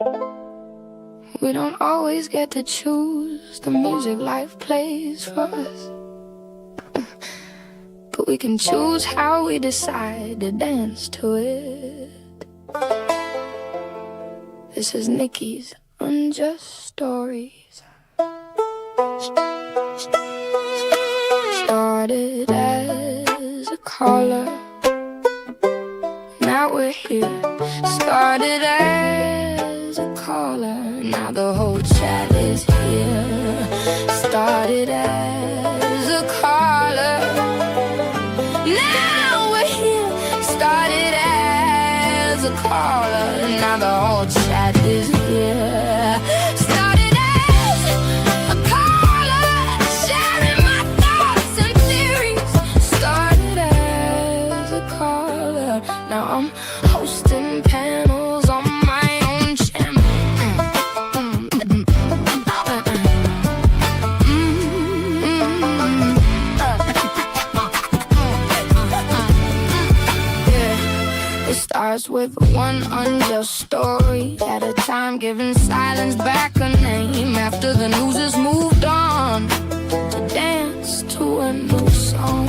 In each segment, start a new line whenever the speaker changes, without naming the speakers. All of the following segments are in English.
We don't always get to choose the music life plays for us, but we can choose how we decide to dance to it. This is Nicky's Unjust Stories. Started as a caller, now we're here. Started as a caller, now the whole chat is here. Started as a caller, now we're here. Started as a caller, now the whole chat is here. Started as a caller, sharing my thoughts and theories. Started as a caller, now I'm hosting panels on my own channel. It starts with one unjust story at a time, giving silence back a name after the news has moved on to dance to a new song.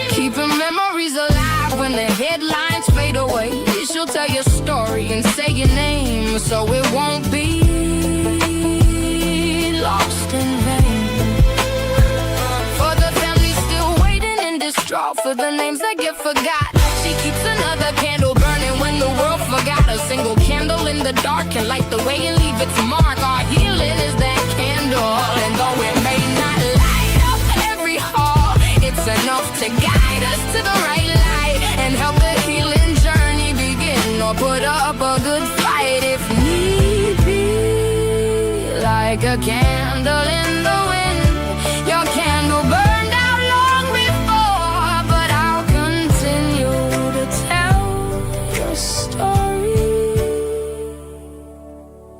Keeping memories alive when the headlines fade away. She'll tell your story and say your name, so it won't be lost in vain. For the family still waiting and distraught for the names that get forgot, she keeps another candle burning when the world forgot. A single candle in the dark can light the way and leave its mark. Our healing is that candle, and though it may not light up every hall, it's enough to guide us to the right light and help the healing journey begin, or put up a good fight if need be. Like a candle in the wind, your candle burned out long before, but I'll continue to tell your story.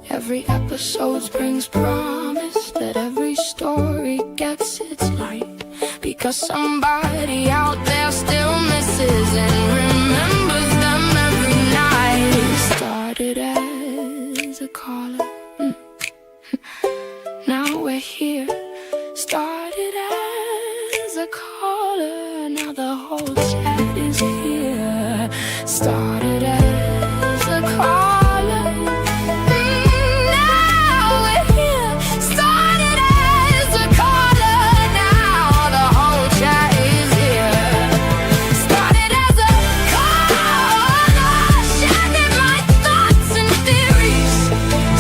Every episode brings promise that every story gets its light, because somebody out there still misses and remembers them every night. Started as a caller, now we're here. Started as a caller, now the whole chat is here. Started as a caller, now we're here. Started as a caller, now the whole chat is here. Started as a caller, sharing my thoughts and theories.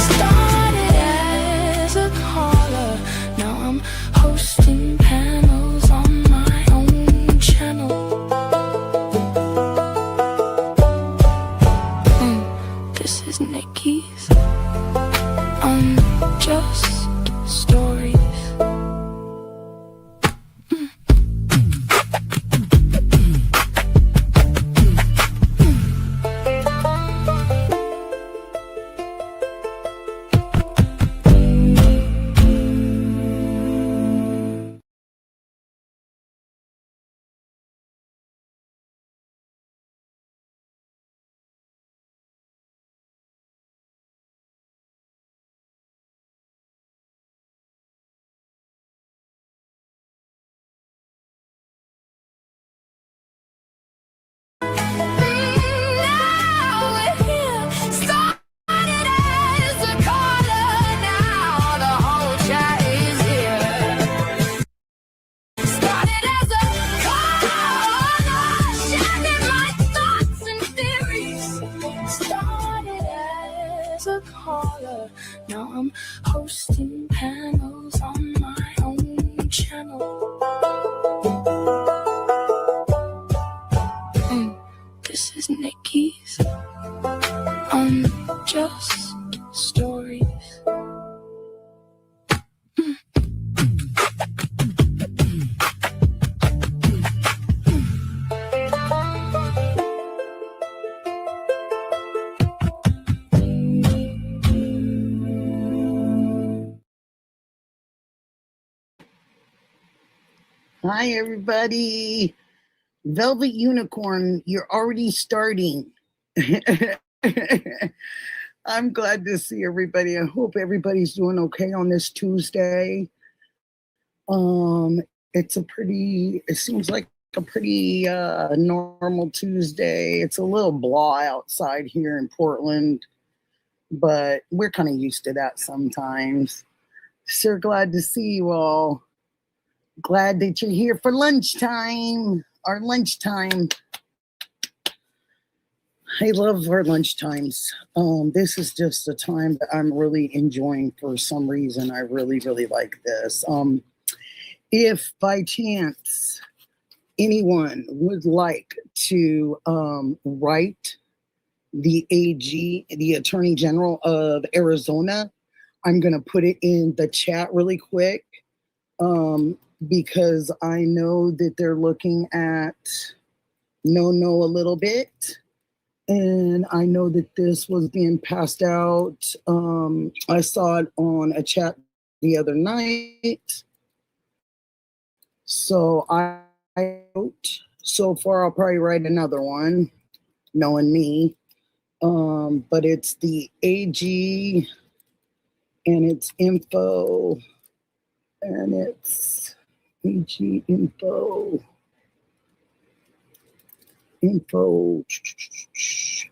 Started as a caller, now I'm hosting panels on my own channel. This is Nicky's Unjust Stories. Now we're here. Started as a caller, now the whole chat is here. Started as a caller, sharing my thoughts and theories. Started as a caller, now I'm hosting panels on my own channel. This is Nicky's Unjust Stories.
Hi, everybody. Velvet Unicorn, you're already starting. I'm glad to see everybody. I hope everybody's doing okay on this Tuesday. It seems like a pretty normal Tuesday. It's a little blah outside here in Portland, but we're kind of used to that sometimes. Sure glad to see you all. Glad that you're here for lunchtime. Our lunchtime. I love our lunchtimes. This is just a time that I'm really enjoying for some reason. I really, really like this. If by chance anyone would like to write the AG, the Attorney General of Arizona, I'm going to put it in the chat really quick because I know that they're looking at no a little bit. And I know that this was being passed out. I saw it on a chat the other night. So I wrote, so far I'll probably write another one, knowing me. But it's the AG and it's info and it's AG info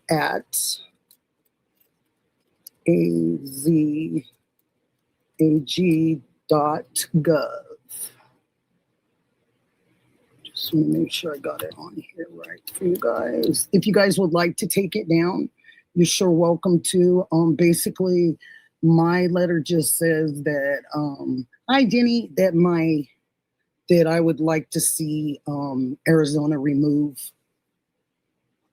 at azag.gov. Just want to make sure I got it on here right for you guys. If you guys would like to take it down, you're sure welcome to. Basically, my letter just says that hi Jenny, that I would like to see Arizona remove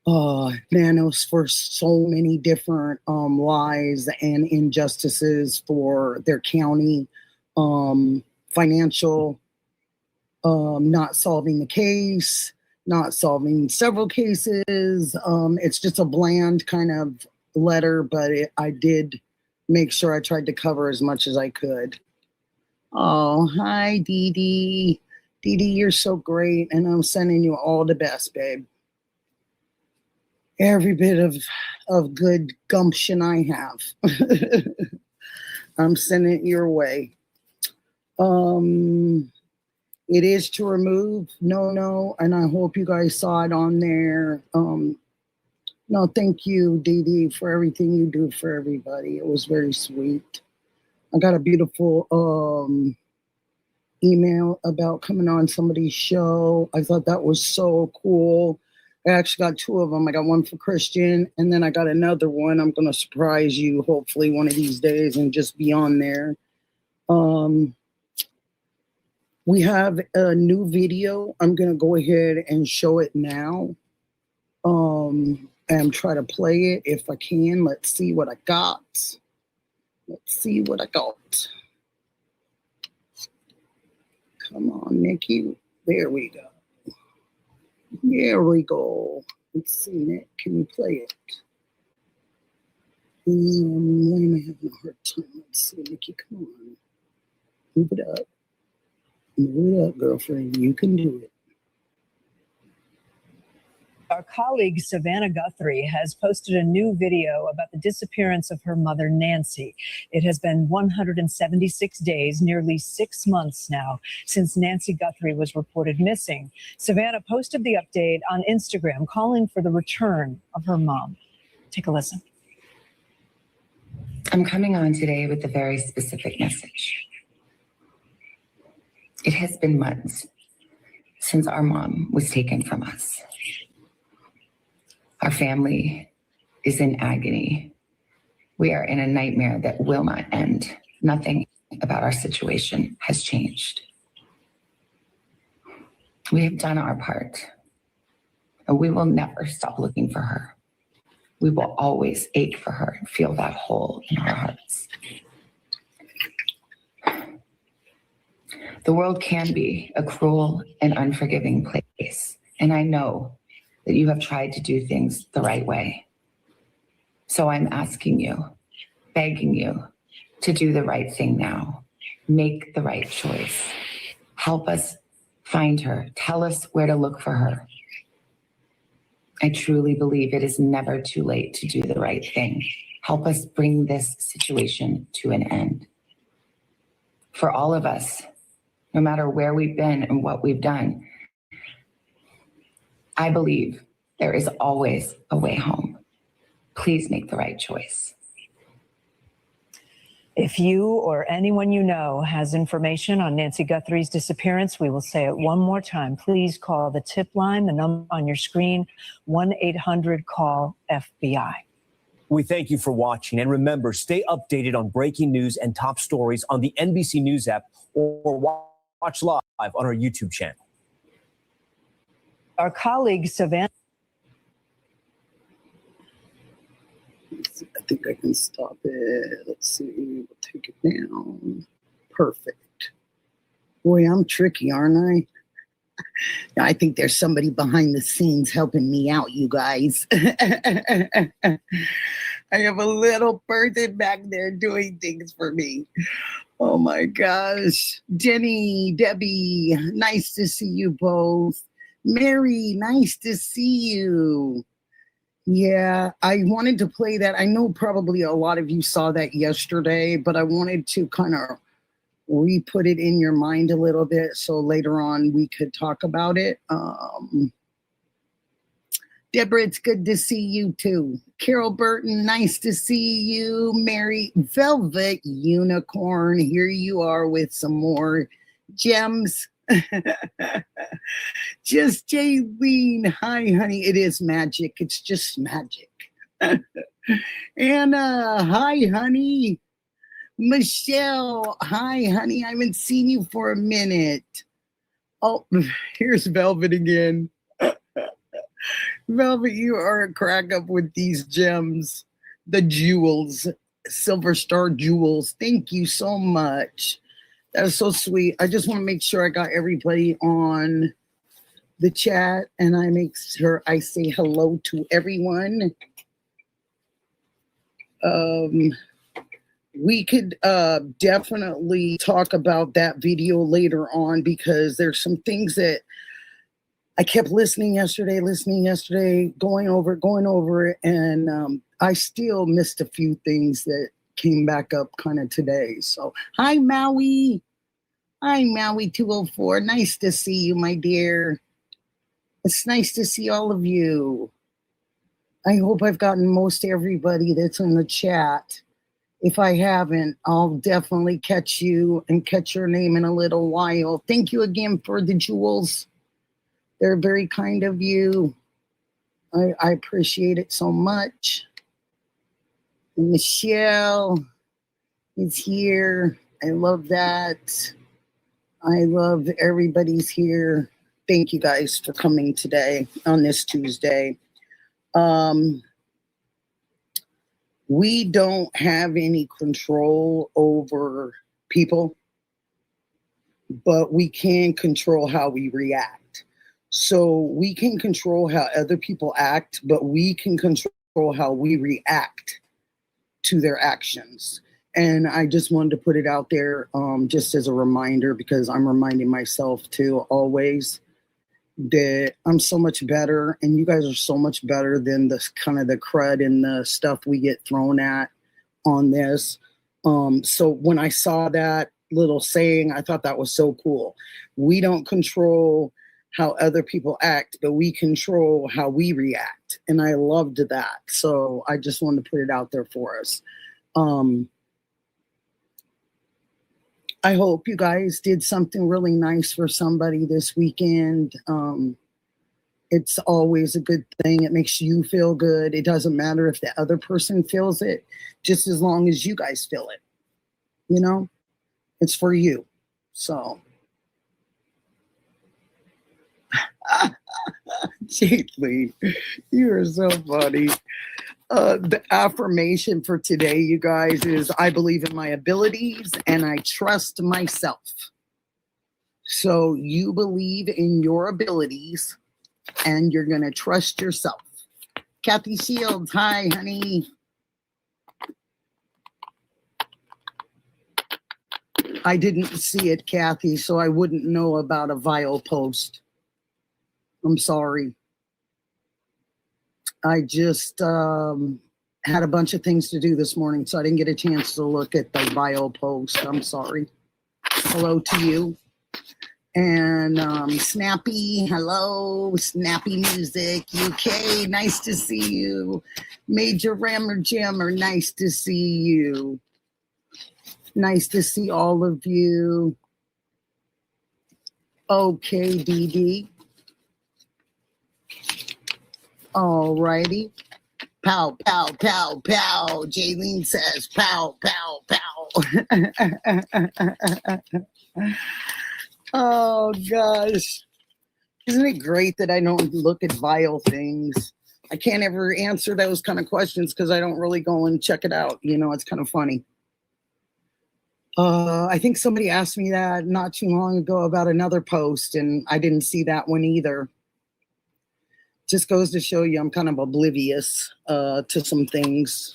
Nanos for so many different lies and injustices for their county, financial, not solving the case, not solving several cases. It's just a bland kind of letter, but I did make sure I tried to cover as much as I could. Oh, hi, Dee Dee. Dee Dee, you're so great, and I'm sending you all the best, babe. Every bit of good gumption I have. I'm sending it your way. It is to remove no, and I hope you guys saw it on there. No, thank you, Dee Dee, for everything you do for everybody. It was very sweet. I got a beautiful email about coming on somebody's show. I thought that was so cool. I actually got two of them. I got one for Christian, and then I got another one. I'm going to surprise you, hopefully, one of these days and just be on there. We have a new video. I'm going to go ahead and show it now and try to play it if I can. Let's see what I got. Let's see what I got. Come on, Nikki. There we go. There we go. Let's see, Nick. Can you play it? Why am I having a hard time? Let's see, Nikki. Come on. Move it up. Move it up, girlfriend. You can do it.
Our colleague Savannah Guthrie has posted a new video about the disappearance of her mother, Nancy. It has been 176 days, nearly 6 months now, since Nancy Guthrie was reported missing. Savannah posted the update on Instagram, calling for the return of her mom. Take a listen.
I'm coming on today with a very specific message. It has been months since our mom was taken from us. Our family is in agony. We are in a nightmare that will not end. Nothing about our situation has changed. We have done our part, and we will never stop looking for her. We will always ache for her and feel that hole in our hearts. The world can be a cruel and unforgiving place, and I know that you have tried to do things the right way. So I'm asking you, begging you to do the right thing now. Make the right choice. Help us find her. Tell us where to look for her. I truly believe it is never too late to do the right thing. help us bring this situation to an end. For all of us, no matter where we've been and what we've done, I believe there is always a way home. Please make the right choice.
If you or anyone you know has information on Nancy Guthrie's disappearance, we will say it one more time. Please call the tip line, the number on your screen, 1-800-CALL-FBI.
We thank you for watching. And remember, stay updated on breaking news and top stories on the NBC News app or watch live on our YouTube channel.
Our colleague, Savannah.
I think I can stop it. Let's see. We'll take it down. Perfect. Boy, I'm tricky, aren't I? I think there's somebody behind the scenes helping me out, you guys. I have a little person back there doing things for me. Oh my gosh. Jenny, Debbie, nice to see you both. Mary, nice to see you. Yeah, I wanted to play that. I know probably a lot of you saw that yesterday, but I wanted to kind of re-put it in your mind a little bit so later on we could talk about it. Deborah, it's good to see you too. Carol Burton, nice to see you. Mary, Velvet Unicorn, here you are with some more gems. Just Jaylene, hi honey, it is magic, it's just magic. Anna, hi honey. Michelle, hi honey, I haven't seen you for a minute. Oh, here's Velvet again. Velvet, you are a crack up with these gems, the jewels, Silver Star jewels. Thank you so much. That's so sweet. I just want to make sure I got everybody on the chat and I make sure I say hello to everyone. We could definitely talk about that video later on because there's some things that I kept listening yesterday, going over it, and I still missed a few things that came back up kind of today. So hi Maui. Hi Maui 204. Nice to see you, my dear. It's nice to see all of you. I hope I've gotten most everybody that's in the chat. If I haven't, I'll definitely catch you and catch your name in a little while. Thank you again for the jewels. They're very kind of you. I appreciate it so much. Michelle is here. I love that. I love everybody's here. Thank you guys for coming today on this Tuesday. We don't have any control over people, but we can control how we react. So we can control how other people act, but we can control how we react to their actions. And I just wanted to put it out there just as a reminder, because I'm reminding myself too always that I'm so much better and you guys are so much better than the kind of the crud and the stuff we get thrown at on this. So when I saw that little saying, I thought that was so cool. We don't control how other people act, but we control how we react. And I loved that. So I just wanted to put it out there for us. I hope you guys did something really nice for somebody this weekend. It's always a good thing. It makes you feel good. It doesn't matter if the other person feels it, just as long as you guys feel it. You know, it's for you. So. Jaylee, you are so funny. The affirmation for today, you guys, is I believe in my abilities and I trust myself. So you believe in your abilities and you're going to trust yourself. Kathy Shields, hi, honey. I didn't see it, Kathy, so I wouldn't know about a vile post. I'm sorry. I just had a bunch of things to do this morning, so I didn't get a chance to look at the bio post. I'm sorry. Hello to you. And Snappy, hello. Snappy Music, UK, nice to see you. Major Rammer Jammer, nice to see you. Nice to see all of you. Okay, DD. All righty. Pow, pow, pow, pow. Jaylene says pow, pow, pow. Oh, gosh. Isn't it great that I don't look at vile things? I can't ever answer those kind of questions because I don't really go and check it out. You know, it's kind of funny. I think somebody asked me that not too long ago about another post, and I didn't see that one either. Just goes to show you I'm kind of oblivious to some things.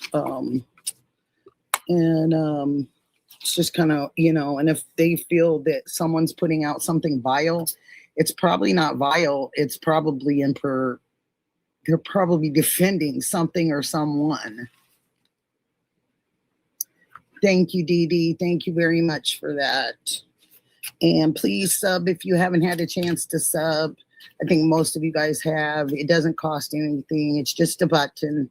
It's just kind of, you know, and if they feel that someone's putting out something vile, it's probably not vile. It's probably they're probably defending something or someone. Thank you, Dee Dee. Thank you very much for that. And please sub if you haven't had a chance to sub. I think most of you guys have. It doesn't cost anything. It's just a button.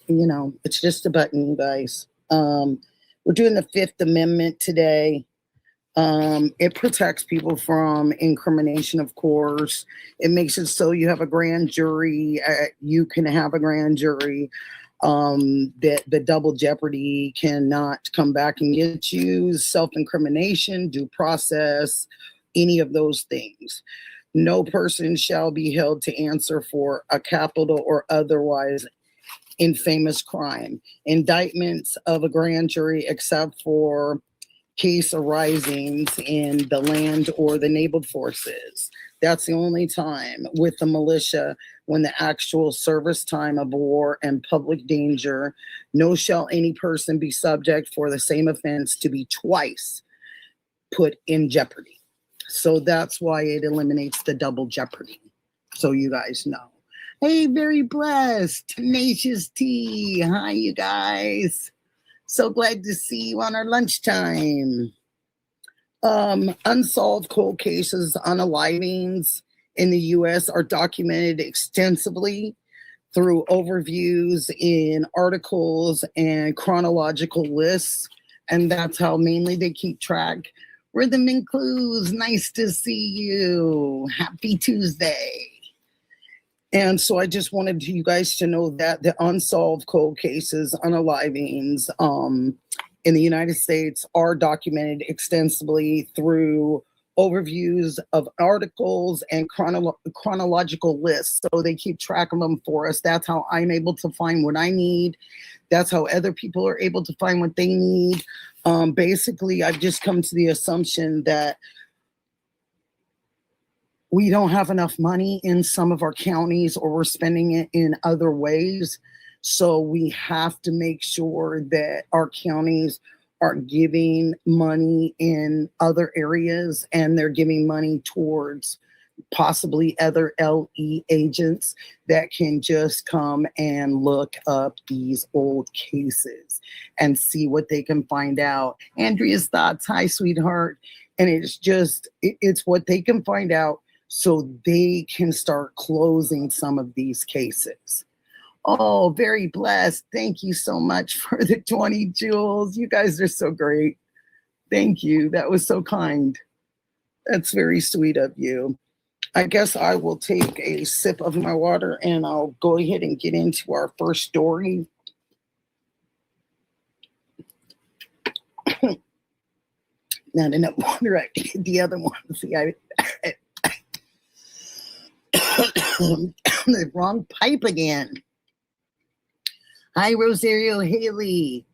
You know, it's just a button, you guys. We're doing the Fifth Amendment today. It protects people from incrimination, of course. It makes it so you have a grand jury. You can have a grand jury. That the double jeopardy cannot come back and get you. Self-incrimination, due process, any of those things. No person shall be held to answer for a capital or otherwise infamous crime. Indictments of a grand jury, except for case arising in the land or the naval forces. That's the only time with the militia when the actual service time of war and public danger, no shall any person be subject for the same offense to be twice put in jeopardy. So that's why it eliminates the double jeopardy. So you guys know. Hey, very blessed. Tenacious T. Hi, you guys. So glad to see you on our lunchtime. Unsolved cold cases, unalivings in the U.S. are documented extensively through overviews in articles and chronological lists. And that's how mainly they keep track. Rhythm and Clues, nice to see you. Happy Tuesday. And so I just wanted you guys to know that the unsolved cold cases, unalivings in the United States are documented extensively through overviews of articles and chronological lists. So they keep track of them for us. That's how I'm able to find what I need. That's how other people are able to find what they need. Basically, I've just come to the assumption that we don't have enough money in some of our counties, or we're spending it in other ways. So we have to make sure that our counties are giving money in other areas, and they're giving money towards possibly other LE agents that can just come and look up these old cases and see what they can find out. Andrea's thoughts, hi, sweetheart. And it's just, it's what they can find out so they can start closing some of these cases. Oh, very blessed. Thank you so much for the 20 jewels. You guys are so great. Thank you. That was so kind. That's very sweet of you. I guess I will take a sip of my water and I'll go ahead and get into our first story. Not enough water. I did the other one. See, the wrong pipe again. Hi, Rosario Haley.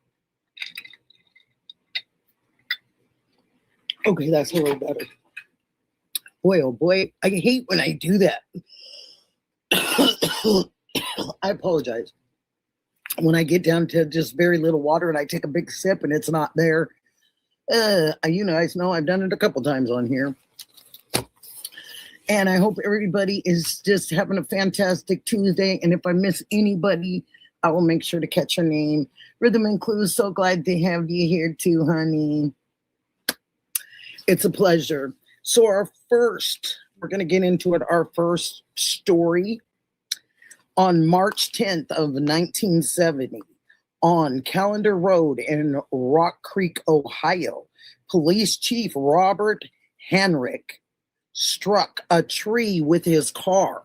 Okay, that's a little better. Boy, oh boy, I hate when I do that. I apologize. When I get down to just very little water and I take a big sip and it's not there. You guys know I've done it a couple times on here. And I hope everybody is just having a fantastic Tuesday. And if I miss anybody, I will make sure to catch her name. Rhythm and Clues, so glad to have you here too, honey. It's a pleasure. So we're going to get into it. Our first story on March 10th of 1970 on Callender Road in Rock Creek, Ohio, Police Chief Robert Henrick struck a tree with his car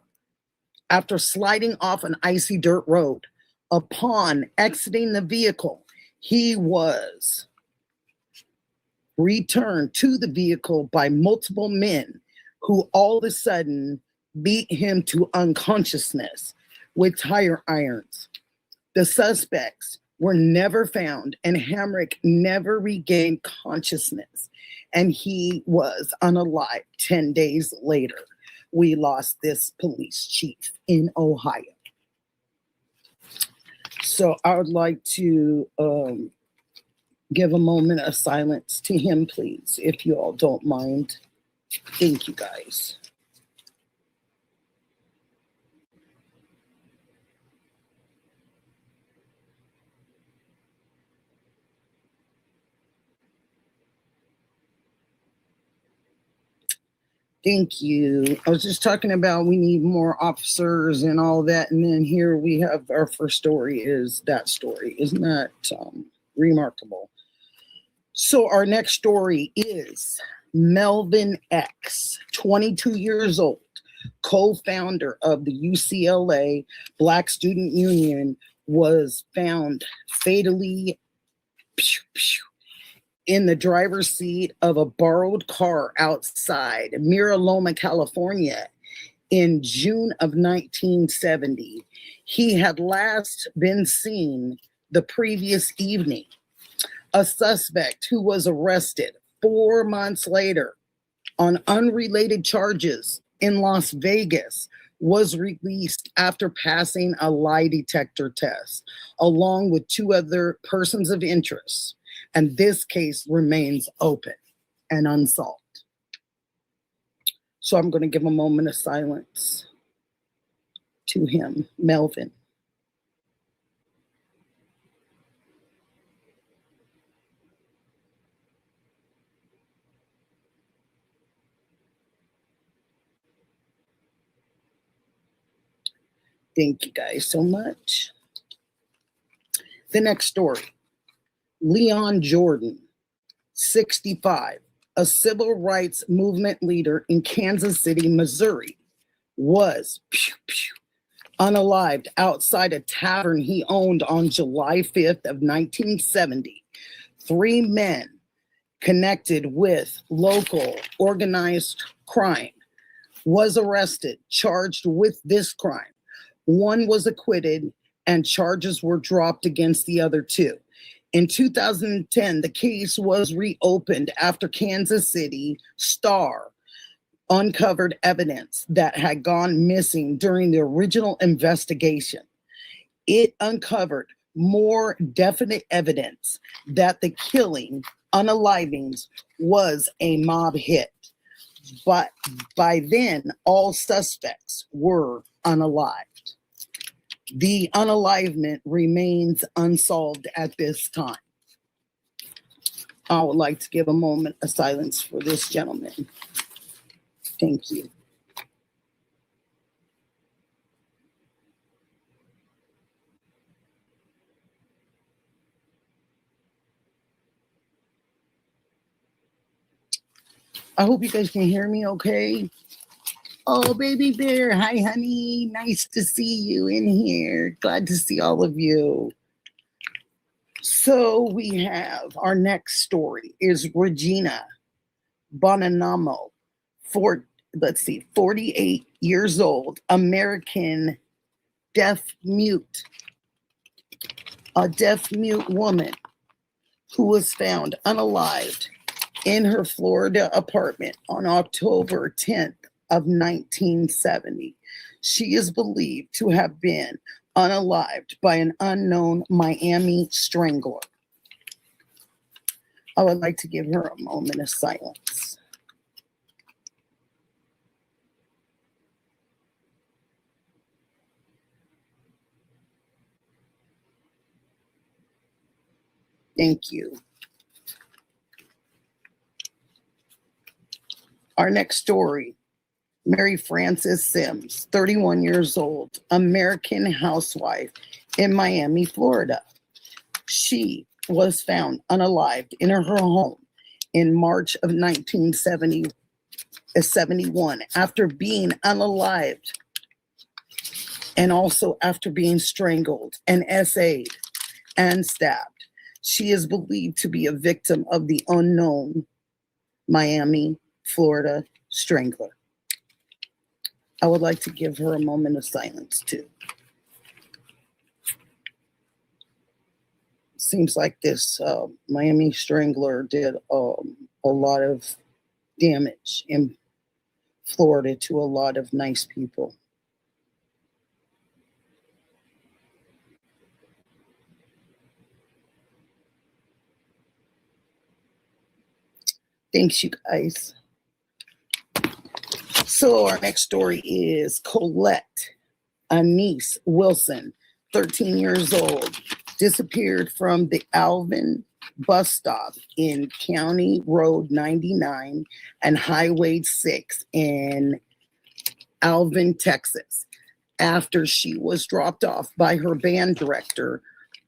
after sliding off an icy dirt road. Upon exiting the vehicle, he was returned to the vehicle by multiple men who all of a sudden beat him to unconsciousness with tire irons. The suspects were never found, and Hamrick never regained consciousness, and he was unalive 10 days later. We lost this police chief in Ohio. So I would like to give a moment of silence to him, please, if you all don't mind. Thank you, guys. Thank you. I was just talking about we need more officers and all that. And then here we have our first story is that story. Isn't that remarkable? So our next story is Melvin X, 22 years old, co-founder of the UCLA Black Student Union, was found fatally in the driver's seat of a borrowed car outside Mira Loma, California in June of 1970. He had last been seen the previous evening. A suspect who was arrested 4 months later on unrelated charges in Las Vegas was released after passing a lie detector test, along with 2 other persons of interest. And this case remains open and unsolved. So I'm going to give a moment of silence to him, Melvin. Thank you guys so much. The next story. Leon Jordan, 65, a civil rights movement leader in Kansas City, Missouri, was unalived outside a tavern he owned on July 5th of 1970. 3 men connected with local organized crime was arrested, charged with this crime. 1 was acquitted and charges were dropped against the other 2. In 2010, the case was reopened after Kansas City Star uncovered evidence that had gone missing during the original investigation. It uncovered more definite evidence that the killing, unalivings, was a mob hit. But by then, all suspects were unalived. The unalivement remains unsolved at this time. I would like to give a moment of silence for this gentleman. Thank you. I hope you guys can hear me okay. Oh, baby bear. Hi, honey. Nice to see you in here. Glad to see all of you. So we have our next story is Regina Bonanamo, 48 years old, American deaf mute, a deaf mute woman who was found unalived in her Florida apartment on October 10th of 1970. She is believed to have been unalived by an unknown Miami strangler. I would like to give her a moment of silence. Thank you. Our next story, Mary Frances Sims, 31 years old, American housewife in Miami, Florida. She was found unalived in her home in March of 1971 after being unalived and also after being strangled and essayed and stabbed. She is believed to be a victim of the unknown Miami, Florida strangler. I would like to give her a moment of silence too. Seems like this Miami strangler did a lot of damage in Florida to a lot of nice people. Thanks, you guys. So our next story is Colette Anise Wilson, 13 years old, disappeared from the Alvin bus stop in County Road 99 and Highway 6 in Alvin, Texas, after she was dropped off by her band director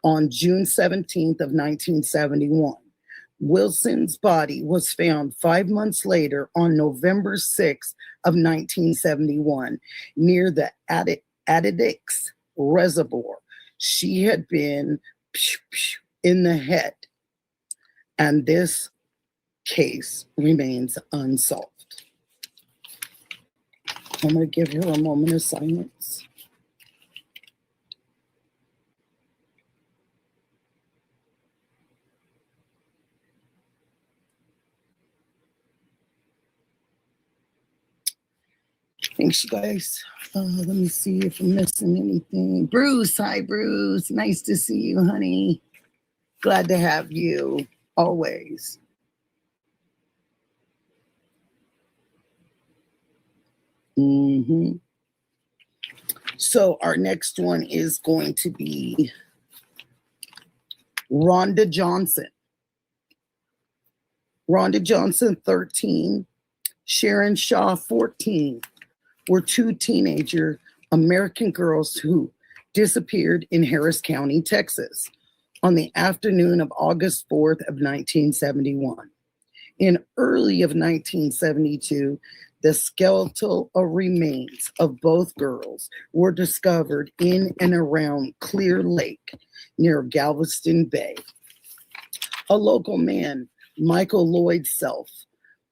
on June 17th of 1971. Wilson's body was found 5 months later on November 6th of 1971 near the Addicks Reservoir. She had been in the head, and this case remains unsolved. I'm going to give her a moment of silence. Thanks, you guys. Let me see if I'm missing anything. Bruce, hi, Bruce. Nice to see you, honey. Glad to have you, always. So our next one is going to be Rhonda Johnson. Rhonda Johnson, 13. Sharon Shaw, 14. Were two teenager American girls who disappeared in Harris County, Texas, on the afternoon of August 4th of 1971. In early of 1972, the skeletal remains of both girls were discovered in and around Clear Lake near Galveston Bay. A local man, Michael Lloyd Self,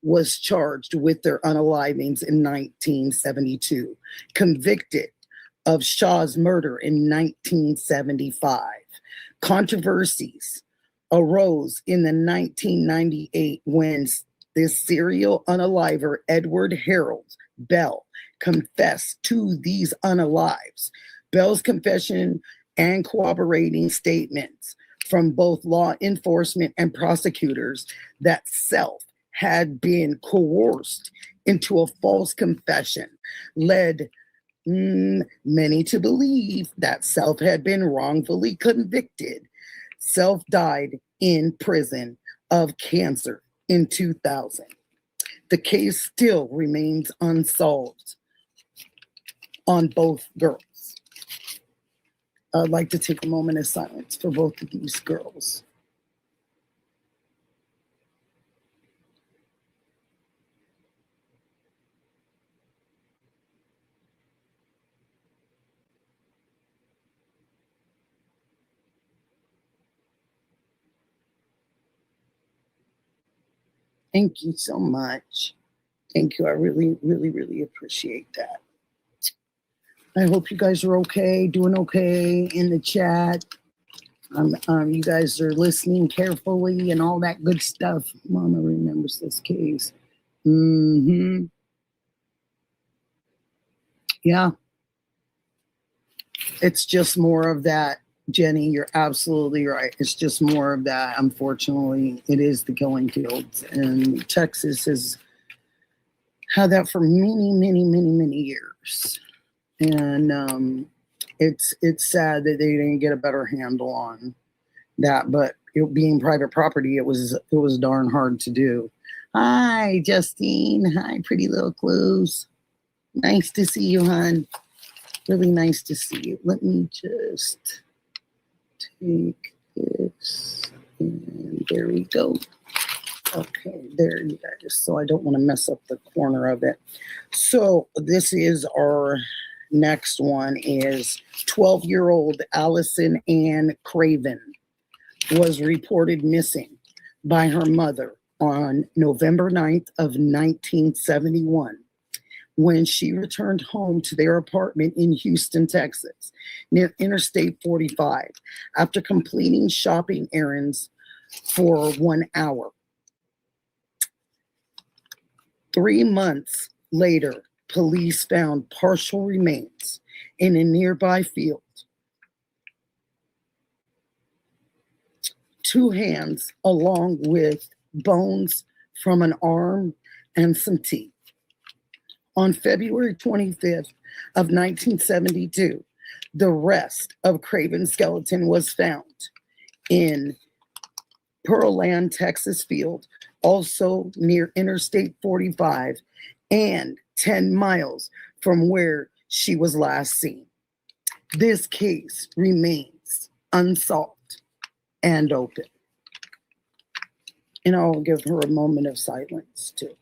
was charged with their unalivings in 1972, convicted of Shaw's murder in 1975. Controversies arose in the 1998 when this serial unaliver Edward Harold Bell confessed to these unalives. Bell's confession and corroborating statements from both law enforcement and prosecutors that Self had been coerced into a false confession led many to believe that Self had been wrongfully convicted. Self died in prison of cancer in 2000. The case still remains unsolved on both girls. I'd like to take a moment of silence for both of these girls. Thank you so much. Thank you. I really, really, really appreciate that. I hope you guys are okay, doing okay in the chat. You guys are listening carefully and all that good stuff. Mama remembers this case. Yeah. It's just more of that, Jenny. You're absolutely right. It's just more of that. Unfortunately, it is the killing fields. And Texas has had that for many, many, many, many years. And it's sad that they didn't get a better handle on that, but it being private property, it was darn hard to do. Hi, Justine. Hi, pretty little clues. Nice to see you, hon. Really nice to see you. Let me just take this, and there we go. Okay, there you guys. So I don't want to mess up the corner of it. So this is our next one is 12-year-old Allison Ann Craven was reported missing by her mother on November 9th of 1971 when she returned home to their apartment in Houston, Texas, near Interstate 45, after completing shopping errands for 1 hour. 3 months later, police found partial remains in a nearby field. 2 hands, along with bones from an arm and some teeth. On February 25th of 1972, the rest of Craven's skeleton was found in Pearland, Texas field, also near Interstate 45 and 10 miles from where she was last seen. This case remains unsolved and open. And I'll give her a moment of silence too.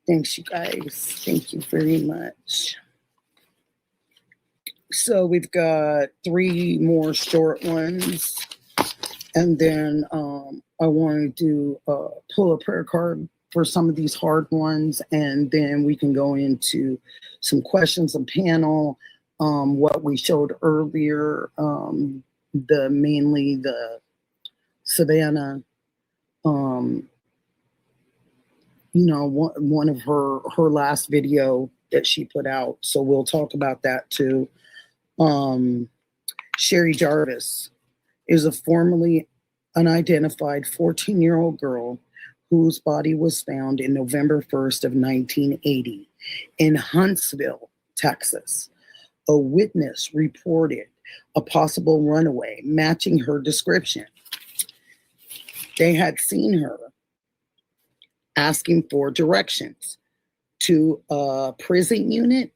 Thanks, you guys. Thank you very much. So we've got 3 more short ones. And then I want to pull a prayer card for some of these hard ones. And then we can go into some questions and panel, what we showed earlier, mainly the Savannah, one of her last video that she put out. So we'll talk about that too. Sherry Jarvis is a formerly unidentified 14-year-old girl whose body was found in November 1st of 1980 in Huntsville, Texas. A witness reported a possible runaway matching her description. They had seen her asking for directions to a prison unit,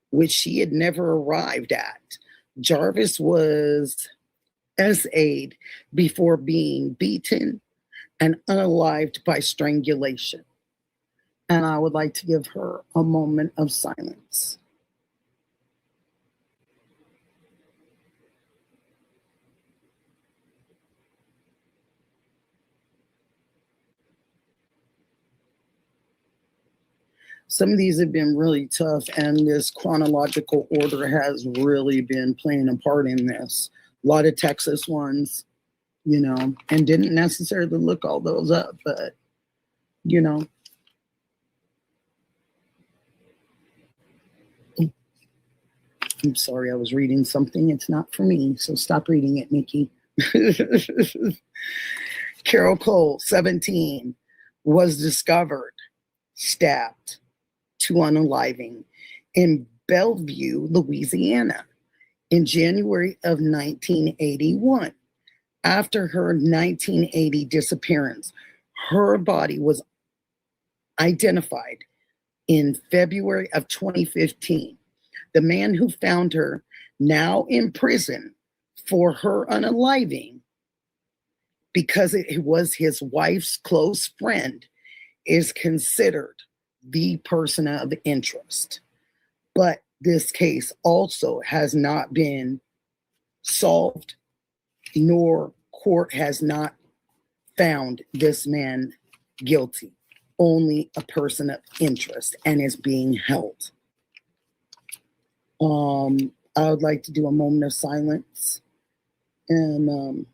which she had never arrived at. Jarvis was SA'd before being beaten and unalived by strangulation. And I would like to give her a moment of silence. Some of these have been really tough, and this chronological order has really been playing a part in this. A lot of Texas ones, and didn't necessarily look all those up, but, I'm sorry, I was reading something. It's not for me, so stop reading it, Nikki. Carol Cole, 17, was discovered stabbed to unaliving in Bellevue, Louisiana in January of 1981. After her 1980 disappearance, her body was identified in February of 2015. The man who found her, now in prison for her unaliving, because it was his wife's close friend, is considered the person of interest. But this case also has not been solved, nor court has not found this man guilty. Only a person of interest, and is being held. I would like to do a moment of silence. And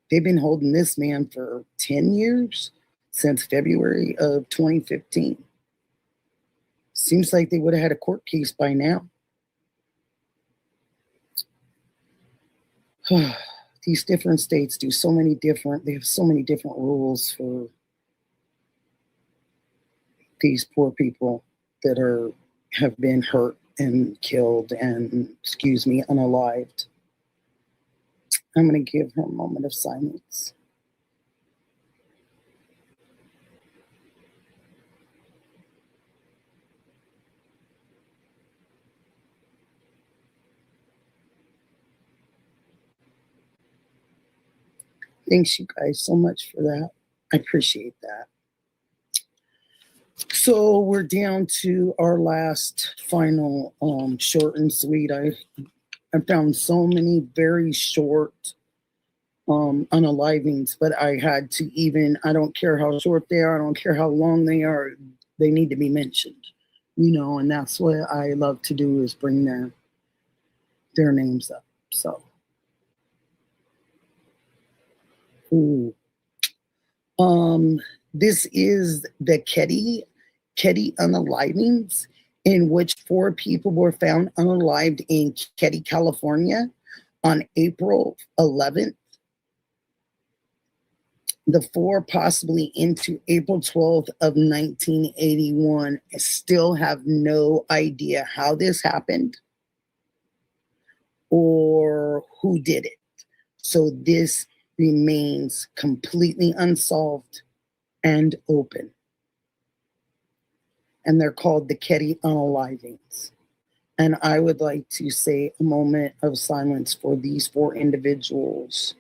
they've been holding this man for 10 years, since February of 2015. Seems like they would have had a court case by now. these different states do so many different, they have so many different rules for these poor people that have been hurt and killed and, excuse me, unalived. I'm going to give her a moment of silence. Thanks you guys so much for that. I appreciate that. So we're down to our last final short and sweet. I found so many very short unalivings, but I had to even, I don't care how short they are, I don't care how long they are, they need to be mentioned, you know, and that's what I love to do, is bring their names up. So, ooh. This is the Ketty unalivings, in which 4 people were found unalived in Ketty, California on April 11th. The 4 possibly into April 12th of 1981 still have no idea how this happened or who did it. So this remains completely unsolved and open. And they're called the Ketty unalivings. And I would like to say a moment of silence for these 4 individuals.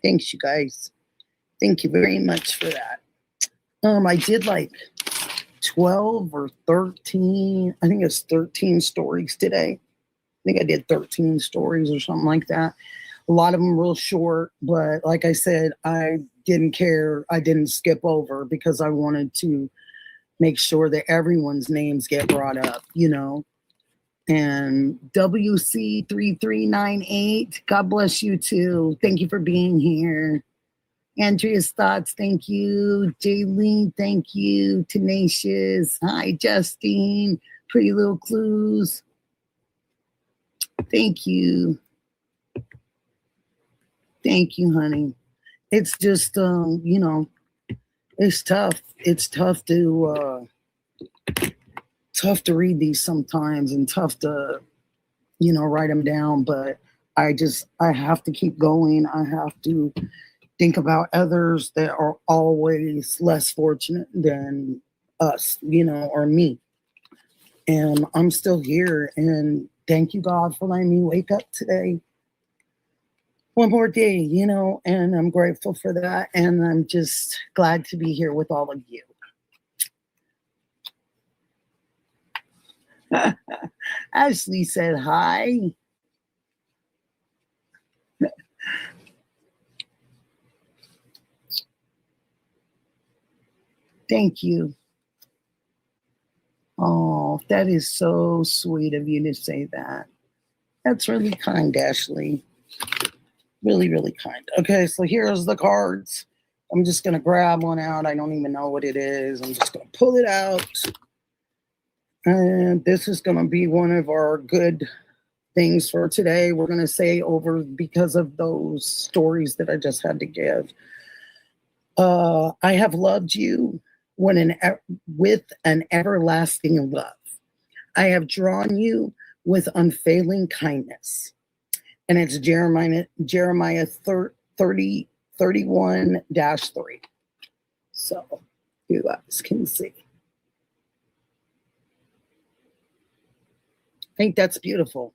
Thanks, you guys. Thank you very much for that. I did like 12 or 13, I think it's 13 stories today. I think I did 13 stories or something like that. A lot of them real short, but like I said, I didn't care. I didn't skip over because I wanted to make sure that everyone's names get brought up, you know. And WC3398, God bless you too. Thank you for being here. Andrea's thoughts, thank you. Jaylene, thank you. Tenacious, hi. Justine, Pretty Little Clues, thank you. Thank you, honey. It's just, you know, it's tough. It's tough to read these sometimes, and tough to, you know, write them down. But I have to keep going. I have to think about others that are always less fortunate than us, you know, or me. And I'm still here. And thank you, God, for letting me wake up today. One more day, you know, and I'm grateful for that. And I'm just glad to be here with all of you. Ashley said hi. Thank you. Oh, that is so sweet of you to say that. That's really kind, Ashley. Really, really kind. Okay, so here's the cards. I'm just going to grab one out. I don't even know what it is. I'm just going to pull it out. And this is going to be one of our good things for today. We're going to say over because of those stories that I just had to give. I have loved you with an everlasting love. I have drawn you with unfailing kindness. And it's Jeremiah 31-3. So you guys can see. I think that's beautiful.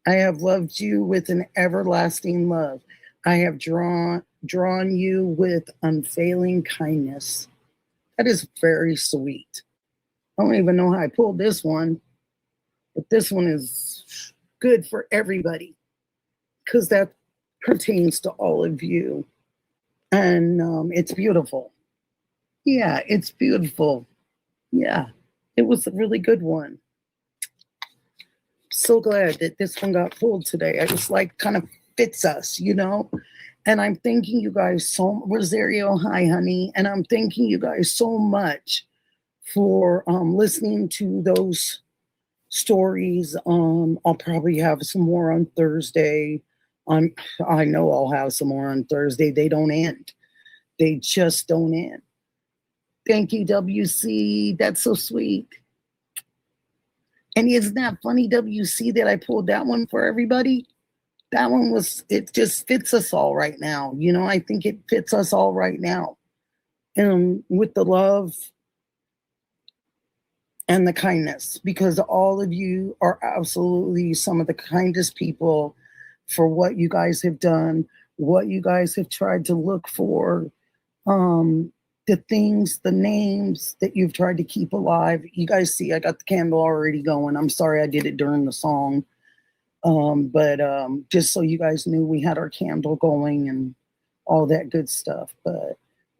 I have loved you with an everlasting love. I have drawn you with unfailing kindness. That is very sweet. I don't even know how I pulled this one, but this one is good for everybody because that pertains to all of you. And it's beautiful. Yeah, it's beautiful. Yeah, it was a really good one. so glad that this one got pulled today. I just like kind of fits us, you know? And I'm thanking you guys so, Rosario, hi, honey. And I'm thanking you guys so much for listening to those stories. I'll probably have some more on Thursday. I know I'll have some more on Thursday. They don't end. They just don't end. Thank you, WC. That's so sweet. And isn't that funny, WC, that I pulled that one for everybody? That one was, it just fits us all right now. You know, I think it fits us all right now. With the love and the kindness, because all of you are absolutely some of the kindest people for what you guys have done, what you guys have tried to look for, the things, the names that you've tried to keep alive. You guys see, I got the candle already going. I'm sorry I did it during the song. But just so you guys knew, we had our candle going and all that good stuff. But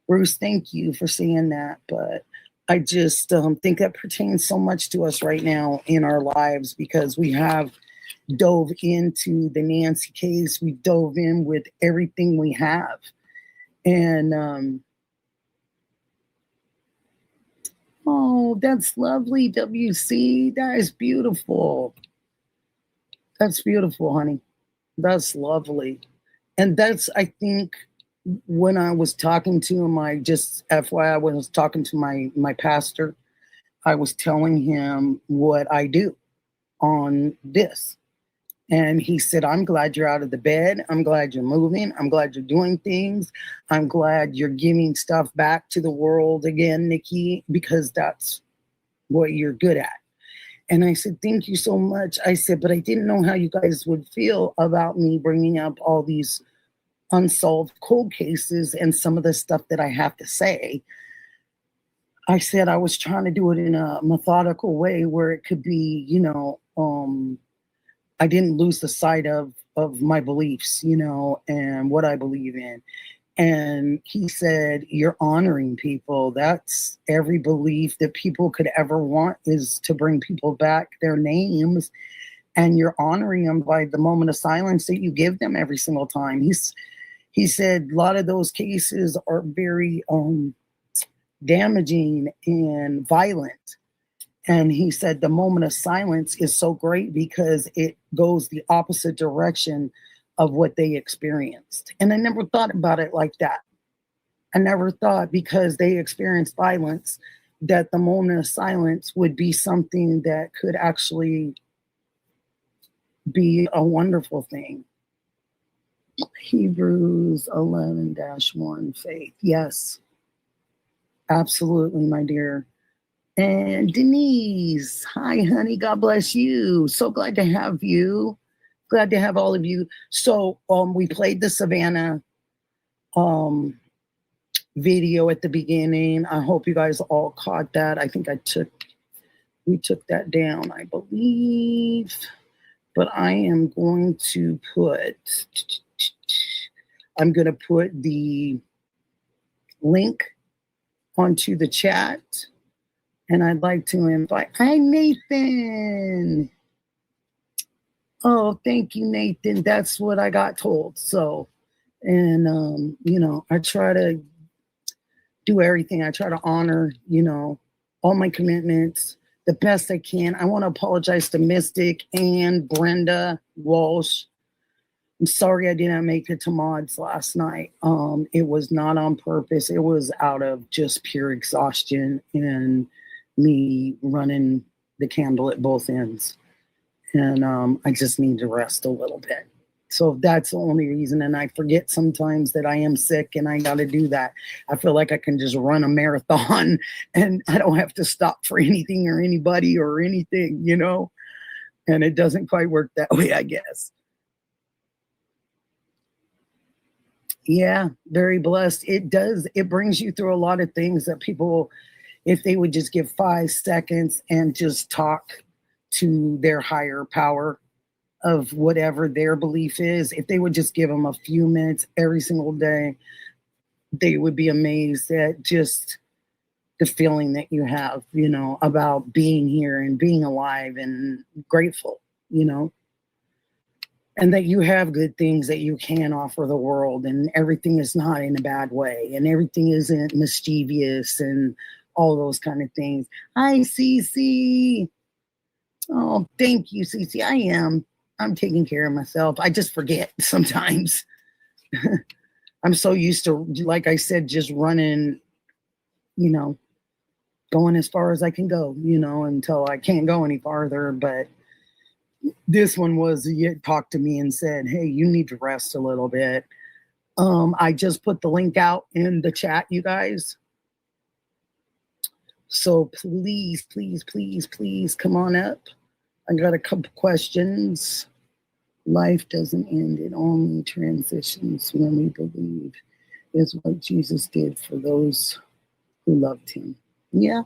Bruce, thank you for saying that. But I just think that pertains so much to us right now in our lives, because we have dove into the Nancy case. We dove in with everything we have. And oh, that's lovely, WC. That is beautiful. That's beautiful, honey. That's lovely. And that's, I think, when I was talking to him, I just, FYI, when I was talking to my pastor, I was telling him what I do on this. And he said, I'm glad you're out of the bed. I'm glad you're moving. I'm glad you're doing things. I'm glad you're giving stuff back to the world again, Nikki, because that's what you're good at. And I said, thank you so much. I said, but I didn't know how you guys would feel about me bringing up all these unsolved cold cases and some of the stuff that I have to say. I said I was trying to do it in a methodical way where it could be, you know, I didn't lose the sight of my beliefs, you know, and what I believe in. And he said, you're honoring people. That's every belief that people could ever want, is to bring people back their names. And you're honoring them by the moment of silence that you give them every single time. He said a lot of those cases are very damaging and violent. And he said the moment of silence is so great because it goes the opposite direction of what they experienced. And I never thought about it like that. I never thought, because they experienced violence, that the moment of silence would be something that could actually be a wonderful thing. Hebrews 11-1, faith. Yes, absolutely, my dear. And Denise, hi, honey. God bless you. So glad to have you. Glad to have all of you. So we played the Savannah video at the beginning. I hope you guys all caught that. I think we took that down, I believe. But I am going to put the link onto the chat. And I'd like to invite, hi, Nathan. Oh, thank you, Nathan. That's what I got told. So, and, you know, I try to do everything. I try to honor, you know, all my commitments the best I can. I want to apologize to Mystic and Brenda Walsh. I'm sorry I didn't make it to mods last night. It was not on purpose. It was out of just pure exhaustion and me running the candle at both ends. And I just need to rest a little bit. So that's the only reason. And I forget sometimes that I am sick and I got to do that. I feel like I can just run a marathon and I don't have to stop for anything or anybody or anything, you know? And it doesn't quite work that way, I guess. Yeah, very blessed. It does. It brings you through a lot of things that people, if they would just give 5 seconds and just talk to their higher power of whatever their belief is, if they would just give them a few minutes every single day, they would be amazed at just the feeling that you have, you know, about being here and being alive and grateful, you know, and that you have good things that you can offer the world, and everything is not in a bad way, and everything isn't mischievous and all those kind of things. Hi, Cece. Oh, thank you, Cece. I'm taking care of myself. I just forget sometimes. I'm so used to, like I said, just running, you know, going as far as I can go, you know, until I can't go any farther. But this one was, it talked to me and said, hey, you need to rest a little bit. I just put the link out in the chat, you guys. So please, please, please, please come on up. I got a couple questions. Life doesn't end, it only transitions when we believe is what Jesus did for those who loved him. Yeah.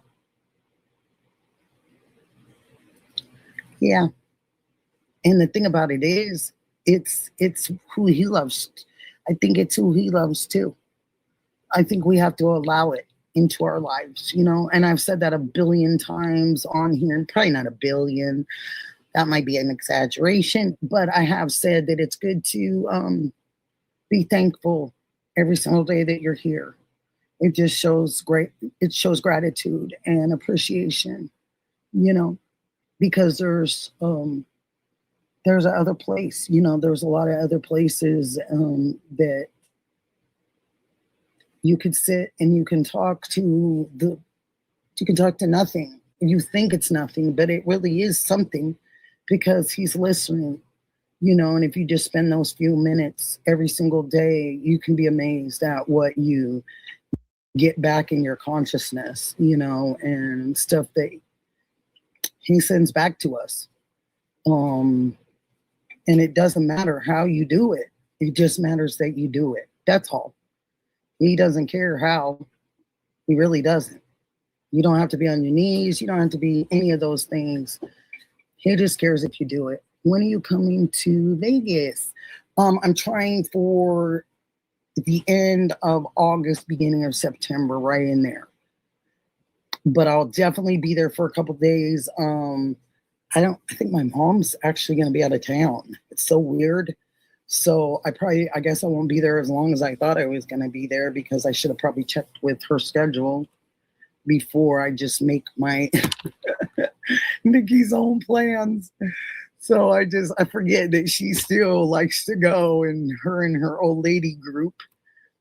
Yeah. And the thing about it is, it's who he loves. I think it's who he loves too. I think we have to allow it into our lives, you know, and I've said that a billion times on here, probably not a billion. That might be an exaggeration, but I have said that it's good to be thankful every single day that you're here. It just shows it shows gratitude and appreciation, you know, because there's another place, you know, there's a lot of other places that you could sit and you can talk to nothing. You think it's nothing, but it really is something, because he's listening, you know, and if you just spend those few minutes every single day, you can be amazed at what you get back in your consciousness, you know, and stuff that he sends back to us. And it doesn't matter how you do it. It just matters that you do it. That's all. He doesn't care how. He really doesn't. You don't have to be on your knees. You don't have to be any of those things. He just cares if you do it. When are you coming to Vegas? I'm trying for the end of August, beginning of September, right in there. But I'll definitely be there for a couple of days. I think my mom's actually going to be out of town. It's so weird. So I guess I won't be there as long as I thought I was going to be there, because I should have probably checked with her schedule before I just make my Nikki's own plans. So I forget that she still likes to go, and her old lady group,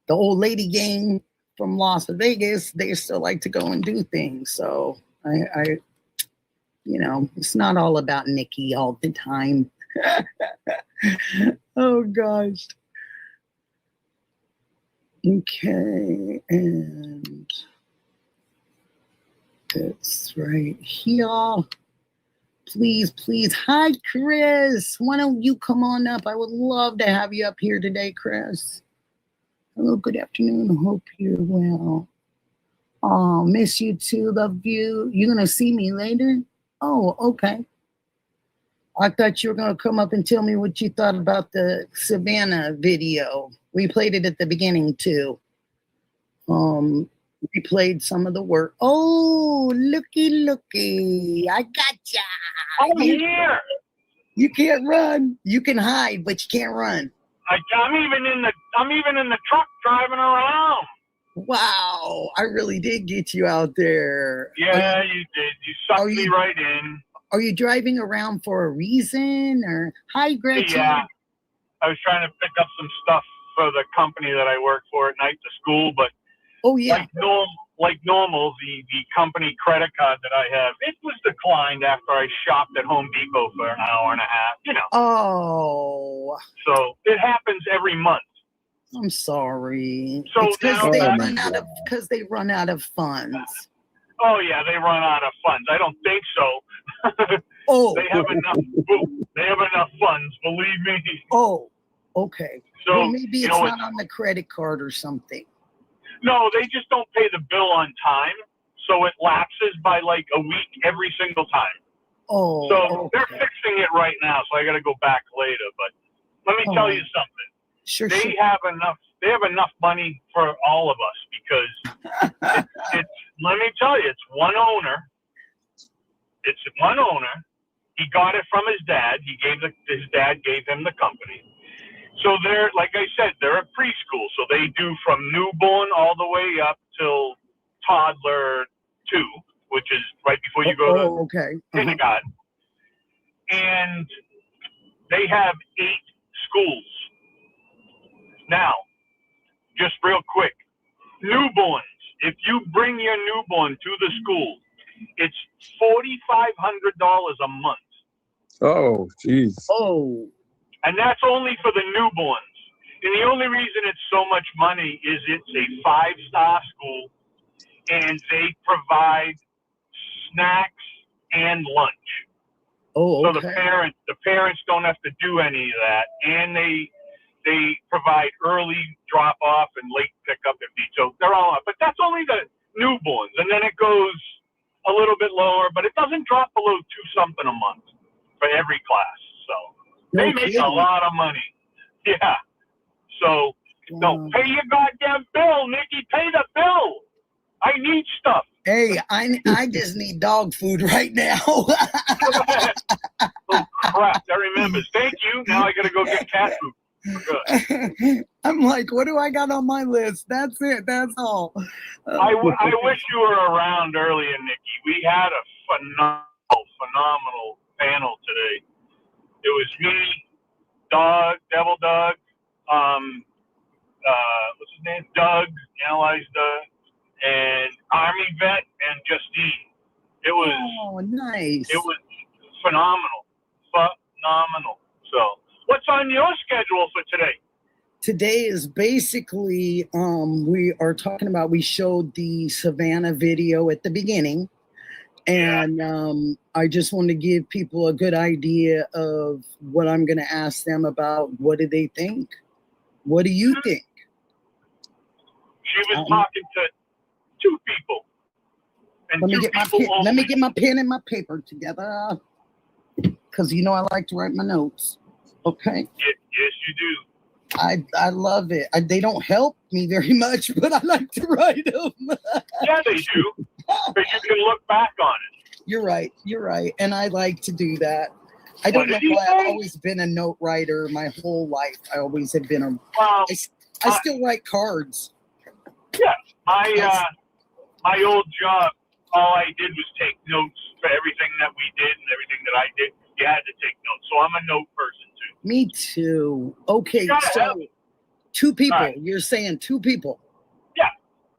the old lady gang from Las Vegas, they still like to go and do things. So I you know, it's not all about Nikki all the time. Oh gosh. Okay, and that's right here. Please, please. Hi, Chris. Why don't you come on up? I would love to have you up here today, Chris. Hello, good afternoon. Hope you're well. Oh, miss you too. Love you. You're going to see me later? Oh, okay. I thought you were going to come up and tell me what you thought about the Savannah video. We played it at the beginning too. We played some of the work. Oh, looky. I gotcha.
I'm here.
You can't run. You can hide, but you can't run.
I'm even in the truck driving around.
Wow, I really did get you out there.
Yeah, you did. You sucked me right in.
Are you driving around for a reason? Or hi, Gretchen.
Yeah, I was trying to pick up some stuff for the company that I work for at night to school, but
oh yeah,
like normal, the company credit card that I have, it was declined after I shopped at Home Depot for an hour and a half. You know.
Oh.
So it happens every month.
I'm sorry.
So
it's because they run out of funds.
Oh yeah, they run out of funds. I don't think so.
Oh,
they have enough. They have enough funds, believe me.
Oh, okay.
So
well, maybe it's not on the credit card or something.
No, they just don't pay the bill on time, so it lapses by like a week every single time.
Oh,
so
okay.
They're fixing it right now, so I got to go back later. But let me tell you something.
Sure.
They have enough money for all of us, because it's let me tell you, it's one owner. It's one owner, He got it from his dad. His dad gave him the company. So they're, like I said, they're a preschool. So they do from newborn all the way up till toddler 2, which is right before you go to
okay.
kindergarten. And they have 8 schools. Now, just real quick, newborns. If you bring your newborn to the school, it's $4,500 a month.
Oh, jeez.
Oh,
And that's only for the newborns. And the only reason it's so much money is it's a 5-star school, and they provide snacks and lunch.
oh,
So
okay.
the parents don't have to do any of that, and they provide early drop off and late pickup and feed. So they're all up, but that's only the newborns, and then it goes a little bit lower, but it doesn't drop below 2 something a month for every class. So
No
they make
kidding.
a lot of money. Yeah. So
Wow.
pay your goddamn bill, Nikki. Pay the bill. I need stuff.
Hey, I just need dog food right now.
Oh crap! That remembers. Thank you. Now I gotta go get cat food. We're good.
I'm like, what do I got on my list? That's it. That's all.
I wish you were around earlier, Nikki. We had a phenomenal panel today. It was me, Devil Doug, what's his name? Doug, Analyze Doug, and Army Vet and Justine. It was
nice.
It was phenomenal. Phenomenal. So what's on your schedule for today?
Today is basically, we are talking about, we showed the Savannah video at the beginning. And I just want to give people a good idea of what I'm going to ask them about. What do they think? What do you think?
She was talking to 2 people. And
Let me
2
get my
people
pen.
only.
Let me get my pen and my paper together, because you know I like to write my notes. Okay.
Yes, you do.
I love it. They don't help me very much, but I like to write them.
Yeah, they do. But you can look back on it.
You're right. You're right. And I like to do that. I
What
don't know
did he
why I've
say?
always been a note writer my whole life. I always have been a.
Well,
I still write cards.
yeah, my old job, all I did was take notes for everything that we did and everything that I did. You had to take notes. So I'm a note person too.
Me too. Okay,
gotta
so
have
2 people.
Right.
You're saying 2 people.
Yeah.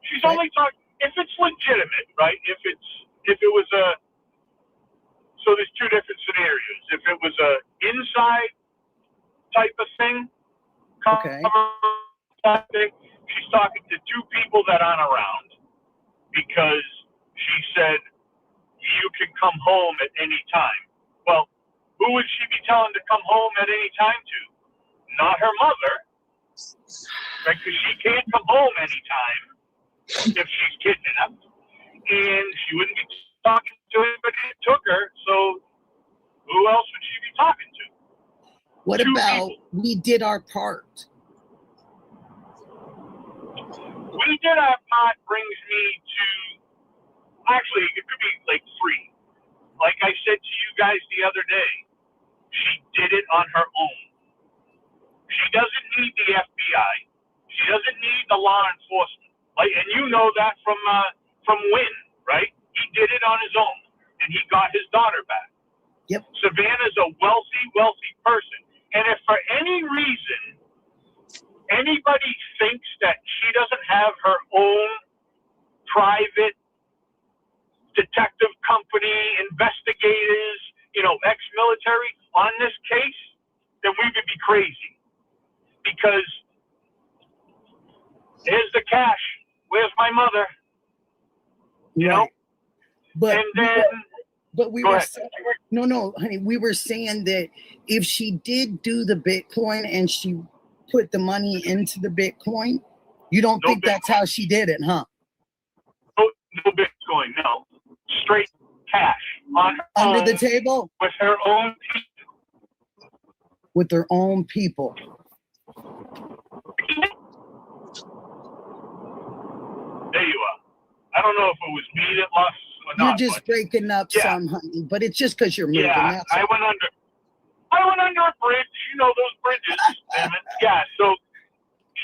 She's
Right.
only talking if it's legitimate, right? If it was a so there's 2 different scenarios. If it was a inside type of thing,
Okay.
type thing, she's talking to 2 people that aren't around because she said you can come home at any time. Well, who would she be telling to come home at any time to? Not her mother, right? Because she can't come home anytime if she's kidnapped, and she wouldn't be talking to anybody that took her. So who else would she be talking to?
What
2
about
people.
we did our part?
We did our part brings me to, actually, it could be like 3. Like I said to you guys the other day, she did it on her own. She doesn't need the FBI. She doesn't need the law enforcement. Like, and you know that from Wynn, right? He did it on his own, and he got his daughter back.
Yep.
Savannah's a wealthy person. And if for any reason anybody thinks that she doesn't have her own private detective company, investigators, ex-military on this case, then we would be crazy. Because here's the cash. Where's my mother? You know?
But
And then
we
go
were
ahead.
no, honey. We were saying that if she did do the Bitcoin and she put the money into the Bitcoin, you don't
No
think that's how she did it, huh?
no Bitcoin, no. Straight cash on her
Under
own
the table
with her own people.
with their own people.
There you are. I don't know if it was me that lost
You're
not.
just
But
breaking up
Yeah.
some, honey, but it's just because you're moving.
yeah,
That's
I went under a bridge. You know those bridges, damn it. Yeah, so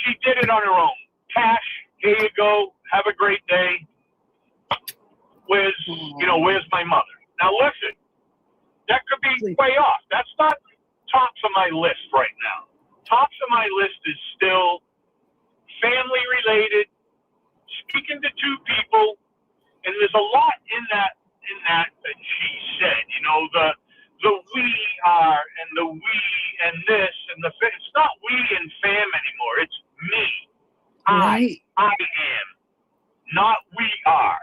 she did it on her own. Cash, here you go. Have a great day. Where's my mother? Now listen, that could be way off. That's not tops of my list right now. Tops of my list is still family related, speaking to two people, and there's a lot in that she said. You know, the we are and the we and this and it's not we and fam anymore. It's me.
right.
I am, not we are.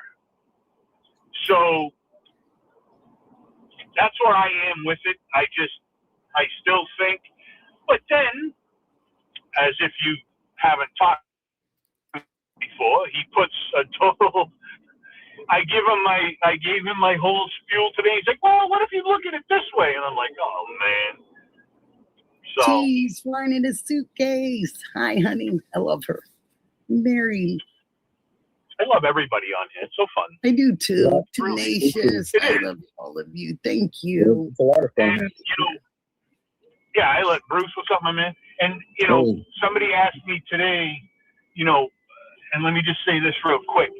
So that's where I am with it. I still think, but then, as if you haven't talked before, he puts a total. I gave him my whole spiel today. He's like, well, what if you look at it this way? And I'm like, oh man. So
She's flying in a suitcase. Hi, honey. I love her. Mary.
I love everybody on here. It's so fun.
I do too.
Yeah,
Tenacious.
it
I
is.
love all of you. Thank you.
It's a lot of
And
fun.
yeah, I let Bruce. What's up, my man? And somebody asked me today, and let me just say this real quick.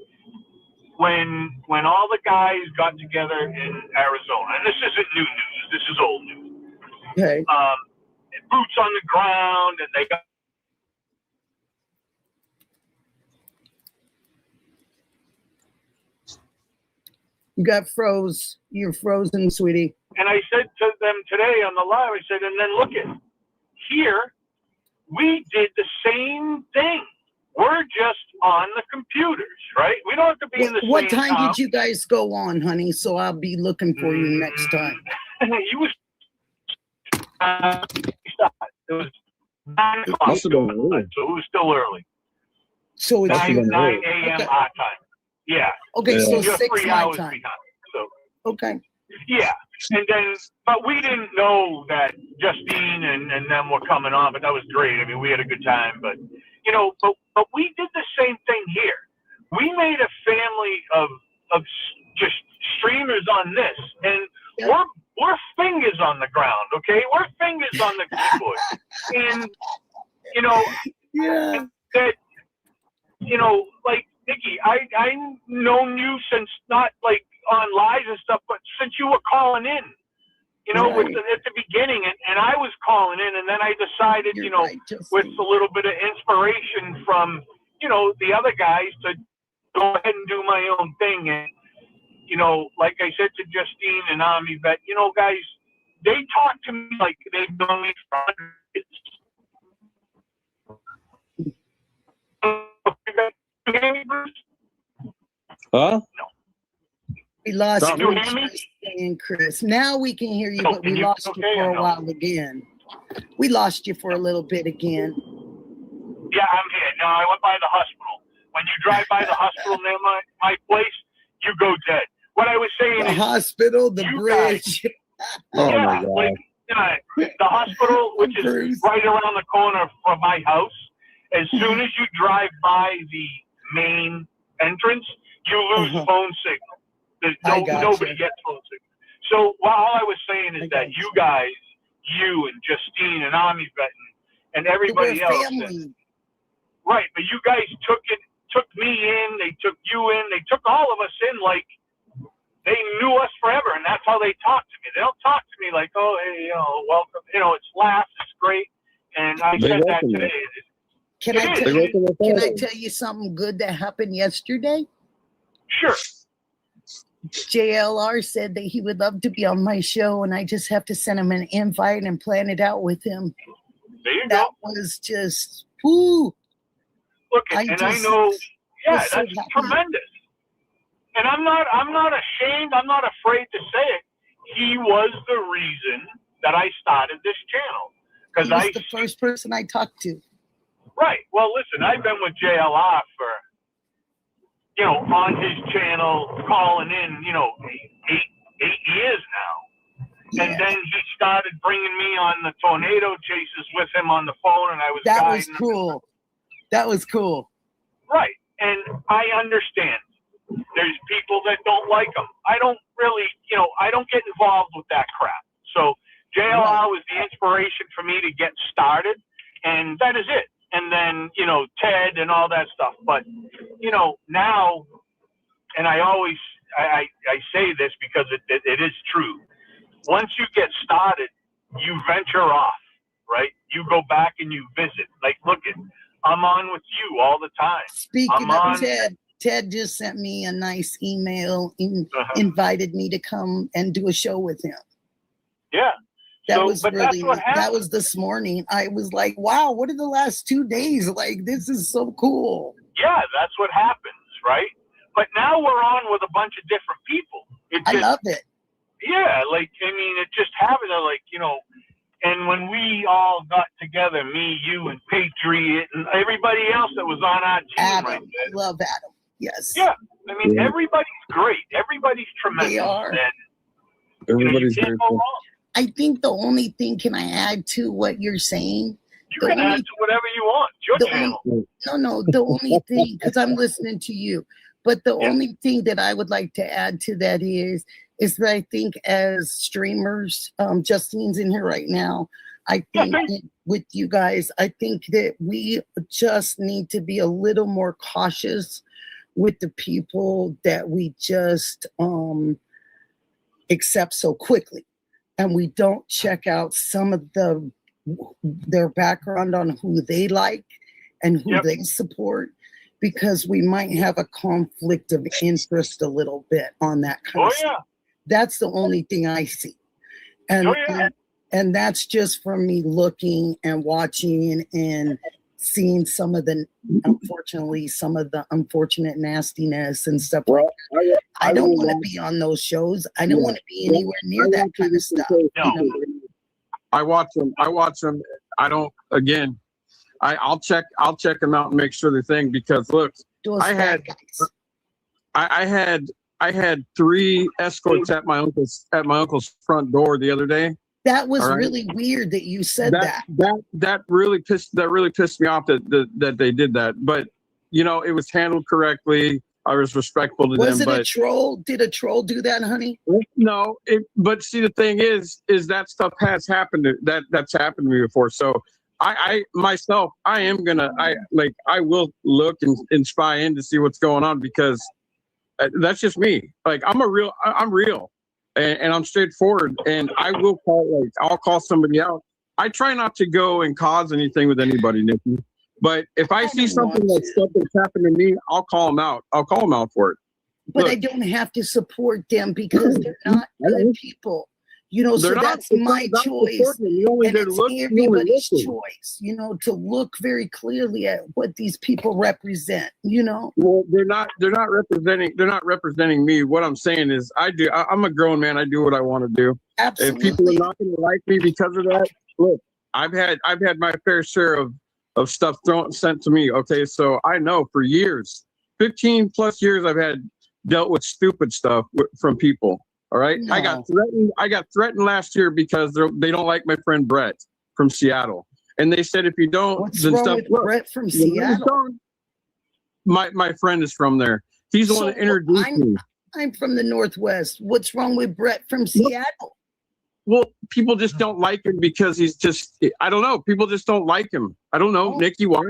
When all the guys got together in Arizona, and this isn't new news, this is old news.
Okay.
Boots on the ground, and they got.
You got froze. You're frozen, sweetie.
And I said to them today on the live, I said, and then look at here, we did the same thing. We're just on the computers, right? We don't have to be in the
What
same
time
town.
did you guys go on, honey? So I'll be looking for you next time.
You was it was 9 o'clock,
Must have been early.
so it was still early.
So it's
Must have been
9
early.
a.m.
Okay.
our time. Yeah.
okay.
Yeah.
So
You're
6
3
my
hours
time.
behind. So
Okay.
yeah. And then, but we didn't know that Justine and them were coming on, but that was great. I mean, we had a good time, but but we did the same thing here. We made a family of just streamers on this, and
Yeah.
we're fingers on the ground, okay? We're fingers on the keyboard, and
Yeah.
that like Nikki, I known you since not like on lives and stuff, but since you were calling in,
Right.
at the beginning, and I was calling in, and then I decided,
You're right, Justine.
with a little bit of inspiration from, the other guys to go ahead and do my own thing. And, like I said to Justine and Ami, that, guys, they talk to me like they've known me for 100 years.
Huh?
We lost
Did
you
you,
hear me?
and Chris. Now we can hear you,
No,
but
can
we
you-
lost you
okay
for
or
a
no?
while again. We lost you for a little bit again.
Yeah, I'm here. No, I went by the hospital. When you drive by the hospital near my place, you go dead. What I was saying
The
is,
hospital, the
you
bridge.
Oh
yeah,
my God.
like the hospital, which is
Bruce.
right around the corner from my house. As soon as you drive by the main entrance, you lose
Uh-huh.
phone signal. There's
I gotcha.
nobody gets phone signal. So all I was saying is
I
that
gotcha.
you guys, you and Justine and Ami Benton and everybody
We're
else,
family.
right? But you guys took me in, they took you in, they took all of us in like they knew us forever, and that's how they talk to me. They don't talk to me like, oh, hey, welcome. It's laughs, it's great. And I
They
said that
welcome you.
today.
Can
It
I
is.
tell
They
you?
go to the
Can I
family.
tell you something good that happened yesterday?
Sure.
JLR said that he would love to be on my show, and I just have to send him an invite and plan it out with him.
There you
That
go.
was just whoo.
Look,
I
and I
just
know, yeah,
was so
that's
happy.
tremendous. And I'm not ashamed. I'm not afraid to say it. He was the reason that I started this channel.
He
Because
was the first person I talked to.
right. Well, listen, I've been with JLR for, on his channel, calling in, 8 years now.
Yeah,
And then he started bringing me on the tornado chases with him on the phone, and I was
that was
guiding him.
cool. That was cool.
Right. And I understand. There's people that don't like him. I don't really, I don't get involved with that crap. So JLR was the inspiration for me to get started, and that is it. And then, Ted and all that stuff. But, now, and I say this because it is true. Once you get started, you venture off, right? You go back and you visit. Like, look, I'm on with you all the time.
Speaking of Ted just sent me a nice email and invited me to come and do a show with him.
Yeah.
That was this morning. I was like, wow, what are the last 2 days? Like, this is so cool.
Yeah, that's what happens, right? But now we're on with a bunch of different people.
I love it.
Yeah, it just happened to, and when we all got together, me, you, and Patriot, and everybody else that was on our team.
Adam,
right there.
I love Adam. Yes.
Yeah, everybody's great. Everybody's tremendous.
They are.
And,
Everybody's
you can't
very
go
cool.
wrong.
I think the only thing, can I add to what you're saying?
You can add to whatever you want. It's your channel.
No, the only thing, because I'm listening to you, but the only thing that I would like to add to that is that I think as streamers, Justine's in here right now, I think with you guys, I think that we just need to be a little more cautious with the people that we just accept so quickly. And we don't check out some of their background on who they like and who they support, because we might have a conflict of interest a little bit on that kind of stuff. That's the only thing I see. And that's just from me looking and watching and seeing some of the unfortunate nastiness and stuff like that. I don't want to be on those shows. I don't want to be anywhere near that kind of stuff.
No.
I watch them. I don't. Again, I'll check them out and make sure they're thing, because look, I had 3 escorts at my uncle's front door the other day.
That was really weird that you said that.
That really pissed me off that they did that. But it was handled correctly. I was respectful to them.
Was it a troll? Did a troll do that, honey?
No. But see, the thing is that stuff has happened. That's happened to me before. So I myself, I will look and spy in to see what's going on, because that's just me. Like, I'm real. And I'm straightforward, and I'll call somebody out. I try not to go and cause anything with anybody, Nikki. But if I see something that's happened to me, I'll call them out. I'll call them out for it.
But I don't have to support them because they're not good people. So that's my choice. And it's everybody's choice, to look very clearly at what these people represent,
Well, they're not representing me. What I'm saying is I'm a grown man. I do what I want to do.
Absolutely.
If people are not going to like me because of that, look, I've had my fair share of stuff sent to me. Okay. So I know for years, 15 plus years, I've dealt with stupid stuff from people. All right. No. I got threatened last year because they don't like my friend Brett from Seattle. And they said, if you don't,
what's wrong with Brett from Seattle?
My friend is from there. He's the one that introduced me.
I'm from the Northwest. What's wrong with Brett from Seattle?
Well, people just don't like him because he's just, I don't know. People just don't like him. I don't know, Nikki, why?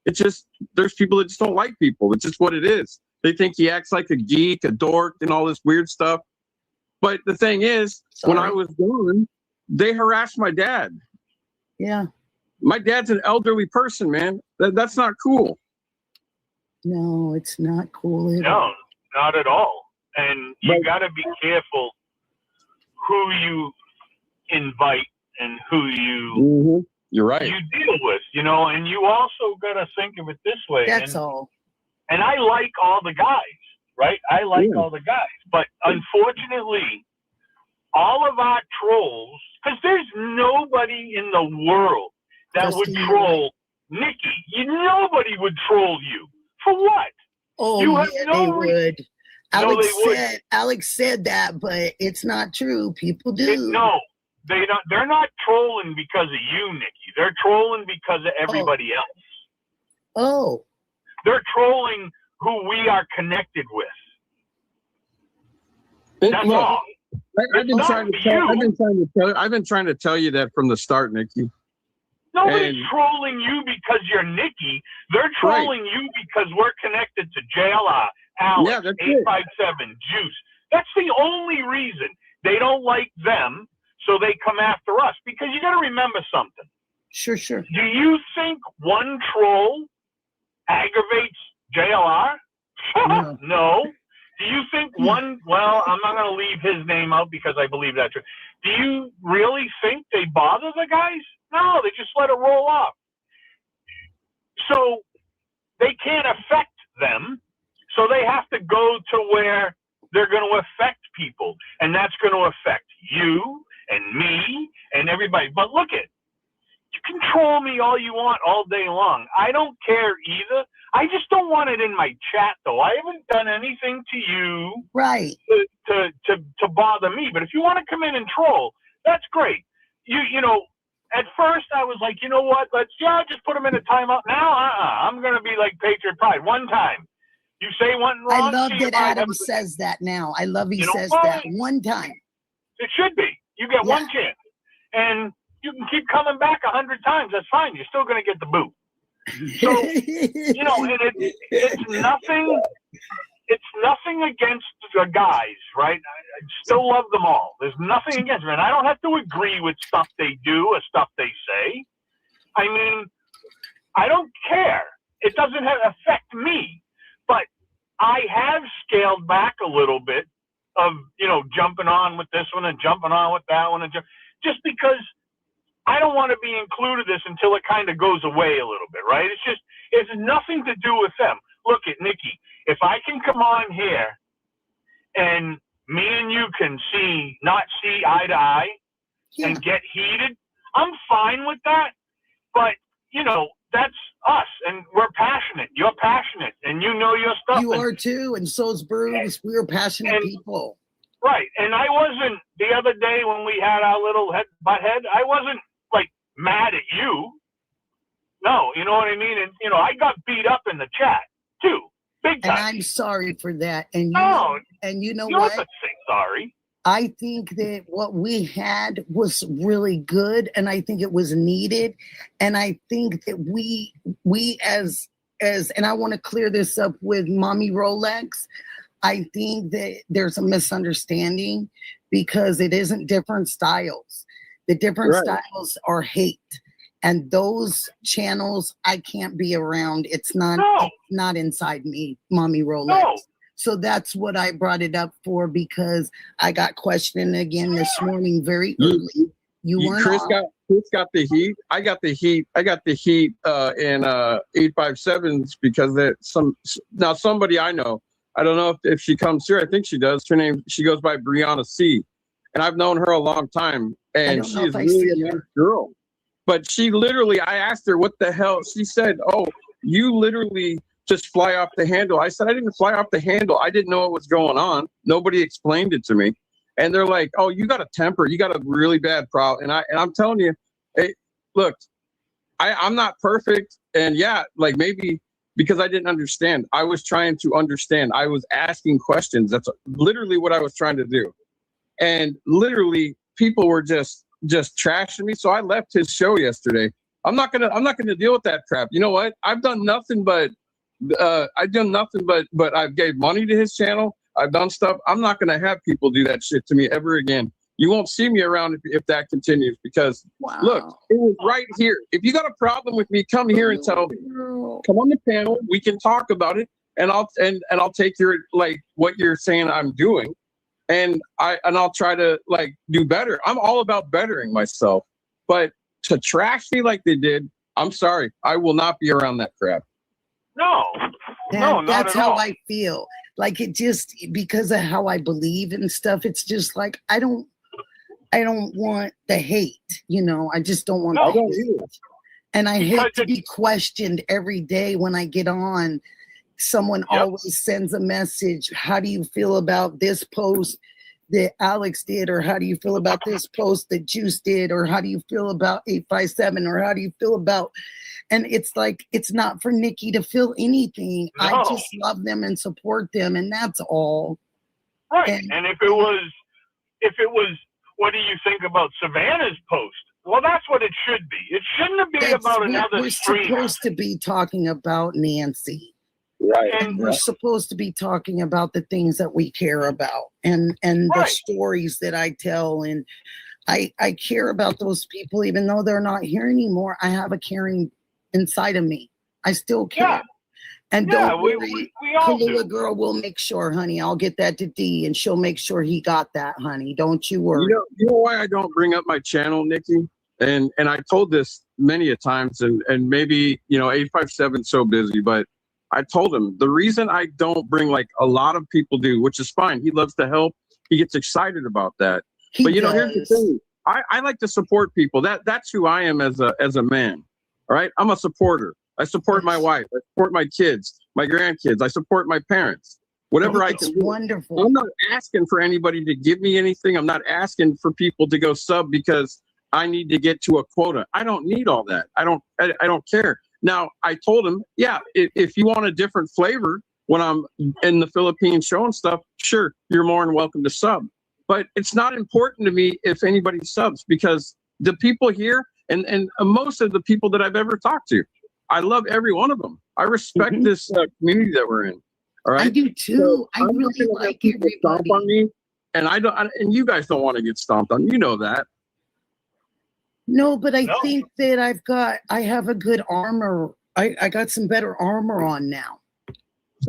It's just, there's people that just don't like people. It's just what it is. They think he acts like a geek, a dork, and all this weird stuff. But the thing is, when I was gone, they harassed my dad.
Yeah.
My dad's an elderly person, man. That's not cool.
No, it's not cool.
No, not at all. And you got to be careful who you invite and who you
You're right.
you deal with, and you also got to think of it this way.
That's all.
And I like all the guys. Right? I like all the guys. But unfortunately, all of our trolls, because there's nobody in the world that would troll Nikki. Nobody would troll you. For what?
Oh, they would. Alex said that, but it's not true. People do.
They're not trolling because of you, Nikki. They're trolling because of everybody else.
Oh.
They're trolling who we are connected with. That's
Look,
all.
I've been trying to tell you that from the start, Nikki.
Nobody's
And-
trolling you because you're Nikki. They're trolling you because we're connected to JLR, Alex,
Yeah, that's it.
857, Juice. That's the only reason. They don't like them, so they come after us. Because you got to remember something.
Sure.
Do you think one troll aggravates JLR?
No.
No. Do you think one, well, I'm not going to leave his name out because I believe that's true. Do you really think they bother the guys? No, they just let it roll off. So they can't affect them. So they have to go to where they're going to affect people. And that's going to affect you and me and everybody. But look it. You can troll me all you want all day long. I don't care either. I just don't want it in my chat, though. I haven't done anything to you
Right.
to bother me. But if you want to come in and troll, that's great. You know, at first I was like, you know what? Let's just put them in a timeout. Now, I'm gonna be like Patriot Pride. One time, you say one wrong.
I love
see you
that
bye.
Adam says that now. I love he
You know
says
what?
that one time.
It should be. You get one chance, and you can keep coming back 100 times. That's fine. You're still gonna get the boot. So you know, and it's nothing. It's nothing against the guys, right? I still love them all. There's nothing against them. And I don't have to agree with stuff they do or stuff they say. I mean, I don't care. It doesn't affect me. But I have scaled back a little bit of, you know, jumping on with this one and jumping on with that one. And just because I don't want to be included in this until it kind of goes away a little bit, right? It's nothing to do with them. Look at Nikki. If I can come on here and me and you can not see eye to eye and get heated, I'm fine with that. But, you know, that's us and we're passionate. You're passionate and you know your stuff.
You are too, and so's Bruce. We are passionate people.
Right. And I wasn't, the other day when we had our little butt head, I wasn't like mad at you. No, you know what I mean? And, you know, I got beat up in the chat too. Big time.
And I'm sorry for that. And you know
you
what?
don't have to say sorry.
I think that what we had was really good, and I think it was needed. And I think that we as and I want to clear this up with Mommy Rolex. I think that there's a misunderstanding because it isn't different styles. The different styles are hate. And those channels I can't be around. It's not inside me, Mommy Rolex. No. So that's what I brought it up for, because I got questioned again this morning very early.
Chris got the heat. I got the heat. I got the heat in 857s because somebody I know. I don't know if she comes here. I think she does. She goes by Brianna C. And I've known her a long time. And she is really a nice girl. But she literally, I asked her what the hell. She said, oh, you literally just fly off the handle. I said, I didn't fly off the handle. I didn't know what was going on. Nobody explained it to me. And they're like, oh, you got a temper. You got a really bad problem. And I'm telling you, hey, look, I'm not perfect. And yeah, like maybe because I didn't understand. I was trying to understand. I was asking questions. That's literally what I was trying to do. And literally people were just trashing me. So I left his show yesterday. I'm not gonna deal with that crap. You know what? I've done nothing but I've gave money to his channel. I've done stuff. I'm not gonna have people do that shit to me ever again. You won't see me around if that continues, because look, it was right here. If you got a problem with me, come here and tell me. Come on the panel. We can talk about it, and I'll take your what you're saying I'm doing. And I'll try to do better. I'm all about bettering myself. But to trash me like they did, I'm sorry. I will not be around that crap.
No, not
that's
at
how
all.
I feel. Like, it just, because of how I believe and stuff, it's just like I don't want the hate, you know. I just don't want the hate. And I hate to be questioned every day when I get on. Someone always sends a message. How do you feel about this post that Alex did? Or how do you feel about this post that Juice did? Or how do you feel about 857? Or how do you feel about, and it's like, it's not for Nikki to feel anything. No. I just love them and support them. And that's all.
Right.
And-
And if it was, what do you think about Savannah's post? Well, that's what it should be. It shouldn't be about another
we're
streamer.
supposed to be talking about Nancy.
Right.
And we're supposed to be talking about the things that we care about and the
Right.
stories that I tell. And I care about those people, even though they're not here anymore. I have a caring inside of me. I still care.
Yeah.
And
Yeah,
don't
we
worry,
all
Kahlua
do.
girl will make sure, honey. I'll get that to D, and she'll make sure he got that, honey. Don't you worry.
You know why I don't bring up my channel, Nikki? And I told this many a times, and maybe 857's so busy, but I told him the reason I don't bring, like a lot of people do, which is fine. He loves to help. He gets excited about that. But here's the thing. I like to support people. That's who I am as a man. All right. I'm a supporter. I support my wife. I support my kids, my grandkids. I support my parents. Whatever I can do.
Wonderful.
I'm not asking for anybody to give me anything. I'm not asking for people to go sub because I need to get to a quota. I don't need all that. I don't care. Now, I told him, yeah, if you want a different flavor when I'm in the Philippines showing stuff, sure, you're more than welcome to sub. But it's not important to me if anybody subs, because the people here and most of the people that I've ever talked to, I love every one of them. I respect this community that we're in. All right.
I do too.
So
I really like
stomp on
everybody.
me, and and you guys don't want to get stomped on. You know that.
No, but I
No.
think that I have a good armor. I got some better armor on now.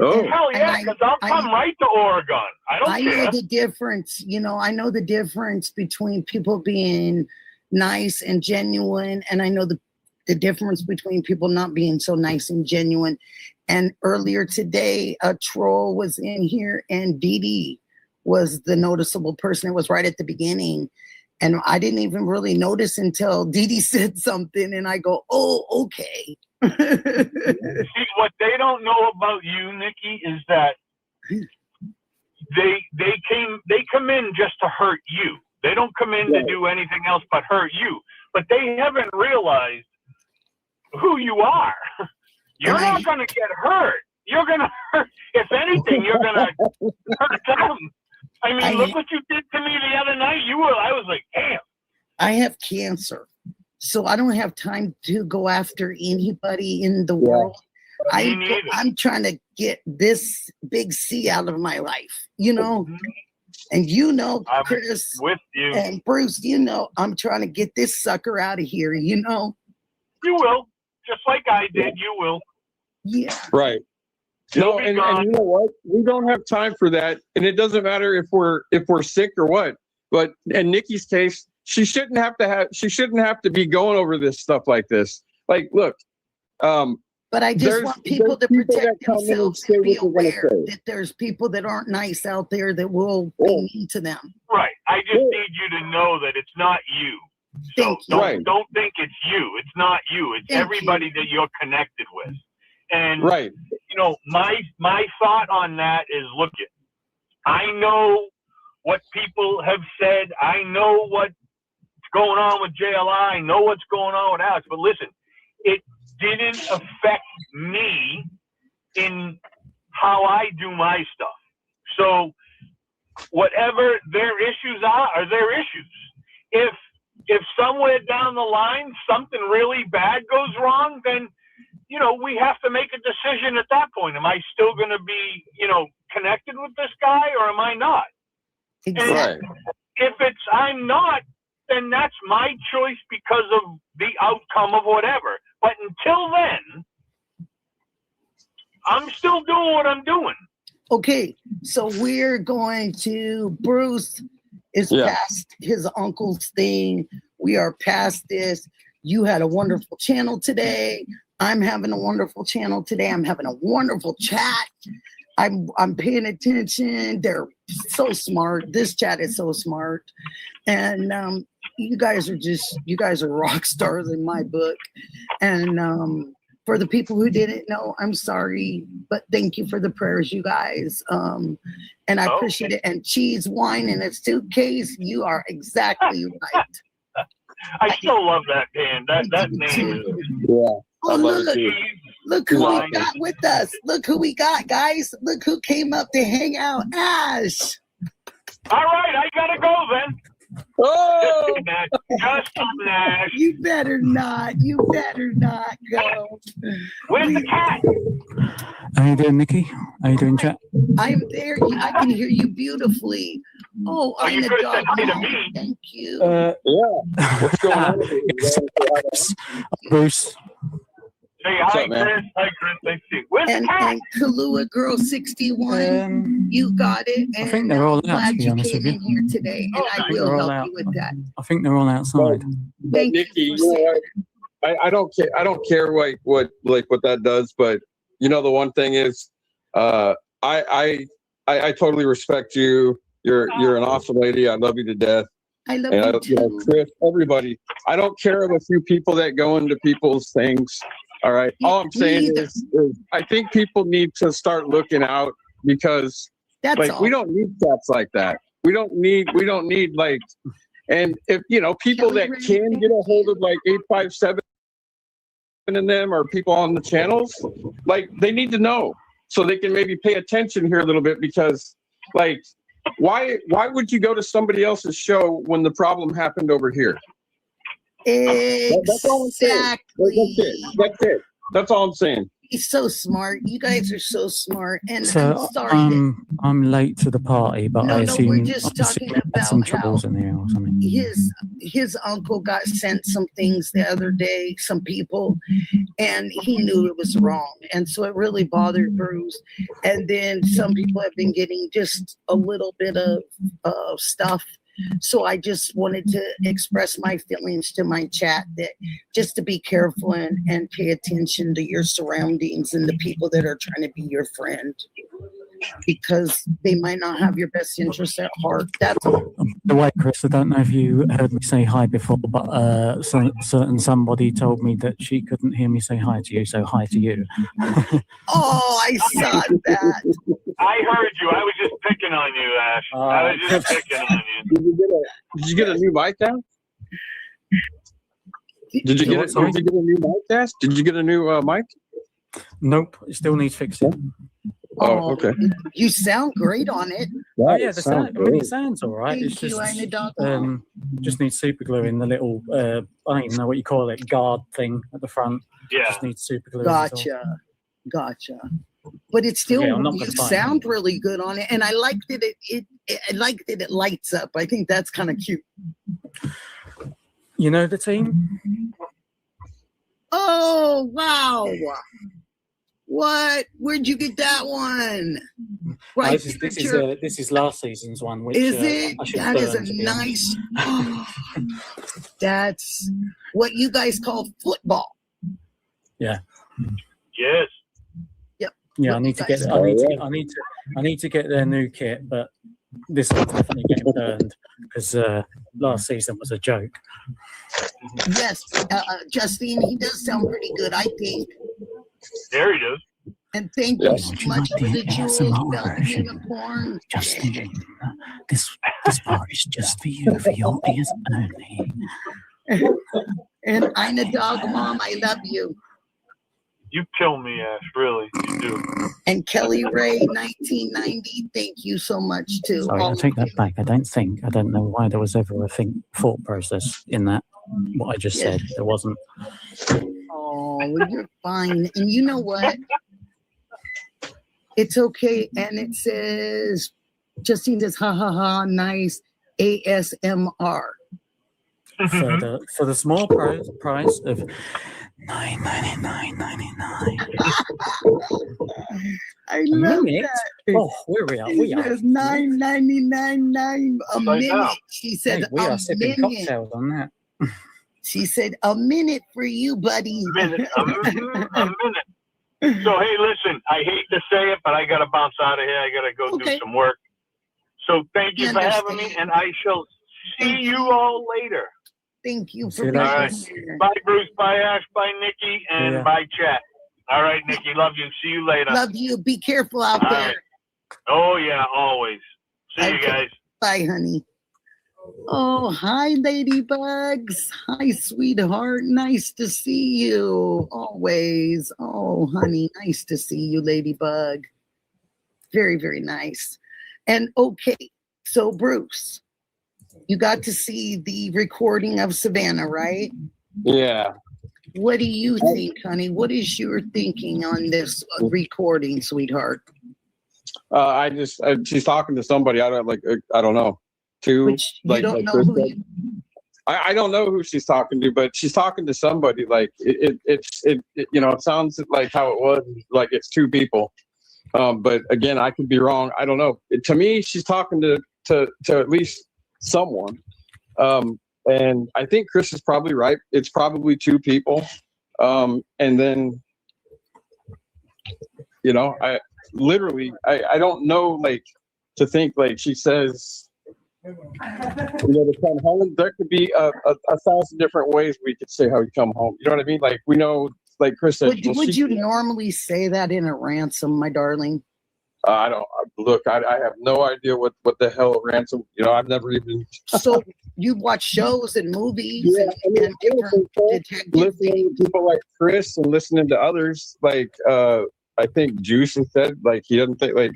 Oh,
Hell yeah,
And
because I'll come right to Oregon. I don't
I
care.
know the difference. I know the difference between people being nice and genuine, and I know the difference between people not being so nice and genuine. And earlier today, a troll was in here, and Dee Dee was the noticeable person. It was right at the beginning. And I didn't even really notice until Dee Dee said something, and I go, oh, okay.
See, what they don't know about you, Nikki, is that they come in just to hurt you. They don't come in to do anything else but hurt you. But they haven't realized who you are. You're not going to get hurt. You're going to hurt. If anything, you're going to hurt them. I mean, look what you did to me the other night. I was like, damn.
I have cancer, so I don't have time to go after anybody in the world. I'm trying to get this big C out of my life, and Chris
with you.
and Bruce, I'm trying to get this sucker out of here,
You will, just like I did. You will.
Yeah.
right. No, and you know what? We don't have time for that, and it doesn't matter if we're sick or what. But in Nikki's case, she shouldn't have to be going over this stuff like this. Like, look,
But I just want people to
people
protect
that come in and
themselves
say
and be
what they're gonna
aware
say.
that there's people that aren't nice out there that will be mean to them.
Right. I just need you to know that it's not you. So
Thank you.
don't think it's you. It's not you. It's
Thank
everybody that you're connected with. And
Right.
my thought on that is, look, I know what people have said. I know what's going on with JLI. I know what's going on with Alex. But listen, it didn't affect me in how I do my stuff. So whatever their issues are their issues. If somewhere down the line something really bad goes wrong, then we have to make a decision at that point. Am I still going to be, connected with this guy, or am I not?
Exactly.
And if it's I'm not, then that's my choice because of the outcome of whatever. But until then, I'm still doing what I'm doing.
Okay, so we're going to Bruce is past his uncle's thing. We are past this. You had a wonderful channel today. I'm having a wonderful channel today. I'm having a wonderful chat. I'm paying attention. They're so smart. This chat is so smart. And you guys are rock stars in my book. And for the people who didn't know, I'm sorry, but thank you for the prayers, you guys. And I appreciate it. And cheese, wine, and a suitcase. You are exactly right.
I still love that band. That name.
Yeah.
Oh, look who we got with us. Look who we got, guys. Look who came up to hang out. Ash.
All right, I gotta go then.
Oh,
Just Nash.
You better not. You better not go.
Where's the cat?
How you doing, Nikki? How you doing, chat?
I'm there. I can hear you beautifully. Oh,
Oh, you
I'm the
could have said
dog.
hi to
Mom.
me.
Thank you.
yeah. What's going on?
Bruce.
Say
What's
hi,
up, man?
Chris. Hi, Chris. Nice to see you. Where's the
And
cat?
Kahlua Girl 61, you got it.
I
And
think they're all
I'm
out,
glad
to be
you
honest
came
with you.
in here today, and I
I think
will
they're all
help
out.
you with that.
I think they're all outside.
Thank
Nikki,
you
you
for
know
saying
what? I don't care. I don't care what that does, but you know the one thing is, I totally respect you. You're an awesome lady. I love you to death.
I love
And
you too.
Chris, everybody. I don't care of a few people that go into people's things. All right. All I'm
Me
saying
either.
is I think people need to start looking out because
That's all.
we don't need chats like that. We don't need like, and if people
Kelly
that
Ray,
can
thank
get a hold of like 857 in them or people on the channels, like they need to know so they can maybe pay attention here a little bit because like why would you go to somebody else's show when the problem happened over here? That's all I'm saying.
Exactly.
That's it. That's all I'm saying.
He's so smart. You guys are so smart. And
So
I'm sorry that
I'm late to the party, but
No,
I
no,
assume
we're just talking
had some
about how
troubles in there or something.
his uncle got sent some things the other day, some people, and he knew it was wrong. And so it really bothered Bruce. And then some people have been getting just a little bit of stuff. So I just wanted to express my feelings to my chat that just to be careful and pay attention to your surroundings and the people that are trying to be your friend, because they might not have your best interests at heart. That's all.
By the way, Chris, I don't know if you heard me say hi before, but certain somebody told me that she couldn't hear me say hi to you, so hi to you.
Oh, I saw that.
I heard you. I was just picking on you, Ash. I was just picking on you.
Did you get a new mic down? Did you get a new mic, Ash? Did you get a new mic?
Nope, it still needs fixing.
Oh, okay.
You sound great on it.
Oh yeah, the sound. I mean, it sounds all right.
Thank
It's
you,
just
Ina.
just needs super glue in the little I don't even know what you call it, guard thing at the front.
Yeah.
Just needs super glue. is all.
Gotcha. But it's still
Okay, I'm not
you
gonna fight.
sound really good on it, and I like that I like that it lights up. I think that's kind of cute.
You know the team?
Oh wow! What? Where'd you get that one? Right.
This is last season's one. Which,
Is it?
I should
That is
burn,
a
to be honest.
nice. That's what you guys call football.
Yeah.
Yes.
Yeah,
What
I
you
need to
guys
get.
call
I need to get their new kit, but this one's definitely getting burned because last season was a joke.
Yes, Justine, he does sound pretty good, I think.
There he does.
And thank you so
Would you
much
like
for
the
the jewels,
ASMR
velvet
version?
unicorn.
Justine, this part is just for you, for your ears only.
And Ina Dog Mom, I love you.
You kill me, Ash. Really, you do.
And Kelly Ray 1990, thank you so much too.
Sorry, I take that back. I don't know why there was ever a thought process in that. What I just said, there wasn't.
Oh, well, you're fine. And you know what? It's okay. And it says, Justine says, ha ha ha, nice ASMR.
For the small price of $9.99.99.
I love that.
Oh, where we are? We
It
are.
says $9.99.99 a minute.
now.
She said
Hey, we
a
are sipping
minute.
cocktails on that.
She said a minute for you, buddy.
A minute. So, hey, listen, I hate to say it, but I got to bounce out of here. I got to go do some work. So thank you for having me, and I shall see you all later.
Thank you
See
for
you
being
later.
All right.
here.
Bye, Bruce. Bye, Ash. Bye, Nikki. And
Yeah.
bye, chat. All right, Nikki. Love you. See you later.
Love you. Be careful out
All
there.
right. Oh, yeah, always. See you
Okay.
guys.
Bye, honey. Oh, hi, ladybugs. Hi, sweetheart. Nice to see you. Always. Oh, honey, nice to see you, ladybug. Very, very nice. And okay, So Bruce, you got to see the recording of Savannah, right?
Yeah.
What do you think, honey? What is your thinking on this recording, sweetheart?
She's talking to somebody. I don't know.
Which you don't know who
I don't know who she's talking to, but she's talking to somebody. Like it sounds like how it was, like it's two people. But again, I could be wrong. I don't know. To me, she's talking to at least someone. And I think Chris is probably right. It's probably two people. And then, I don't know, like, to think, like, she says, to come home. There could be a thousand different ways we could say how you come home. You know what I mean? Like, we know, like Chris said.
Would you normally say that in a ransom, my darling?
I don't look. I have no idea what the hell ransom. I've never even.
So you watch shows and movies.
Yeah, listening to people like Chris and listening to others. Like I think Juice has said, like, he doesn't think, like,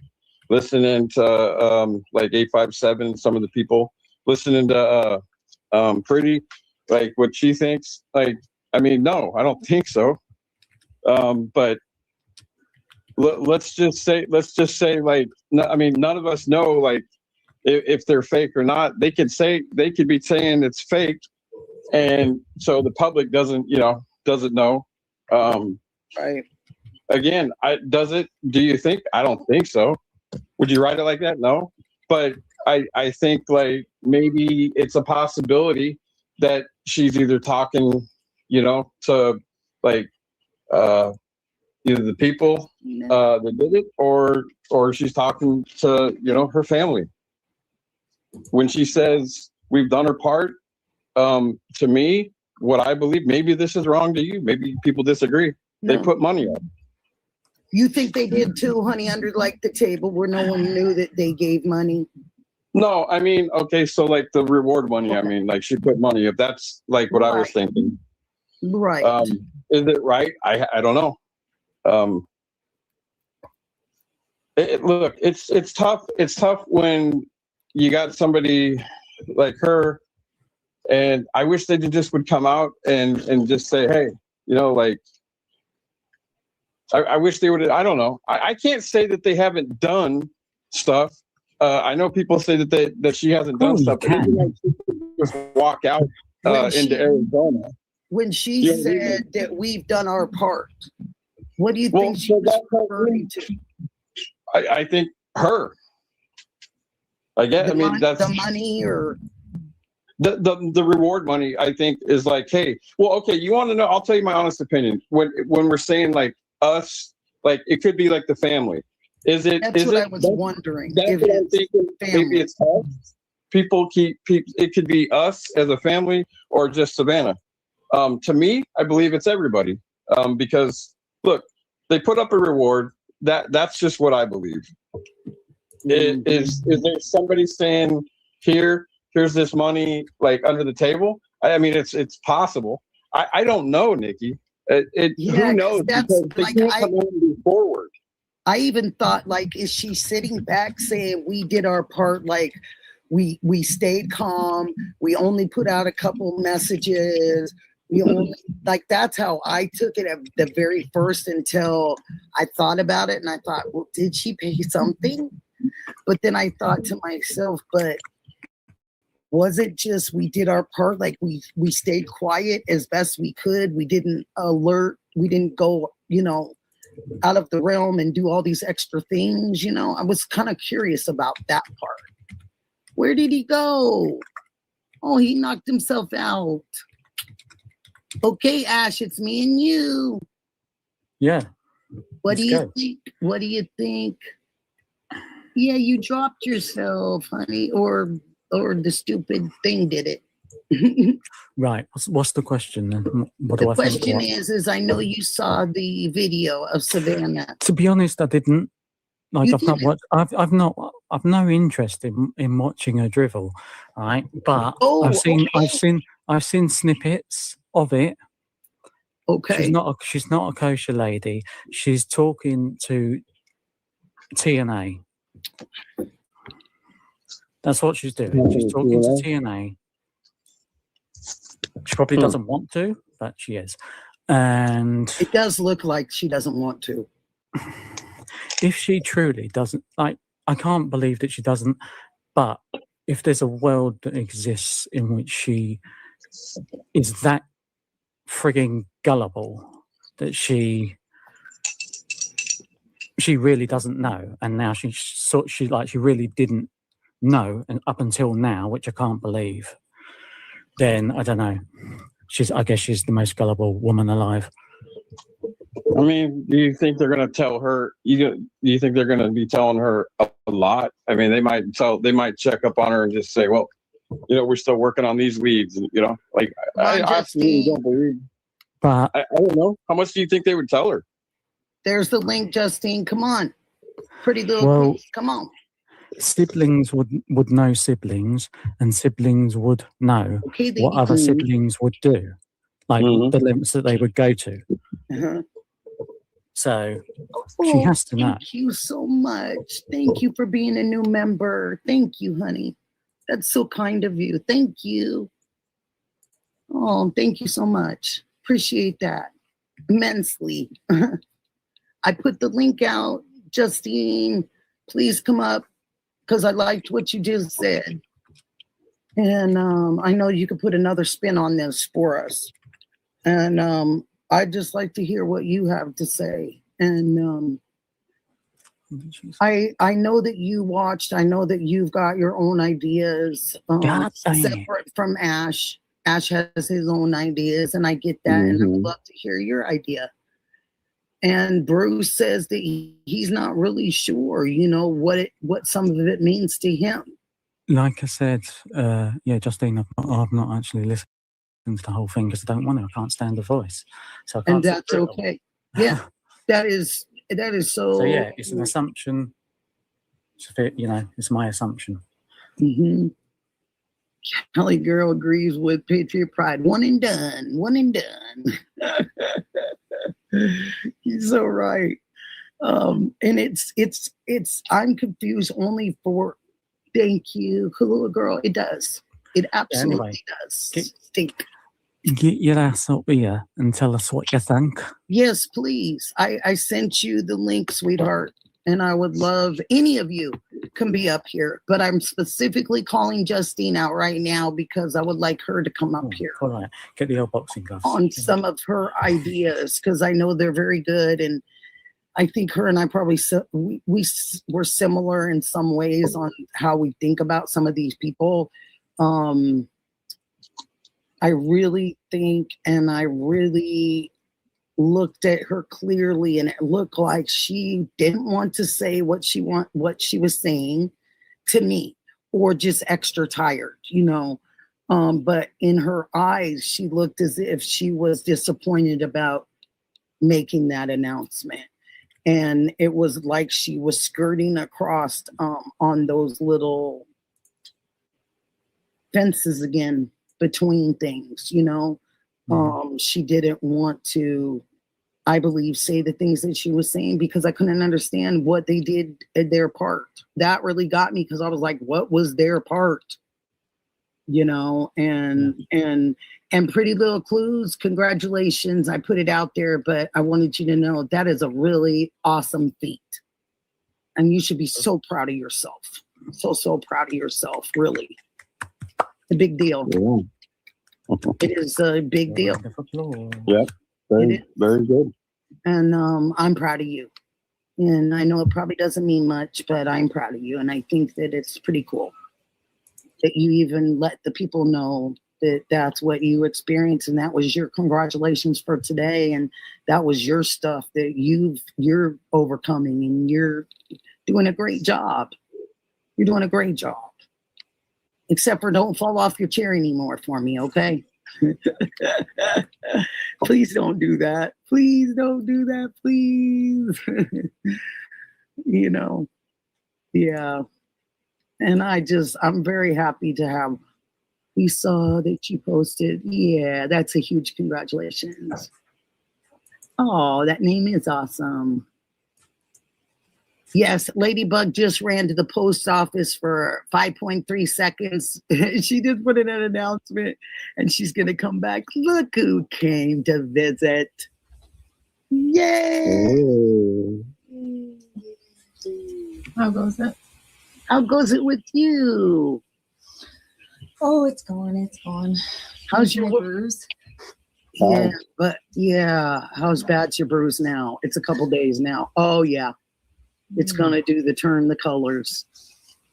listening to like 857. Some of the people listening to Pretty, like, what she thinks. Like, I mean, no, I don't think so. But let's just say, like, I mean, none of us know, like, if they're fake or not. They could be saying it's fake, and so the public doesn't know.
Right.
Again, do you think? I don't think so. Would you write it like that? No. But I think, like, maybe it's a possibility that she's either talking, to, like, either the people that did it, or she's talking to, her family. When she says we've done our part, to me, what I believe, maybe this is wrong to you, maybe people disagree.
No.
They put money up.
You think they did too, honey, under, like, the table where no one knew that they gave money?
No, I mean, okay, so, like, the reward money, I mean, like, she put money up. That's, like, what I was thinking.
Right.
Is it right? I don't know. Look, it's tough. It's tough when you got somebody like her, and I wish they just would come out and just say, hey, like, I wish they would. I don't know. I can't say that they haven't done stuff. I know people say that she hasn't done stuff. But she just walk out into Arizona.
When she said that we've done our part, what do you think she was referring to?
I think her. That's
the money, or
the reward money. I think is like, hey, well, okay, you want to know? I'll tell you my honest opinion. When we're saying, like, us, like, it could be like the family. Is it?
That's what I was wondering.
That's what I'm thinking. Maybe it's us. It could be us as a family, or just Savannah. To me, I believe it's everybody. Because look, they put up a reward. That's just what I believe. Is there somebody saying, here's this money, like, under the table? I mean, it's possible. I don't know, Nikki. Who knows? Because they can't come in and move forward.
I even thought, like, is she sitting back saying we did our part? Like, we stayed calm. We only put out a couple messages. We only, like, that's how I took it at the very first, until I thought about it, and I thought, well, did she pay something? But then I thought to myself, but was it just we did our part? Like, we stayed quiet as best we could. We didn't alert. We didn't go, out of the realm and do all these extra things. I was kind of curious about that part. Where did he go? Oh, he knocked himself out. Okay, Ash, it's me and you.
Yeah.
What do you think? What do you think? Yeah, you dropped yourself, honey, or the stupid thing did it.
Right. What's the question then?
The question is I know you saw the video of Savannah.
To be honest, I didn't. Like, I've not watched. I've no interest in watching her drivel, right? But I've seen snippets of it.
Okay.
She's not a kosher lady. She's talking to TNA. That's what she's doing. She's talking to TNA. She probably doesn't want to, but she is. And
it does look like she doesn't want to.
If she truly doesn't, like, I can't believe that she doesn't, but if there's a world that exists in which she is that frigging gullible that she really doesn't know, and now she really didn't know, and up until now, which I can't believe, then I don't know. I guess she's the most gullible woman alive.
I mean, do you think they're going to tell her? Do you think they're going to be telling her a lot? I mean, they might check up on her and just say, "Well, you know, we're still working on these leads." And, you know, like I really don't believe.
But
I don't know. How much do you think they would tell her?
There's the link, Justine. Come on, pretty little. Come on.
Siblings would know siblings, and siblings would know what other siblings would do, like the limits that they would go to. So she has to know.
Thank you so much. Thank you for being a new member. Thank you, honey. That's so kind of you. Thank you. Oh, thank you so much. Appreciate that immensely. I put the link out. Justine, please come up, because I liked what you just said. And I know you could put another spin on this for us. And I'd just like to hear what you have to say. And I know that you watched. I know that you've got your own ideas separate from Ash. Ash has his own ideas, and I get that. And I would love to hear your idea. And Bruce says that he's not really sure, you know, what some of it means to him.
Like I said, Justine, I've not actually listened to the whole thing because I don't want to. I can't stand the voice, so I can't.
And that's okay. Yeah, that is so.
So yeah, it's an assumption. You know, it's my assumption.
Kelly girl agrees with Patriot Pride. One and done. One and done. You're so right. And it's I'm confused only for thank you, Kalua girl. It does. It absolutely does. Stink.
Get your ass up here and tell us what you think.
Yes, please. I sent you the link, sweetheart. And I would love any of you can be up here. But I'm specifically calling Justine out right now because I would like her to come up here.
All right. Get the old boxing gloves.
On some of her ideas, because I know they're very good. And I think her and I probably were similar in some ways on how we think about some of these people. I really think, and I really looked at her clearly, and it looked like she didn't want to say what she was saying to me, or just extra tired, you know. But in her eyes, she looked as if she was disappointed about making that announcement. And it was like she was skirting across on those little fences again between things, you know. She didn't want to, I believe, say the things that she was saying because I couldn't understand what they did at their part. That really got me because I was like, what was their part? You know, and Pretty Little Clues, congratulations. I put it out there, but I wanted you to know that is a really awesome feat. And you should be so proud of yourself. So proud of yourself, really. A big deal.
Yeah.
It is a big deal.
Yeah, very good.
And I'm proud of you. And I know it probably doesn't mean much, but I'm proud of you. And I think that it's pretty cool that you even let the people know that that's what you experienced, and that was your congratulations for today, and that was your stuff that you're overcoming, and you're doing a great job. You're doing a great job. Except for don't fall off your chair anymore for me, okay? Please don't do that. Please don't do that, please. You know, yeah. And I'm very happy to have, we saw that you posted. Yeah, that's a huge congratulations. Oh, that name is awesome. Yes, Ladybug just ran to the post office for 5.3 seconds. She just put in an announcement and she's going to come back. Look who came to visit. Yay!
Oh.
How goes it?
How goes it with you?
Oh, it's going. It's going.
How's your
bruise?
Yeah, but yeah, how's bad's your bruise now? It's a couple days now. Oh yeah, it's gonna do the turn the colors.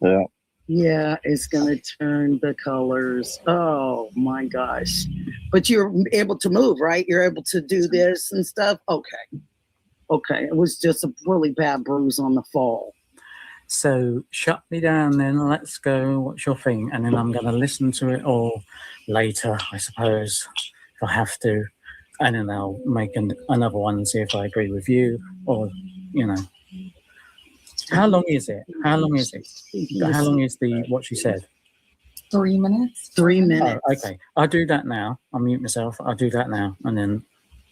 Yeah.
Yeah, it's gonna turn the colors. Oh my gosh! But you're able to move, right? You're able to do this and stuff. Okay, okay. It was just a really bad bruise on the fall.
So shut me down then. Let's go. What's your thing? And then I'm going to listen to it all later, I suppose, if I have to. And then I'll make another one and see if I agree with you or, you know. How long is it? How long is it? How long is the what she said?
3 minutes.
3 minutes.
Oh, okay. I'll do that now. I'll mute myself. I'll do that now. And then,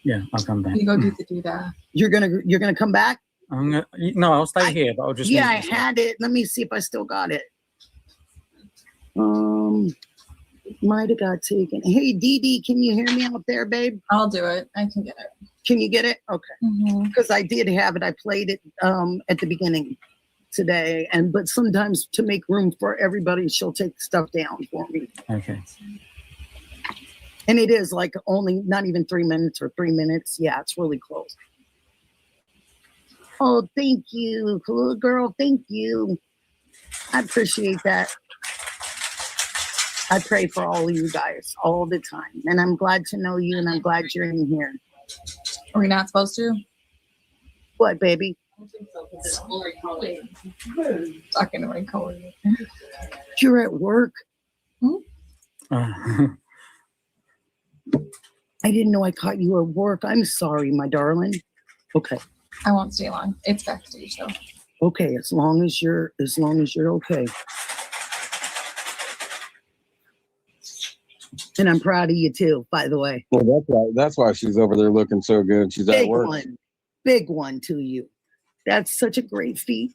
yeah, I'll come back.
You go do that.
You're gonna come back?
No, I'll stay here, but I'll just.
Yeah, I had it. Let me see if I still got it. Might have got taken. Hey, Dee Dee, can you hear me out there, babe?
I'll do it. I can get it.
Can you get it? Okay. Because I did have it. I played it at the beginning today, but sometimes to make room for everybody, she'll take stuff down for me.
Okay.
And it is like only not even 3 minutes or 3 minutes. Yeah, it's really close. Oh, thank you, cool girl. Thank you. I appreciate that. I pray for all of you guys all the time. And I'm glad to know you and I'm glad you're in here.
Are we not supposed to?
What, baby?
Talking to my coworker.
You're at work?
Uh,
I didn't know I caught you at work. I'm sorry, my darling. Okay.
I won't stay long. It's backstage though.
Okay, as long as you're okay. And I'm proud of you too, by the way.
Well, that's why she's over there looking so good. She's at work.
Big one to you. That's such a great feat.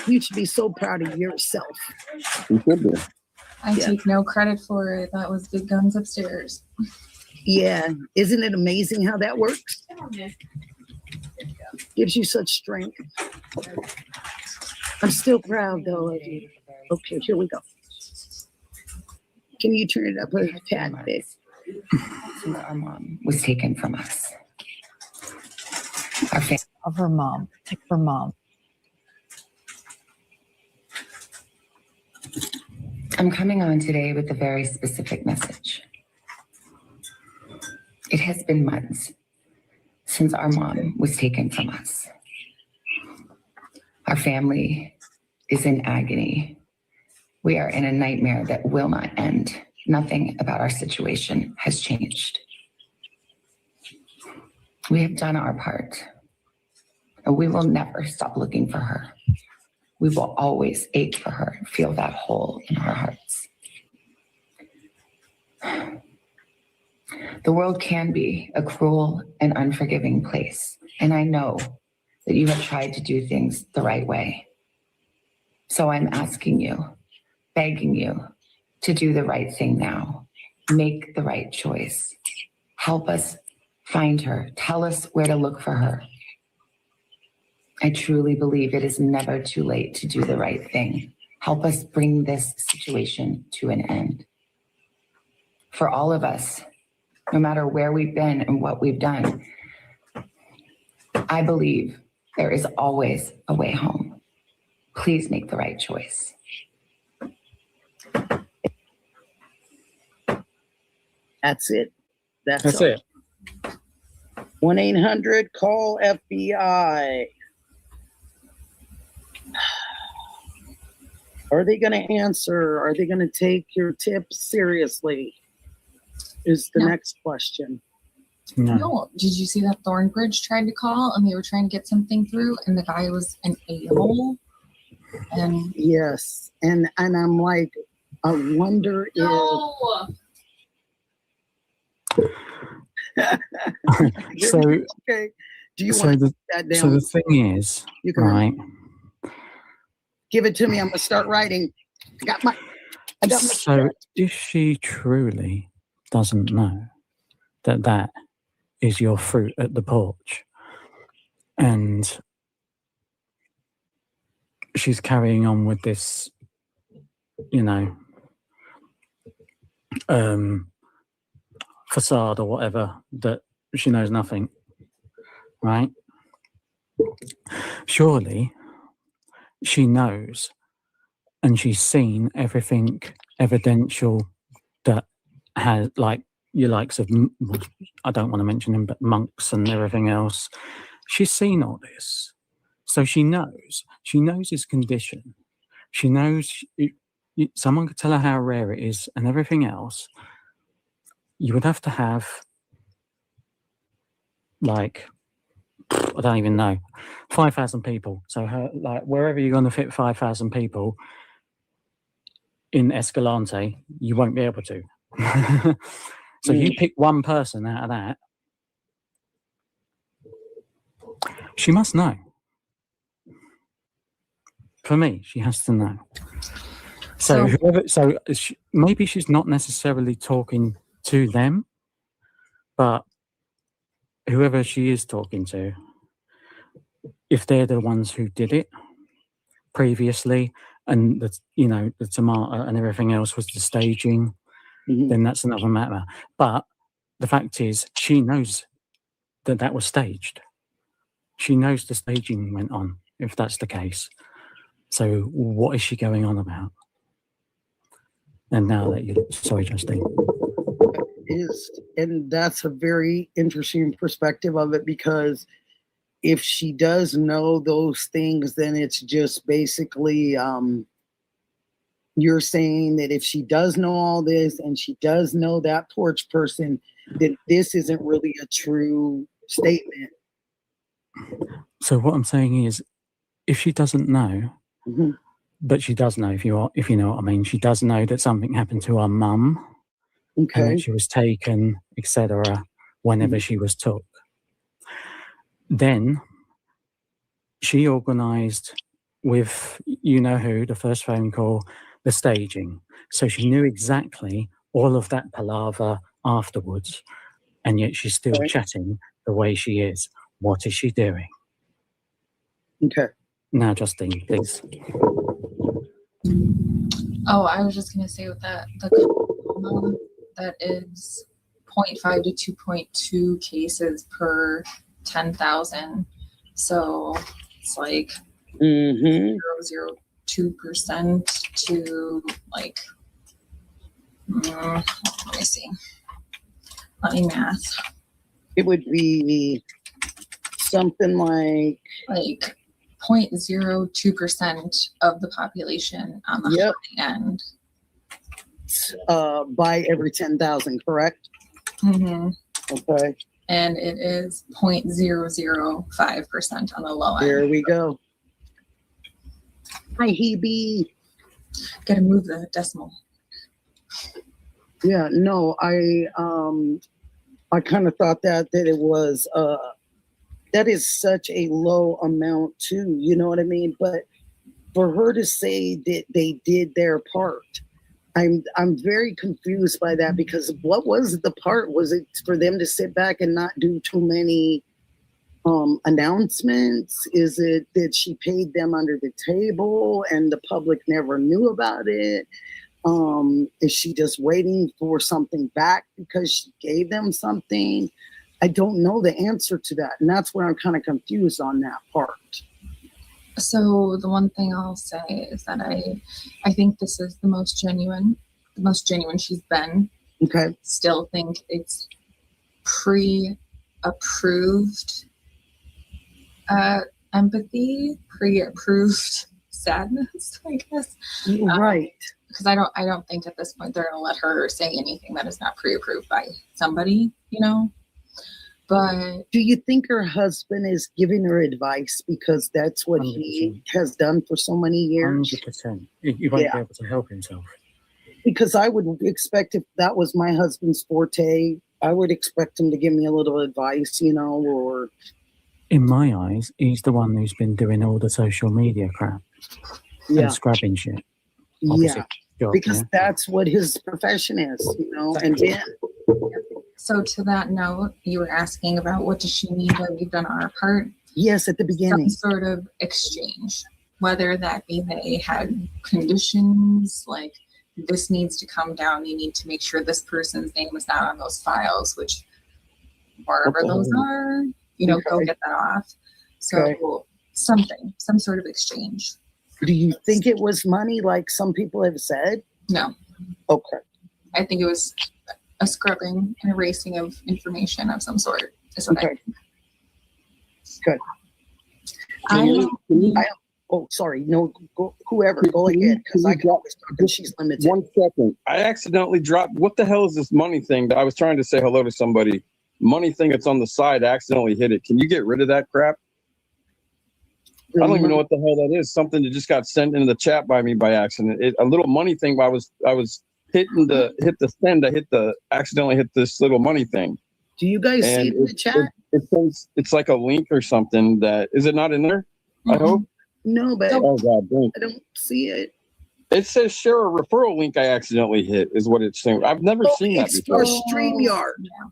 You should be so proud of yourself.
You should be.
I take no credit for it. That was Big Guns upstairs.
Yeah. Isn't it amazing how that works? Gives you such strength. I'm still proud though of you. Okay, here we go. Can you turn it up a tad bit?
Our mom was taken from us. Our family.
Of her mom. Take her mom.
I'm coming on today with a very specific message. It has been months since our mom was taken from us. Our family is in agony. We are in a nightmare that will not end. Nothing about our situation has changed. We have done our part, and we will never stop looking for her. We will always ache for her, feel that hole in our hearts. The world can be a cruel and unforgiving place, and I know that you have tried to do things the right way. So I'm asking you, begging you to do the right thing now. Make the right choice. Help us find her. Tell us where to look for her. I truly believe it is never too late to do the right thing. Help us bring this situation to an end. For all of us, no matter where we've been and what we've done, I believe there is always a way home. Please make the right choice.
That's it.
that's it.
1-800-CALL-FBI. Are they going to answer? Are they going to take your tips seriously? Is the next question.
No. Did you see that Thornbridge tried to call and they were trying to get something through and the guy was an a-hole? And
Yes. And I'm like, I wonder
So,
okay. Do you
so
want to
the
put that down?
so the thing is,
You can-
right?
Give it to me. I'm gonna start writing. I got my
So if she truly doesn't know that that is your fruit at the porch, and she's carrying on with this, you know, facade or whatever, that she knows nothing, right? Surely she knows, and she's seen everything evidential that has, like, your likes of, I don't want to mention him, but monks and everything else. She's seen all this. So she knows his condition. She knows someone could tell her how rare it is and everything else. You would have to have, like, I don't even know, 5,000 people. So her, like, wherever you're going to fit 5,000 people in Escalante, you won't be able to. So you pick one person out of that. She must know. For me, she has to know. So maybe she's not necessarily talking to them, but whoever she is talking to, if they're the ones who did it previously, and the tomato and everything else was the staging, then that's another matter. But the fact is, she knows that was staged. She knows the staging went on, if that's the case. So what is she going on about? And now that sorry, Justine.
And that's a very interesting perspective of it, because if she does know those things, then it's just basically, you're saying that if she does know all this and she does know that porch person, then this isn't really a true statement.
So what I'm saying is, if she doesn't know, but she does know, if you know what I mean, she does know that something happened to her mum, and that she was taken, etc., whenever she was took. Then she organised with who, the first phone call, the staging. So she knew exactly all of that palaver afterwards, and yet she's still chatting the way she is. What is she doing?
Okay.
Now, Justine, please.
Oh, I was just gonna say with that, that is 0.5 to 2.2 cases per 10,000. So it's like 0.002% to like, let me see. Let me math.
It would be something like
0.02% of the population on the high end.
By every 10,000, correct? Okay.
And it is 0.005% on the low end.
There we go. Hi, Hebe.
Gotta move the decimal.
Yeah, no, I kind of thought that it was that is such a low amount too, you know what I mean? But for her to say that they did their part, I'm very confused by that, because what was the part? Was it for them to sit back and not do too many announcements? Is it that she paid them under the table and the public never knew about it? Is she just waiting for something back because she gave them something? I don't know the answer to that. And that's where I'm kind of confused on that part.
So the one thing I'll say is that I think this is the most genuine she's been.
Okay.
Still think it's pre-approved empathy, pre-approved sadness, I guess.
Right.
Because I don't think at this point they're gonna let her say anything that is not pre-approved by somebody, But
do you think her husband is giving her advice because that's what 100%. He has done for so many years?
100%. He won't be able to help himself.
Because I would expect, if that was my husband's forte, I would expect him to give me a little advice, or...
In my eyes, he's the one who's been doing all the social media crap.
Yeah.
and scrubbing shit.
Yeah.
Obviously, job,
Because
yeah.
that's what his profession is, you know. And then
So to that note, you were asking about what does she mean by we've done our part?
yes, at the beginning.
Some sort of exchange, whether that be they had conditions like this needs to come down, you need to make sure this person's name is not on those files, which wherever those are, you know, go
Okay.
get that off. So
Okay.
some sort of exchange.
Do you think it was money like some people have said?
No,
Okay.
I think it was a scrubbing and erasing of information of some sort. Is what
Okay. Good.
I
Oh, sorry. No, go, whoever, go ahead, because I can always talk, but she's limited.
1 second. I accidentally dropped. What the hell is this money thing? I was trying to say hello to somebody. Money thing that's on the side. I accidentally hit it. Can you get rid of that crap? I don't even know what the hell that is. Something that just got sent into the chat by me by accident. A little money thing. While I was hitting the send. I accidentally hit this little money thing.
Do you guys see
And
it in the chat?
It says it's like a link or something. That is it not in there? I hope.
No, but
Oh God, thanks.
I don't see it.
It says share a referral link. I accidentally hit is what it's saying. I've never seen that
It's
before.
for StreamYard.
Yeah.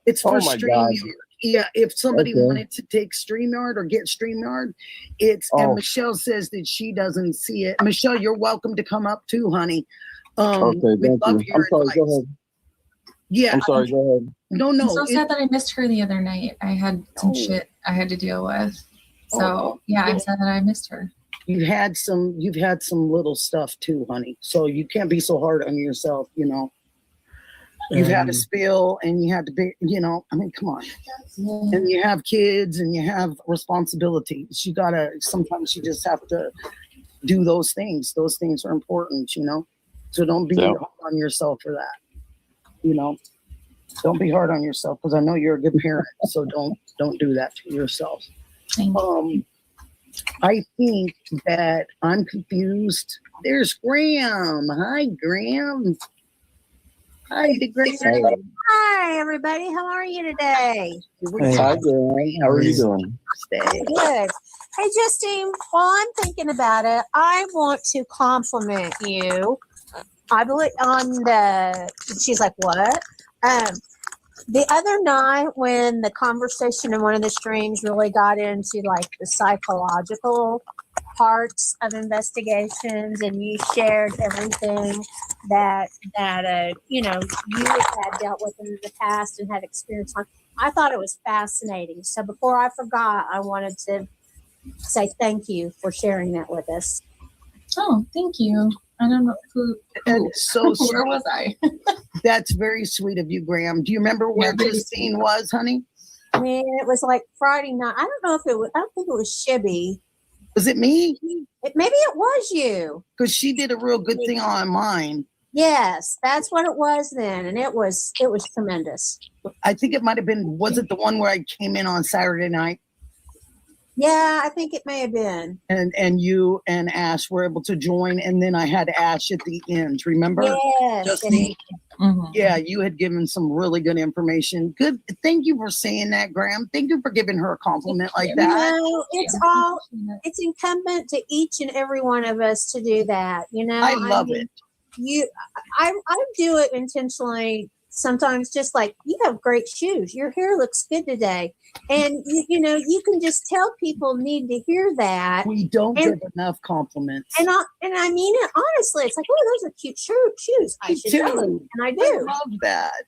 It's for
Oh my God.
StreamYard. Yeah, if somebody
Okay.
wanted to take StreamYard or get StreamYard, and
Oh.
Michelle says that she doesn't see it. Michelle, you're welcome to come up too, honey.
Okay,
we'd
thank
love
you.
your
I'm sorry. Go
advice.
ahead.
Yeah,
I'm sorry. Go ahead.
no,
I'm
no.
so
it-
sad that I missed her the other night. I had some
Oh.
shit I had to deal with. So
Oh.
yeah, I'm sad that I missed her.
you've had some little stuff too, honey. So you can't be so hard on yourself, you know. You've had a spill and you had to be, you know, I mean, come on. And you have kids and you have responsibilities. Sometimes you just have to do those things. Those things are important, you know. So don't be hard on yourself for that. You know, don't be hard on yourself because I know you're a good parent. So don't do that to yourself.
Thank you.
I think that I'm confused. There's Graham. Hi, Graham. Hi, Graham.
Hi, everybody. How are you today?
Hey.
Hi, Gary. How are you doing?
Stay.
Good. Hey, Justine, while I'm thinking about it, I want to compliment you. I believe she's like, what? The other night when the conversation in one of the streams really got into like the psychological parts of investigations and you shared everything that you know you had dealt with in the past and had experience on, I thought it was fascinating. So before I forgot, I wanted to say thank you for sharing that with us.
Oh, thank you. I don't know who.
And so
Where was I?
that's very sweet of you, Graham. Do you remember where
Yeah,
this scene was, honey?
Man, it was like Friday night. I don't know if it was. I don't think it was Shibby.
Was it me?
Maybe it was you.
Because she did a real good thing on mine.
Yes, that's what it was then, and it was tremendous.
I think it might have been, was it the one where I came in on Saturday night?
Yeah, I think it may have been.
And you and Ash were able to join, and then I had Ash at the end, remember?
Yes.
Justine?
Mhm.
Yeah, you had given some really good information. Good. Thank you for saying that, Graham. Thank you for giving her a compliment like
You
that.
know, it's incumbent to each and every one of us to do that. You know,
I love
mean,
it.
I do it intentionally. Sometimes just like you have great shoes, your hair looks good today, and you know you can just tell people need to hear that.
We don't
And-
give enough compliments.
And I mean it honestly. It's like, oh, those are cute shoes. I
Me
should
too.
know them, and I
I
do.
love that.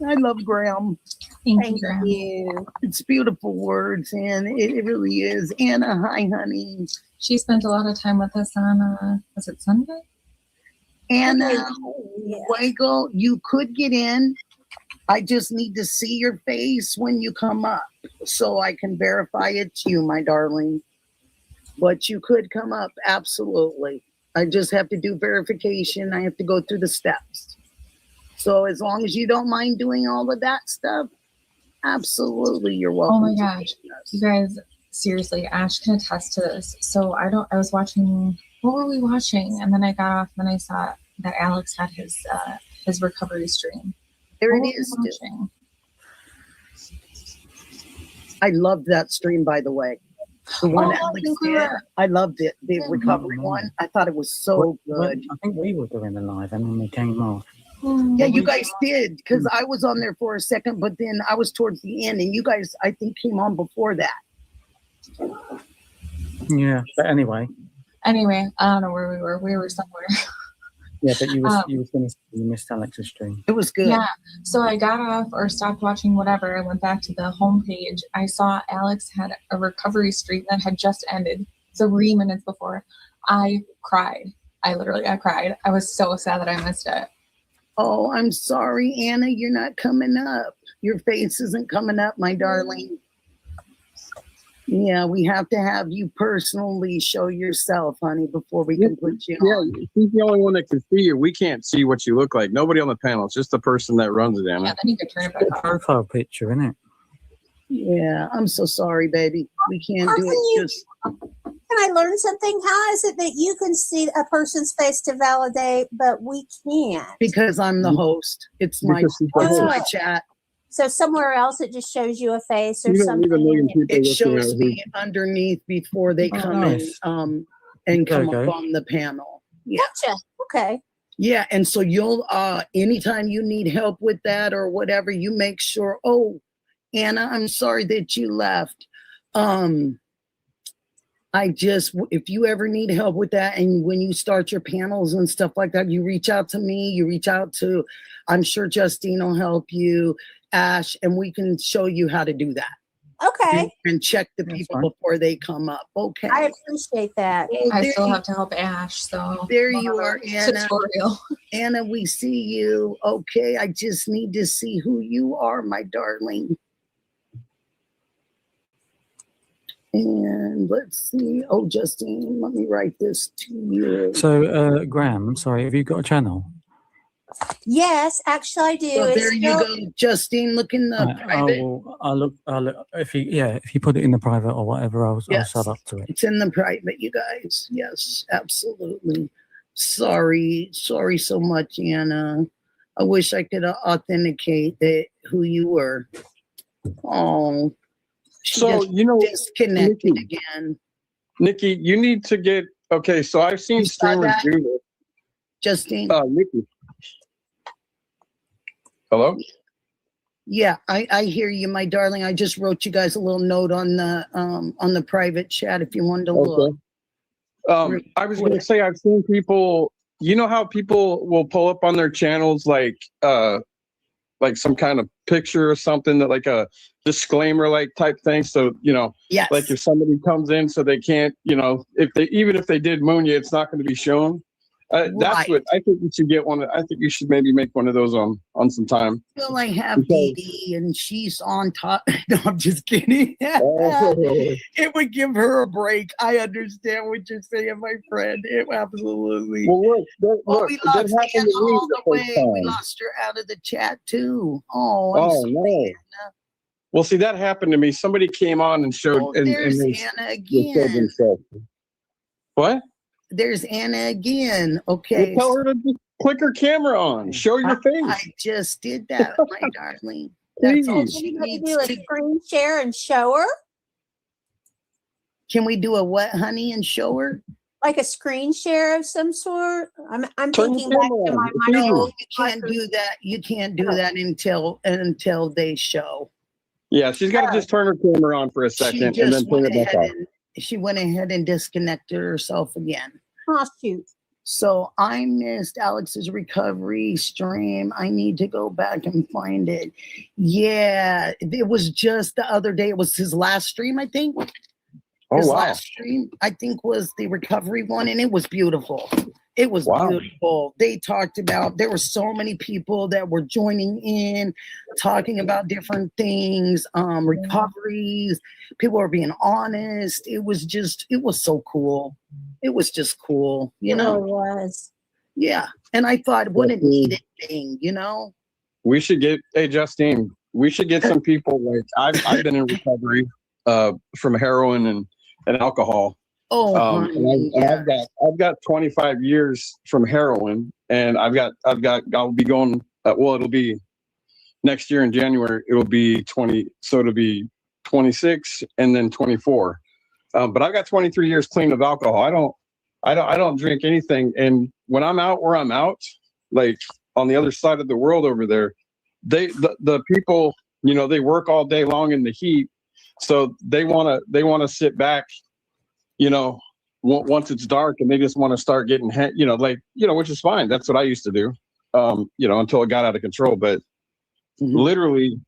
I love Graham.
Thank
Thank
you, Graham.
you.
It's beautiful words, and it really is. Anna, hi, honey.
She spent a lot of time with us on, was it Sunday?
Anna,
Yeah.
Weigel, you could get in. I just need to see your face when you come up so I can verify it's you, my darling. But you could come up, absolutely. I just have to do verification. I have to go through the steps. So as long as you don't mind doing all of that stuff, absolutely, you're welcome.
Oh my
to
gosh.
join us.
You guys, seriously, Ash can attest to this. So I was watching, what were we watching? And then I got off and I saw that Alex had his recovery stream.
There
What
it
were we
is.
watching?
I loved that stream, by the way. The one
Oh, I
Alex
think we
did.
were-
I loved it. The
Yeah.
recovery one. I thought it was so good.
I think we were doing the live and then we came off.
Yeah, you guys did, because I was on there for a second, but then I was towards the end, and you guys, I think, came on before that.
Yeah, but anyway.
Anyway, I don't know where we were. We were somewhere.
Yeah, but you missed Alex's stream.
It was good.
Yeah. So I got off or stopped watching whatever. I went back to the homepage. I saw Alex had a recovery stream that had just ended 3 minutes before. I cried. I cried. I was so sad that I missed it.
Oh, I'm sorry, Anna, you're not coming up. Your face isn't coming up, my darling. Yeah, we have to have you personally show yourself, honey, before we can put you on.
Yeah, she's the only one that can see you. We can't see what you look like. Nobody on the panel. It's just the person that runs it, Anna.
Yeah, then you could turn it back on.
Profile picture, isn't it?
Yeah, I'm so sorry, baby. We can't
How
do
can
it.
you-
Just
Can I learn something? How is it that you can see a person's face to validate, but we can't?
because I'm the host. It's my
Because she's the
it's
host.
my chat.
So somewhere else it just shows you a face or
You don't
something.
need a million people
It
looking
shows
at
me underneath before they
Oh,
come
nice.
and
There
come
you
up
go.
on the panel. Yeah.
Gotcha. Okay.
Yeah, and so you'll anytime you need help with that or whatever, you make sure, oh, Anna, I'm sorry that you left. If you ever need help with that, and when you start your panels and stuff like that, you reach out to me, you reach out to, I'm sure Justine will help you, Ash, and we can show you how to do that.
Okay.
And check the
That's
people
fine.
before they come up. Okay.
I appreciate that.
Oh,
I
there
still
you-
have to help Ash, so
There you are, Anna.
tutorial.
Anna, we see you. Okay, I just need to see who you are, my darling. And let's see. Oh, Justine, let me write this to you.
So, Graham, sorry, have you got a channel?
Yes, actually I do.
So
It's
there you
still-
go, Justine. Look in the private.
I'll look. If you put it in the private or whatever, I'll
Yes.
sub up to it.
It's in the private, you guys. Yes, absolutely. Sorry so much, Anna. I wish I could authenticate that who you were. Oh, she
So,
just
you know,
disconnected
Nikki.
again.
Nikki, you need to get, okay, so I've seen
You saw
streamers
that?
do this.
Justine.
Nikki. Hello?
Yeah, I hear you, my darling. I just wrote you guys a little note on the private chat if you wanted to look.
I was going to say, I've seen people, you know how people will pull up on their channels like some kind of picture or something, that like a disclaimer like type thing. So, you know,
Yes.
like if somebody comes in so they can't, you know, even if they did moon you, it's not going to be shown. That's
Right.
what I think you should get one. I think you should maybe make one of those on some time.
Well, I have
Because-
Dee Dee and she's on top. No, I'm just kidding.
Oh.
It would give her a break. I understand what you're saying, my friend. It absolutely.
Well, look,
Oh, we
that
lost
happened
Anna
to me
all
the
the
first
way. We
time.
lost her out of the chat too. Oh, I'm
Oh,
sorry,
no.
Anna.
Well, see, that happened to me. Somebody came on and showed,
Oh,
and
there's
they
Anna
they showed
again.
themselves. What?
There's Anna again.
Well,
Okay.
tell her to just click her camera on. Show your face.
I just did that, my darling. That's all
Please.
she
You need to
needs
do a
to.
screen share and show her,
Can we do a what, honey, and show her?
like a screen share of some sort. I'm
Turn
thinking
the
back
camera
to
on.
my
It's
my
easy.
No,
old
you can't do that. You can't do that until they show.
Yeah, she's got to just turn her camera on for a second and then turn it back off.
She went ahead and disconnected herself again.
Oh shoot.
So I missed Alex's recovery stream. I need to go back and find it. Yeah, it was just the other day. It was his last stream, I think.
Oh,
His
wow.
last stream, I think, was the recovery one, and it was beautiful. It was
Wow.
beautiful. They talked about, there were so many people that were joining in, talking about different things, recoveries. People were being honest. It was so cool. It was just cool, you
Oh,
know?
it was.
Yeah. And I thought, what a needed thing, you know?
We should get, hey, Justine, we should get some people like, I've been in recovery from heroin and alcohol.
Oh,
And
honey,
I've got 25 years from heroin, and I'll be going, it'll be next year in January, it'll be 20, so it'll be 26 and then 24. But I've got 23 years clean of alcohol. I don't drink anything. And when I'm out where I'm out, like on the other side of the world over there, the people, you know, they work all day long in the heat. So they want to sit back, you know, once it's dark, and they just want to start getting, you know, like, you know, which is fine. That's what I used to do, you know, until it got out of control. But literally,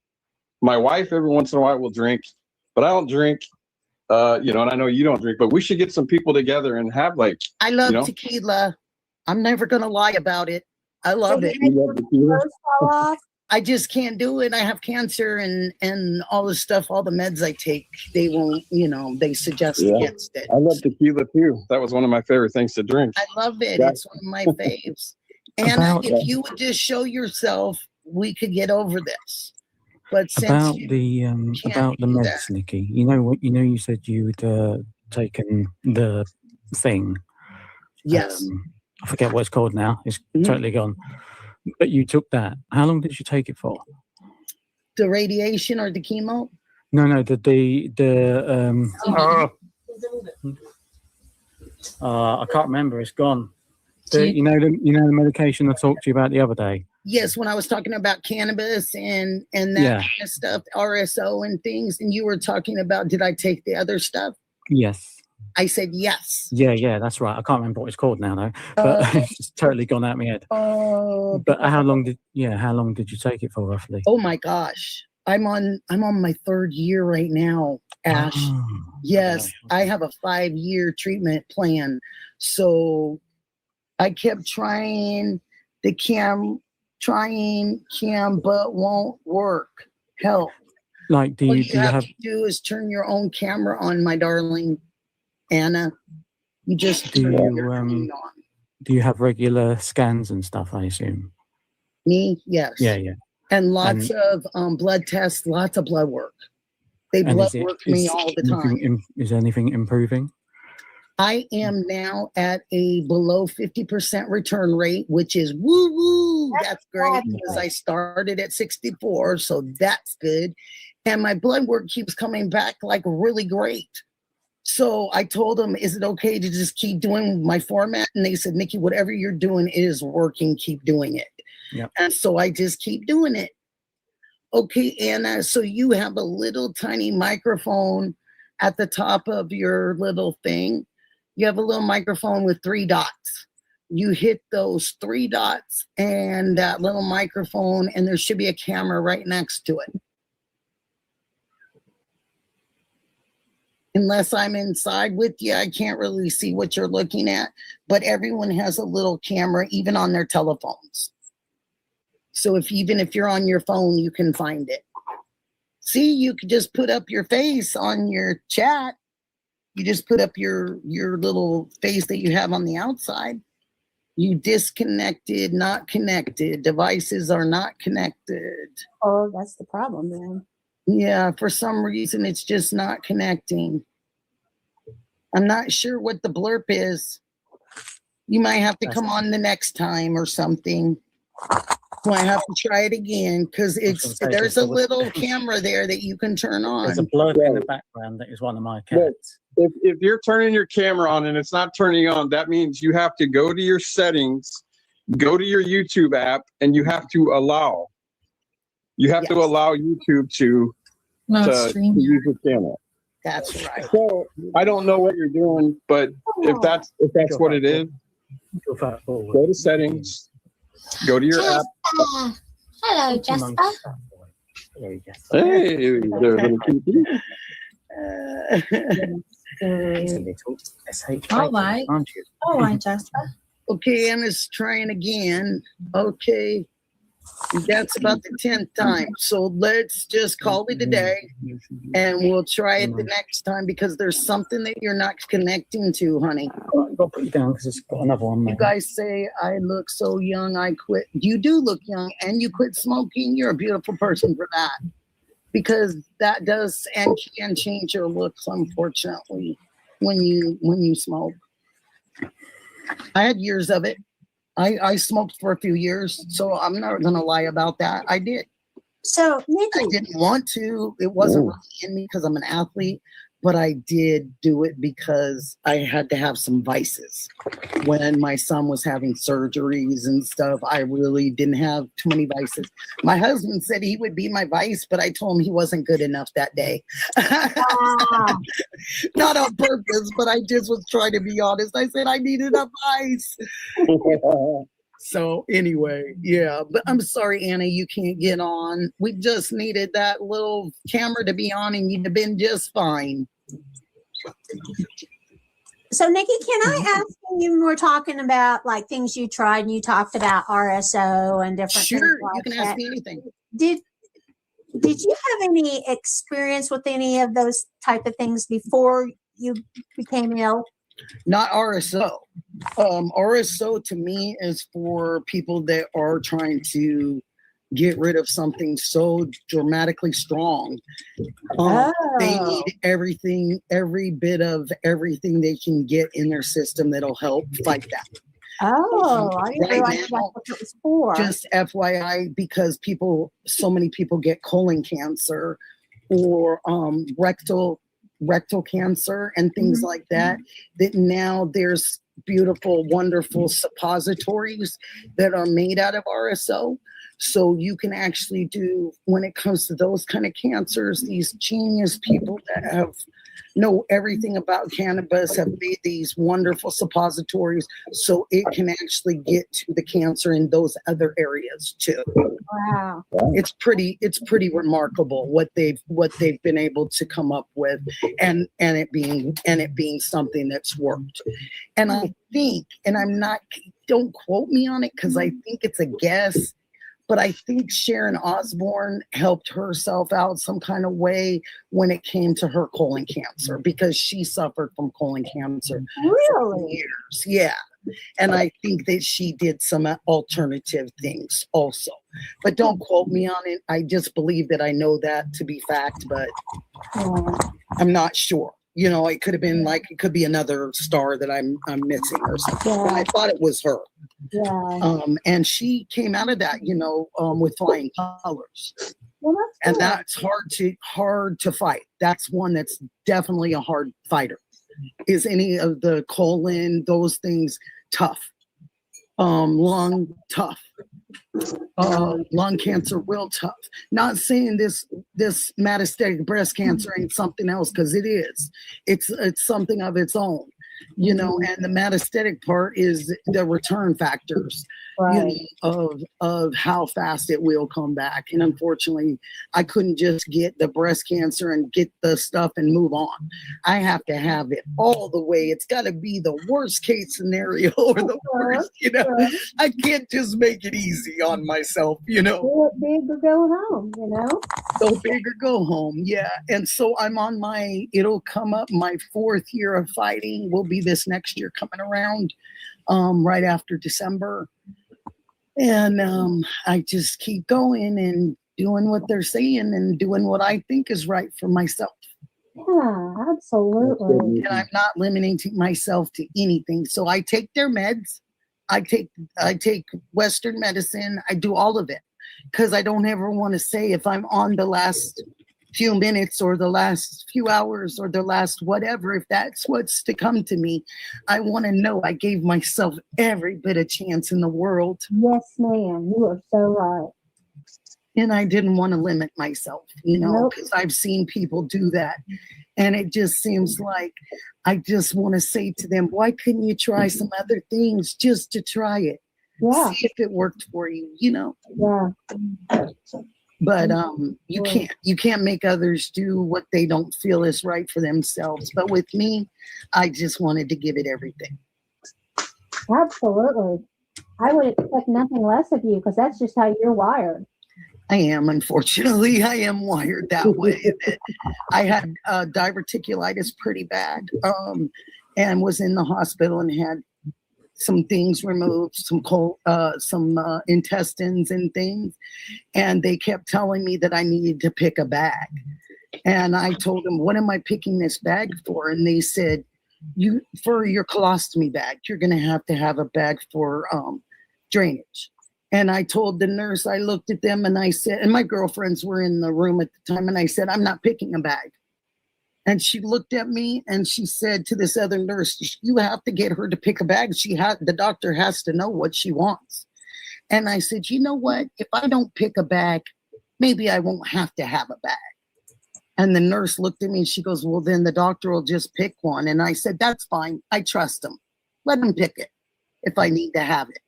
my wife every once in a while will drink, but I don't drink. You know, and I know you don't drink, but we should get some people together and have like.
I love
you know,
tequila. I'm never gonna lie about it. I love it.
you love tequila?
I just can't do it. I have cancer and all the stuff, all the meds I take, they won't, you know, they suggest against it.
I love tequila too. That was one of my favorite things to drink.
I love it.
Yeah.
It's one of my faves. And if you would just show yourself, we could get over this. But since
About
you
the
can't do
meds,
that.
Nikki. You know what? You know, you said you'd taken the thing.
Yes.
I forget what it's called now. It's totally gone. But you took that. How long did you take it for?
The radiation or the chemo?
No, I can't remember. It's gone. You know the medication I talked to you about the other day.
Yes, when I was talking about cannabis and that kind of stuff, RSO and things, and you were talking about, did I take the other stuff?
Yes.
I said yes.
Yeah, that's right. I can't remember what it's called now though. But it's totally gone out of my head. But how long did you take it for roughly?
Oh my gosh. I'm on my 3rd year right now, Ash. Yes, I have a 5-year treatment plan. So I kept trying the cam, but won't work. Help.
Like, do
All
you
you have
have
to do is turn your own camera on, my darling Anna. You just turn everything on.
do you have regular scans and stuff, I assume?
Me? Yes.
Yeah.
And lots of blood tests, lots of blood work. They blood work me all the time.
Is anything improving?
I am now at a below 50% return rate, which is woo. That's great because I started at 64, so that's good. And my blood work keeps coming back like really great. So I told them, is it okay to just keep doing my format? And they said, Nikki, whatever you're doing is working. Keep doing it.
Yeah.
And so I just keep doing it. Okay, Anna, so you have a little tiny microphone at the top of your little thing. You have a little microphone with 3 dots. You hit those 3 dots and that little microphone, and there should be a camera right next to it. Unless I'm inside with you, I can't really see what you're looking at, but everyone has a little camera, even on their telephones. So even if you're on your phone, you can find it. See, you could just put up your face on your chat. You just put up your little face that you have on the outside. You disconnected, not connected. Devices are not connected.
Oh, that's the problem then.
Yeah, for some reason, it's just not connecting. I'm not sure what the blurb is. You might have to come on the next time or something. Might have to try it again because there's a little camera there that you can turn on.
There's a blurb in the background that is one of my cats.
If you're turning your camera on and it's not turning on, that means you have to go to your settings, go to your YouTube app, and you have to allow. You have to allow YouTube to use your camera.
That's right.
So I don't know what you're doing, but if that's what it is, go to settings, go to your app.
Hello, Jasper.
Hey, there, little kitty.
All right. All right, Jasper.
Okay, Anna's trying again. Okay. That's about the 10th time. So let's just call it a day and we'll try it the next time because there's something that you're not connecting to, honey.
I've got to put it down because it's got another one.
You guys say I look so young, I quit. You do look young and you quit smoking. You're a beautiful person for that because that does and can change your looks, unfortunately, when you smoke. I had years of it. I smoked for a few years, so I'm not going to lie about that. I did.
So, Nikki,
I didn't want to. It wasn't really in me because I'm an athlete. but I did do it because I had to have some vices. When my son was having surgeries and stuff, I really didn't have too many vices. My husband said he would be my vice, but I told him he wasn't good enough that day.
Wow.
Not on purpose, but I just was trying to be honest. I said I needed a vice. So anyway, yeah, but I'm sorry, Anna, you can't get on. We just needed that little camera to be on and you'd have been just fine.
So, Nikki, can I ask you, were talking about like things you tried and you talked about RSO and different
Sure,
things like
you can
that.
ask me anything.
Did you have any experience with any of those type of things before you became ill?
Not RSO. RSO to me is for people that are trying to get rid of something so dramatically strong. They need everything, every bit of everything they can get in their system that'll help fight that.
I didn't realize that's what it was for.
Just FYI, because so many people get colon cancer or rectal cancer and things like that, that now there's beautiful, wonderful suppositories that are made out of RSO. So you can actually do, when it comes to those kind of cancers, these genius people that know everything about cannabis have made these wonderful suppositories so it can actually get to the cancer in those other areas too.
Wow.
It's pretty remarkable what they've been able to come up with, and it being something that's worked. And I think, and don't quote me on it because I think it's a guess, but I think Sharon Osbourne helped herself out some kind of way when it came to her colon cancer, because she suffered from colon cancer for years. Yeah. And I think that she did some alternative things also. But don't quote me on it. I just believe that I know that to be fact, but I'm not sure. You know, it could have been like, it could be another star that I'm missing or something.
Yeah.
I thought it was her.
Yeah.
And she came out of that, with flying colors.
Well,
and that's hard to fight. That's one that's definitely a hard fighter. Is any of the colon, those things tough? Lung tough. Lung cancer real tough. Not saying this metastatic breast cancer ain't something else, because it is. It's something of its own, and the metastatic part is the return factors, of how fast it will come back. And unfortunately, I couldn't just get the breast cancer and get the stuff and move on. I have to have it all the way. It's got to be the worst case scenario or the worst, I can't just make it easy on myself,
Go big or go home,
Go big or go home, yeah. And so I'm on it'll come up, my 4th year of fighting will be this next year coming around, right after December. And I just keep going and doing what they're saying and doing what I think is right for myself.
Yeah, absolutely.
And I'm not limiting myself to anything. So I take their meds. I take Western medicine. I do all of it, because I don't ever want to say if I'm on the last few minutes or the last few hours or the last whatever, if that's what's to come to me, I want to know I gave myself every bit of chance in the world.
Yes, ma'am. You are so right.
And I didn't want to limit myself, because I've seen people do that. And it just seems like I just want to say to them, why couldn't you try some other things just to try it?
Yeah.
See if it worked for you,
Yeah.
But you can't make others do what they don't feel is right for themselves. But with me, I just wanted to give it everything.
Absolutely. I would expect nothing less of you, because that's just how you're wired.
I am, unfortunately, I am wired that way. I had diverticulitis pretty bad, and was in the hospital and had some things removed, some intestines and things. And they kept telling me that I needed to pick a bag. And I told them, what am I picking this bag for? And they said, for your colostomy bag, you're going to have a bag for drainage. And I told the nurse, I looked at them and I said, and my girlfriends were in the room at the time, and I said, I'm not picking a bag. And she looked at me and she said to this other nurse, you have to get her to pick a bag. The doctor has to know what she wants. And I said, you know what? If I don't pick a bag, maybe I won't have to have a bag. And the nurse looked at me and she goes, well, then the doctor will just pick one. And I said, that's fine. I trust him. Let him pick it if I need to have it.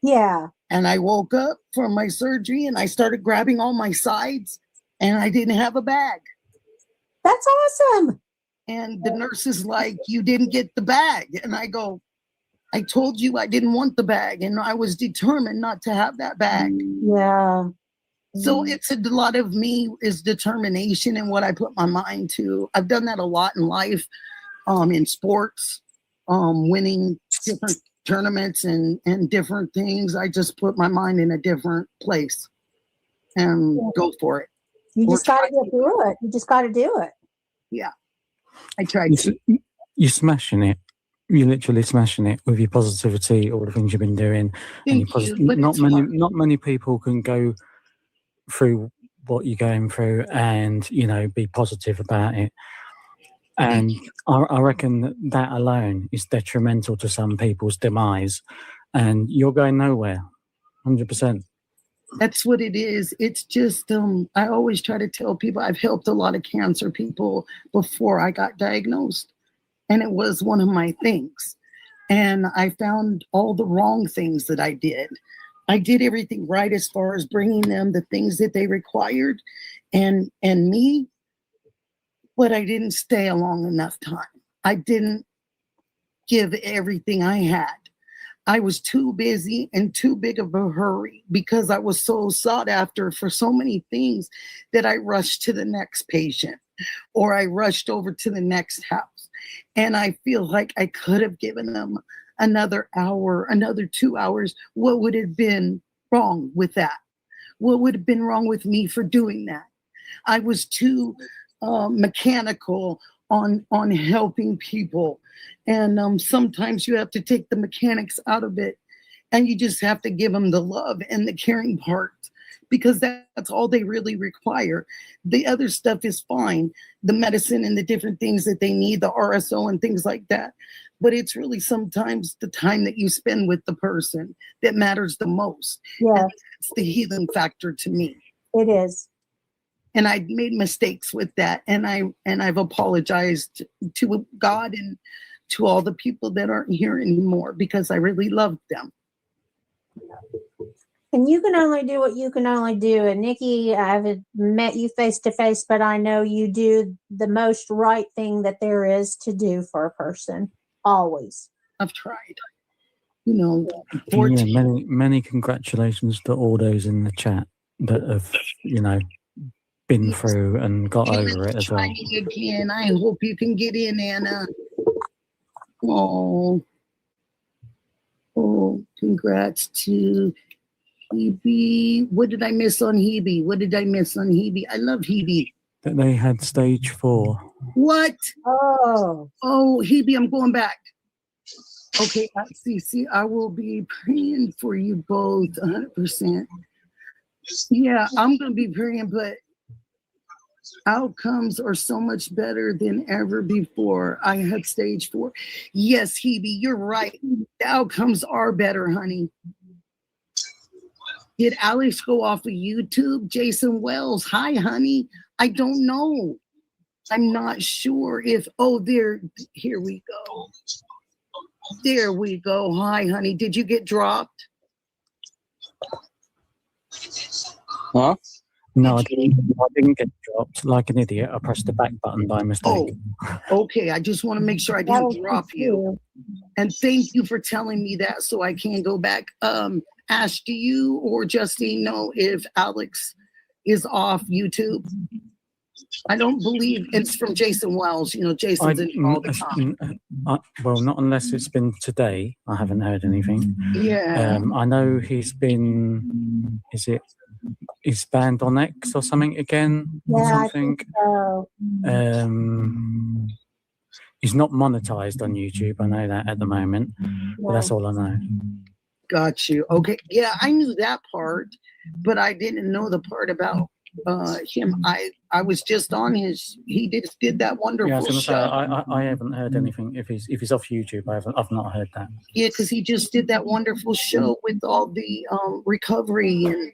Yeah.
And I woke up from my surgery and I started grabbing all my sides and I didn't have a bag.
That's awesome.
And the nurse is like, you didn't get the bag. And I go, I told you I didn't want the bag. And I was determined not to have that bag.
Yeah.
So it's a lot of me is determination and what I put my mind to. I've done that a lot in life, in sports, winning different tournaments and different things. I just put my mind in a different place and go for it.
You just got to do it. You just got to do it.
Yeah. I tried to.
You're smashing it. You're literally smashing it with your positivity, all the things you've been doing.
Thank you, but
Not many people can go through what you're going through and, be positive about it. And I reckon that alone is detrimental to some people's demise. And you're going nowhere, 100%.
That's what it is. It's just, I always try to tell people I've helped a lot of cancer people before I got diagnosed. And it was one of my things. And I found all the wrong things that I did. I did everything right as far as bringing them the things that they required. And me, but I didn't stay a long enough time. I didn't give everything I had. I was too busy and too big of a hurry because I was so sought after for so many things that I rushed to the next patient or I rushed over to the next house. And I feel like I could have given them another hour, another 2 hours. What would have been wrong with that? What would have been wrong with me for doing that? I was too mechanical on helping people. And sometimes you have to take the mechanics out of it and you just have to give them the love and the caring part because that's all they really require. The other stuff is fine, the medicine and the different things that they need, the RSO and things like that. But it's really sometimes the time that you spend with the person that matters the most.
Yeah.
It's the healing factor to me.
It is.
And I made mistakes with that. And I've apologized to God and to all the people that aren't here anymore because I really loved them.
And you can only do what you can only do. And Nikki, I haven't met you face to face, but I know you do the most right thing that there is to do for a person. Always.
I've tried.
Many congratulations to all those in the chat that have, been through and got over it as well.
Again, I hope you can get in, Anna. Oh, congrats to Hebe. What did I miss on Hebe? I love Hebe.
That they had stage 4.
What?
Oh,
Hebe, I'm going back. Okay, see, I will be praying for you both 100%. Yeah, I'm going to be praying, but outcomes are so much better than ever before. I had stage 4. Yes, Hebe, you're right. The outcomes are better, honey. Did Alex go off of YouTube? Jason Wells, hi, honey. I don't know. I'm not sure if, here we go. There we go. Hi, honey. Did you get dropped?
Huh?
No, I didn't get dropped like an idiot. I pressed the back button by mistake.
Okay. I just want to make sure I didn't drop you. And thank you for telling me that so I can go back. Ash, do you or Justine know if Alex is off YouTube? I don't believe it's from Jason Wells. Jason's in all the time.
Well, not unless it's been today. I haven't heard anything.
Yeah.
I know he's been, he's banned on X or something again?
yeah,
or
I
something.
think so.
He's not monetized on YouTube. I know that at the moment, but that's all I know.
Got you. Okay. Yeah, I knew that part, but I didn't know the part about him. I was just on his. He did that wonderful
Yeah, I was going to say
show.
I haven't heard anything. If he's off YouTube, I've not heard that.
Yeah, because he just did that wonderful show with all the recovery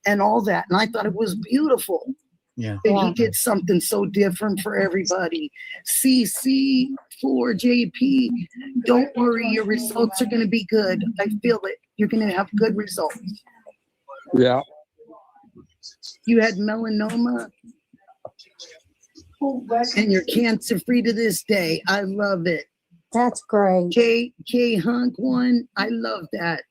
and all that, and I thought it was beautiful.
Yeah.
And he did something so different for everybody. CC for JP, don't worry, your results are going to be good. I feel it. You're going to have good results.
Yeah.
You had melanoma and you're cancer free to this day. I love it.
That's great.
K Hunk one, I love that.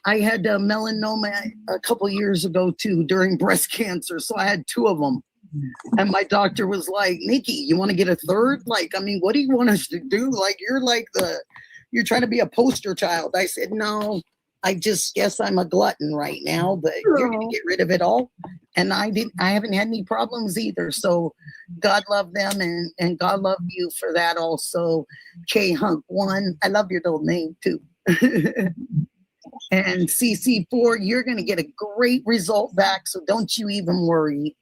I had melanoma a couple years ago too during breast cancer, so I had 2 of them. And my doctor was like, Nikki, you want to get a third? Like, I mean, what do you want us to do? Like, you're trying to be a poster child. I said, no, I just guess I'm a glutton right now, but you're going to get rid of it all. And I haven't had any problems either. So God love them and God love you for that also. K Hunk one, I love your little name too. And CC4, you're going to get a great result back. So don't you even worry.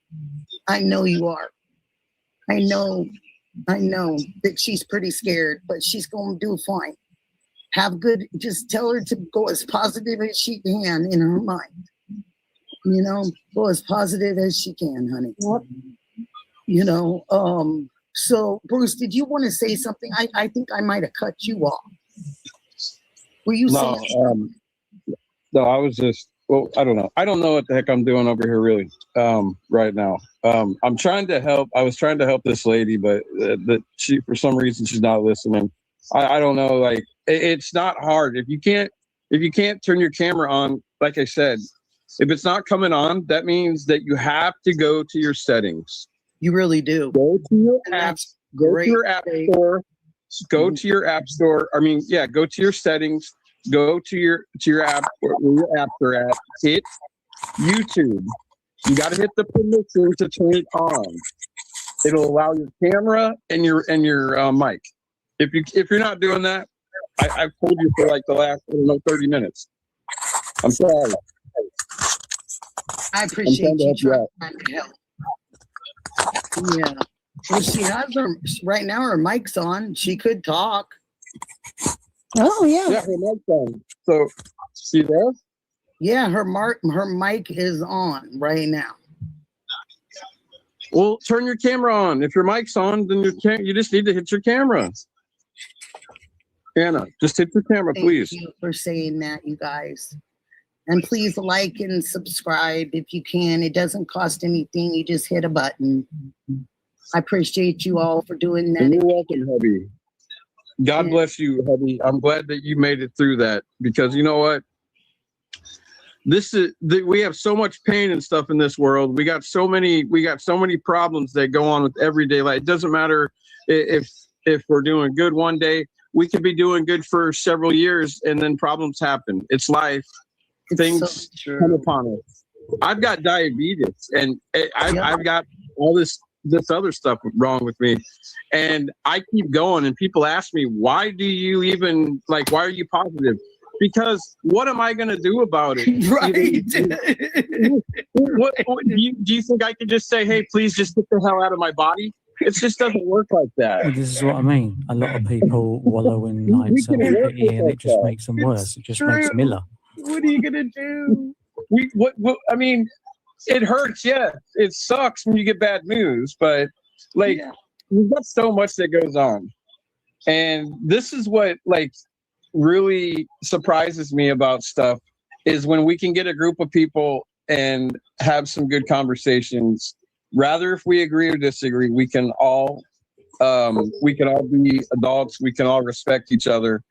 I know you are. I know that she's pretty scared, but she's going to do fine. Just tell her to go as positive as she can in her mind. You know, go as positive as she can, honey.
Yep.
You know, so Bruce, did you want to say something? I think I might have cut you off. Were you saying?
No, I was just, well, I don't know. I don't know what the heck I'm doing over here really right now. I'm trying to help. I was trying to help this lady, but she, for some reason, she's not listening. I don't know. Like, it's not hard. If you can't turn your camera on, like I said, if it's not coming on, that means that you have to go to your settings.
You really do.
Go to your apps. Go to your app store. Go to your app store. I mean, yeah, go to your settings. Go to your app where your apps are at. Hit YouTube. You got to hit the permission to turn it on. It'll allow your camera and your mic. If you're not doing that, I've told you for like the last 30 minutes. I'm sorry.
I appreciate you trying to help. Yeah. Well, she has right now. Her mic's on. She could talk.
Oh yeah.
Yeah, her mic's on. So, see there?
Yeah, her mic is on right now.
Well, turn your camera on. If your mic's on, then you just need to hit your camera. Anna, just hit your camera, please.
Thank you for saying that, you guys. And please like and subscribe if you can. It doesn't cost anything. You just hit a button. I appreciate you all for doing that.
You're welcome, hubby. God bless you, hubby. I'm glad that you made it through that, because you know what? We have so much pain and stuff in this world. We got so many problems that go on with everyday life. It doesn't matter if we're doing good one day. We could be doing good for several years and then problems happen. It's life. Things come upon us. I've got diabetes and I've got all this other stuff wrong with me, and I keep going. And people ask me, why are you positive? Because what am I going to do about it?
Right.
What do you think I could just say, hey, please just get the hell out of my body? It just doesn't work like that.
This is what I mean. A lot of people wallow in like self-pity, and it just makes them worse. It just makes them iller.
What are you gonna do?
I mean, it hurts. Yeah, it sucks when you get bad news, but we've got so much that goes on, and this is what really surprises me about stuff is when we can get a group of people and have some good conversations. Rather, if we agree or disagree, we can all be adults. We can all respect each other.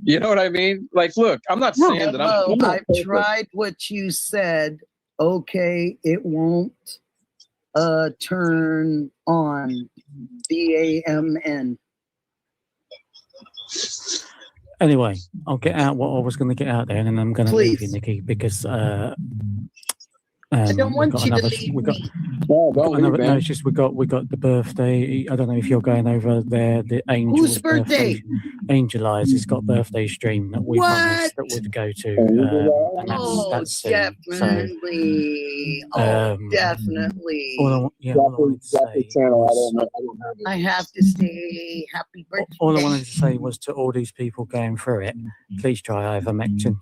You know what I mean? Like, look, I'm not saying that
I've tried what you said. Okay, it won't turn on. BAMN.
Anyway, I'll get out what I was going to get out there, and then I'm going to leave you, Nikki, because
I don't want you to leave me.
It's just we got the birthday. I don't know if you're going over there. The angel's
Whose birthday?
Angel Eyes has got a birthday stream that we promised that would go to, and that's soon.
Definitely. Definitely.
All I wanted to say was,
I have to say happy birthday.
all I wanted to say was to all these people going through it, please try ivermectin.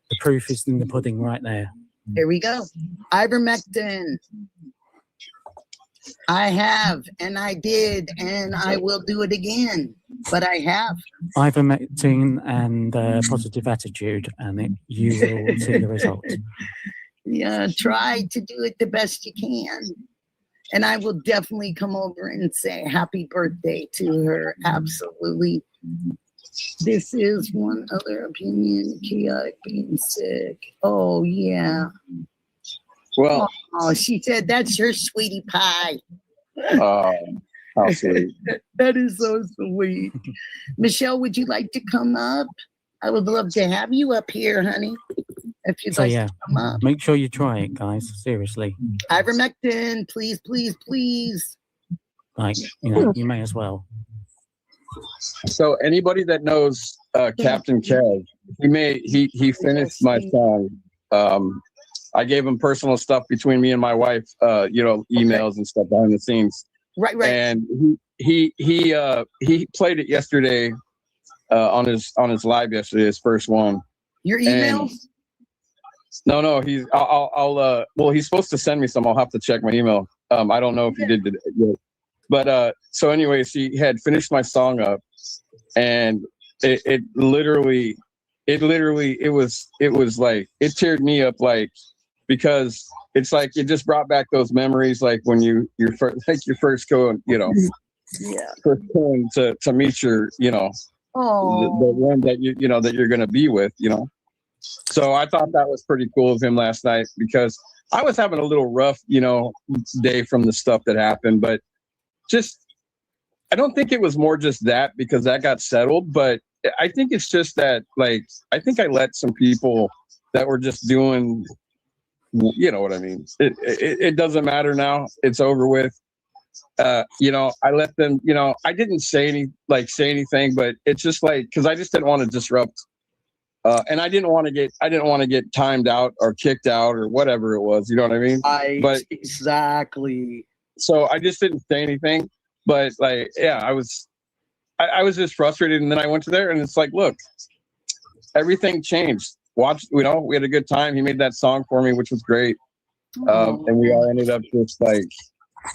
The proof is in the pudding right there.
Here we go. Ivermectin. I have, and I did, and I will do it again. But I have.
Ivermectin and positive attitude, and you will see the results.
Yeah, try to do it the best you can. And I will definitely come over and say happy birthday to her. Absolutely. This is one other opinion. Chaotic being sick. Oh, yeah.
Well,
oh, she said, that's your sweetie pie.
how sweet.
That is so sweet. Michelle, would you like to come up? I would love to have you up here, honey. If you'd like to come up.
Make sure you try it, guys. Seriously.
Ivermectin, please, please, please.
Like, you may as well.
So anybody that knows Captain Kev, he finished my song. I gave him personal stuff between me and my wife, emails and stuff behind the scenes.
Right.
And he played it yesterday on his live yesterday, his first one.
Your emails?
No, he's supposed to send me some. I'll have to check my email. I don't know if he did it yet. But so anyways, he had finished my song up, and it literally was like, it teared me up, like, because it's like it just brought back those memories, like when you're first going, first going to meet your, the one that that you're gonna be with, So I thought that was pretty cool of him last night, because I was having a little rough, day from the stuff that happened, but I don't think it was more just that, because that got settled, but I think it's just that, like, I think I let some people that were just doing, you know what I mean? It doesn't matter now. It's over with. I let them, I didn't say anything, but it's just like, because I just didn't want to disrupt. And I didn't want to get timed out or kicked out or whatever it was. You know what I mean?
Exactly.
So I just didn't say anything, but like, yeah, I was just frustrated. And then I went to there, and it's like, look, everything changed. Watch, we had a good time. He made that song for me, which was great. And we all ended up just like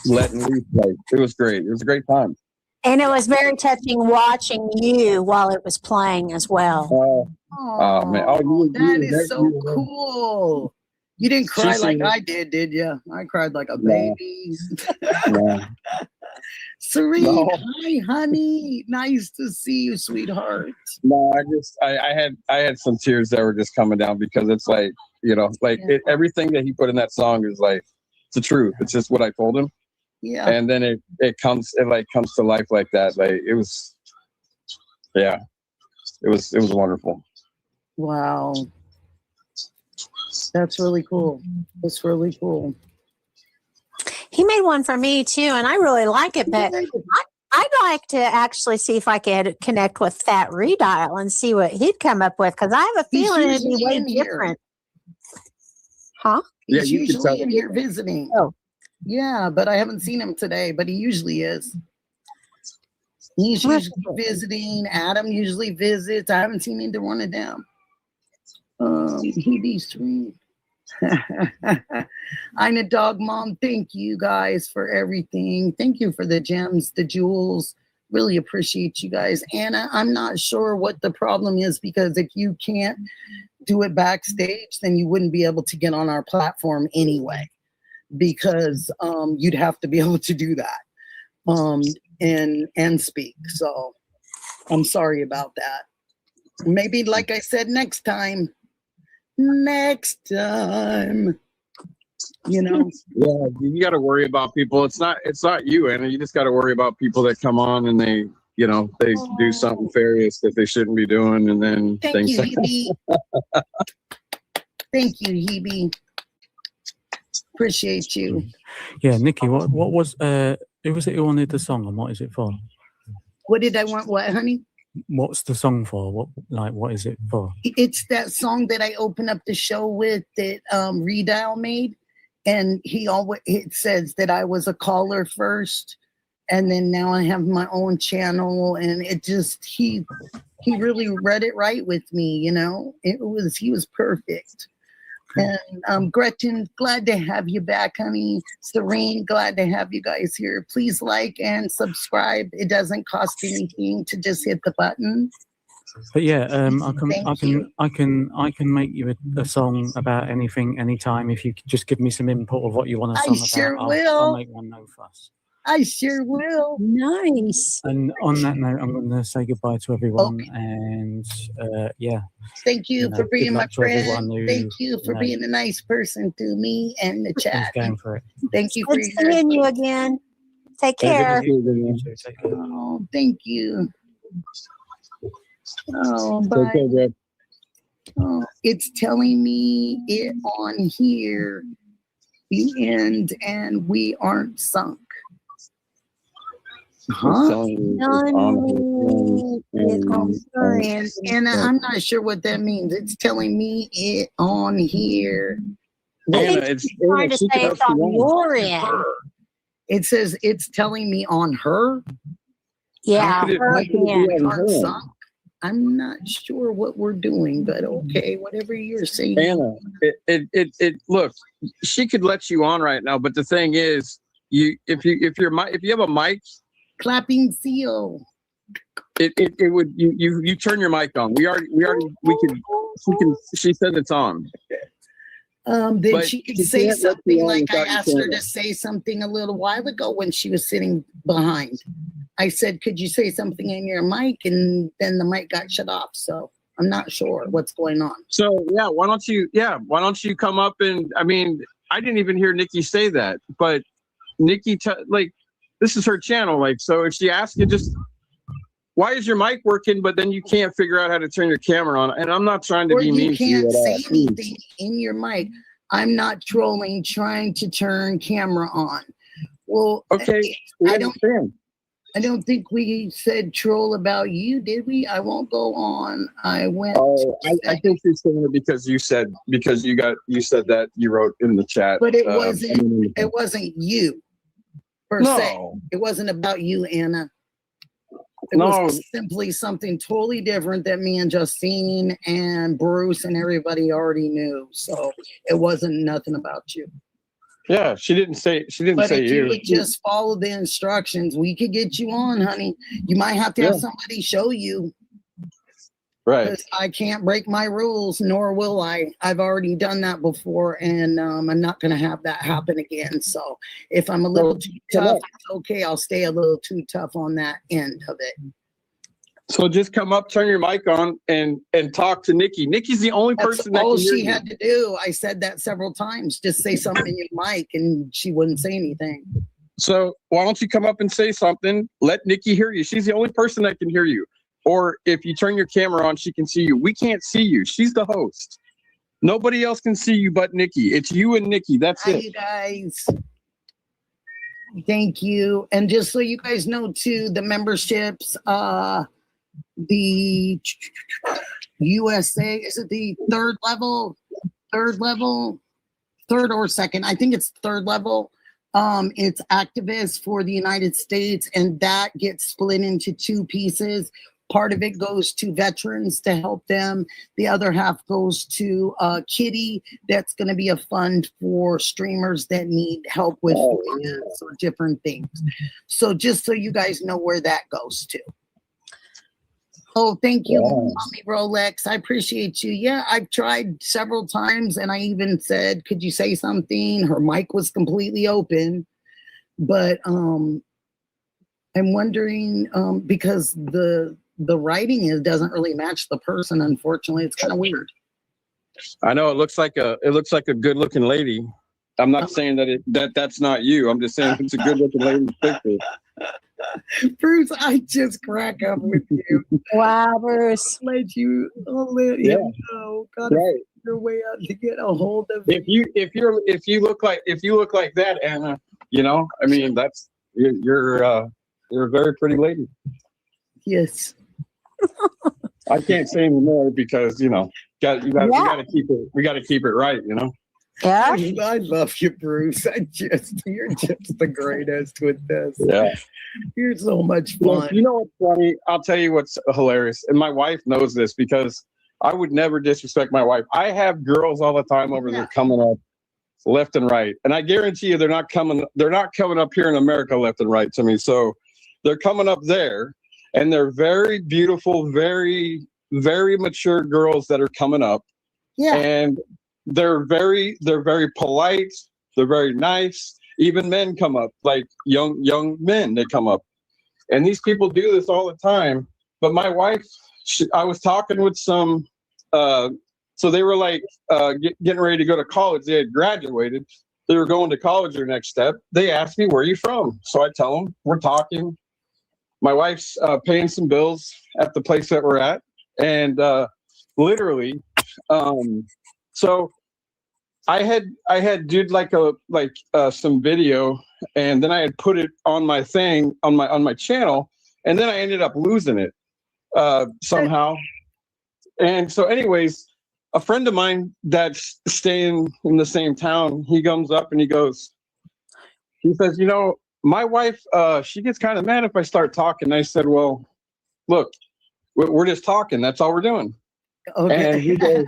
letting loose. Like, it was great. It was a great time.
And it was very touching watching you while it was playing as well.
Oh man!
That is so cool. You didn't cry like I did you? I cried like a baby.
No.
Serene, hi, honey. Nice to see you, sweetheart.
No, I had some tears that were just coming down, because it's like, everything that he put in that song is like, it's the truth. It's just what I told him.
Yeah.
And then it comes to life like that. Like, it was wonderful.
Wow. That's really cool. That's really cool.
He made one for me too, and I really like it, but I'd like to actually see if I could connect with Fat Redial and see what he'd come up with, because I have a feeling it'd be way different. Huh?
He's usually in here visiting.
Oh.
Yeah, but I haven't seen him today, but he usually is. He's usually visiting. Adam usually visits. I haven't seen either one of them. These three. I'm a dog mom. Thank you guys for everything. Thank you for the gems, the jewels. Really appreciate you guys. Anna, I'm not sure what the problem is, because if you can't do it backstage, then you wouldn't be able to get on our platform anyway, because you'd have to be able to do that and speak. So I'm sorry about that. Maybe, like I said, next time.
Yeah, you got to worry about people. It's not you, Anna. You just got to worry about people that come on and they do something nefarious that they shouldn't be doing, and then
Thank you, Hebe. Thank you, Hebe. Appreciate you.
Yeah, Nikki, what was who was it who wanted the song, and what is it for?
What did I want? What, honey?
What's the song for? What is it for?
It's that song that I open up the show with that Redial made, and it says that I was a caller first, and then now I have my own channel, and it just he really read it right with me, you know. He was perfect. And Gretchen, glad to have you back, honey. Serene, glad to have you guys here. Please like and subscribe. It doesn't cost anything to just hit the button.
But yeah, I can make you a song about anything, anytime. If you could just give me some input of what you want a song about,
sure
I'll
will.
make one, no fuss.
I sure will.
Nice.
And on that note, I'm going to say goodbye to everyone.
Okay.
And yeah.
Thank you for being my friend. Thank you for
know,
being a nice person to me and the chat.
Going for it.
Thank you for
Good seeing you again. Take care.
Oh, thank you. Oh, bye.
Okay,
Oh, it's telling me it on here. The end, and we aren't sunk. Huh? And I'm not sure what that means. It's telling me it on here.
Trying to say it's on your end.
It says it's telling me on her.
Yeah, her end.
Sunk. I'm not sure what we're doing, but okay, whatever you're saying.
Anna, look, she could let you on right now, but the thing is, if you have a mic,
clapping seal.
It would you turn your mic on. She said it's on.
Then she could say something like I asked her to say something a little while ago when she was sitting behind. I said, could you say something in your mic? And then the mic got shut off. So I'm not sure what's going on.
So yeah, why don't you come up and, I mean, I didn't even hear Nikki say that, but Nikki, this is her channel. Like, so if she asks you just, why is your mic working, but then you can't figure out how to turn your camera on? And I'm not trying to be mean to you at all.
You can't say anything in your mic. I'm not trolling, trying to turn camera on. Well,
okay,
I don't think we said troll about you, did we? I won't go on. I went.
Oh, I think you're saying it because you said that you wrote in the chat.
But it wasn't you per se. It wasn't about you, Anna. It was simply something totally different that me and Justine and Bruce and everybody already knew. So it wasn't nothing about you.
Yeah, she didn't say
But if
you.
you would just follow the instructions, we could get you on, honey. You might have to have somebody show you.
Right.
Because I can't break my rules, nor will I. I've already done that before, and I'm not going to have that happen again. So if I'm a little too tough, it's okay. I'll stay a little too tough on that end of it.
So just come up, turn your mic on, and talk to Nikki. Nikki's the only person that
all
can hear
she
you.
had to do. I said that several times. Just say something in your mic, and she wouldn't say anything.
So why don't you come up and say something? Let Nikki hear you. She's the only person that can hear you. Or if you turn your camera on, she can see you. We can't see you. She's the host. Nobody else can see you but Nikki. It's you and Nikki. That's
Hi,
it.
you guys. Thank you. And just so you guys know, too, the memberships, the USA, is it the third or second? I think it's third level. It's activists for the United States, and that gets split into two pieces. Part of it goes to veterans to help them. The other half goes to Kitty. That's going to be a fund for streamers that need help with finance or different things. So just so you guys know where that goes to. Oh, thank you, Mommy Rolex. I appreciate you. Yeah, I've tried several times, and I even said, could you say something? Her mic was completely open. But I'm wondering, because the writing doesn't really match the person, unfortunately. It's kind of weird.
I know it looks like a good looking lady. I'm not saying that's not you. I'm just saying it's a good looking lady picture.
Bruce, I just crack up with you.
Wow, Bruce.
I'll let him know. Gotta figure your way out to get a hold of
If you look like that, Anna, you know, I mean, you're a very pretty lady.
Yes.
I can't say anymore because we got to keep it right.
Yeah.
I love you, Bruce. You're just the greatest with this.
Yeah.
You're so much fun.
You know what's funny? I'll tell you what's hilarious. And my wife knows this because I would never disrespect my wife. I have girls all the time over there coming up left and right. And I guarantee you they're not coming up here in America left and right to me. So they're coming up there, and they're very beautiful, very, very mature girls that are coming up.
Yeah.
And they're very polite. They're very nice. Even men come up, like young men, they come up. And these people do this all the time. But my wife, I was talking with some, so they were like getting ready to go to college. They had graduated. They were going to college, their next step. They asked me, where are you from? So I tell them, we're talking. My wife's paying some bills at the place that we're at. And literally, so I had did some video, and then I had put it on my thing on my channel, and then I ended up losing it somehow. And so anyways, a friend of mine that's staying in the same town, he comes up and he says, my wife, she gets kind of mad if I start talking. I said, well, look, we're just talking. That's all we're doing.
Okay.
And he goes,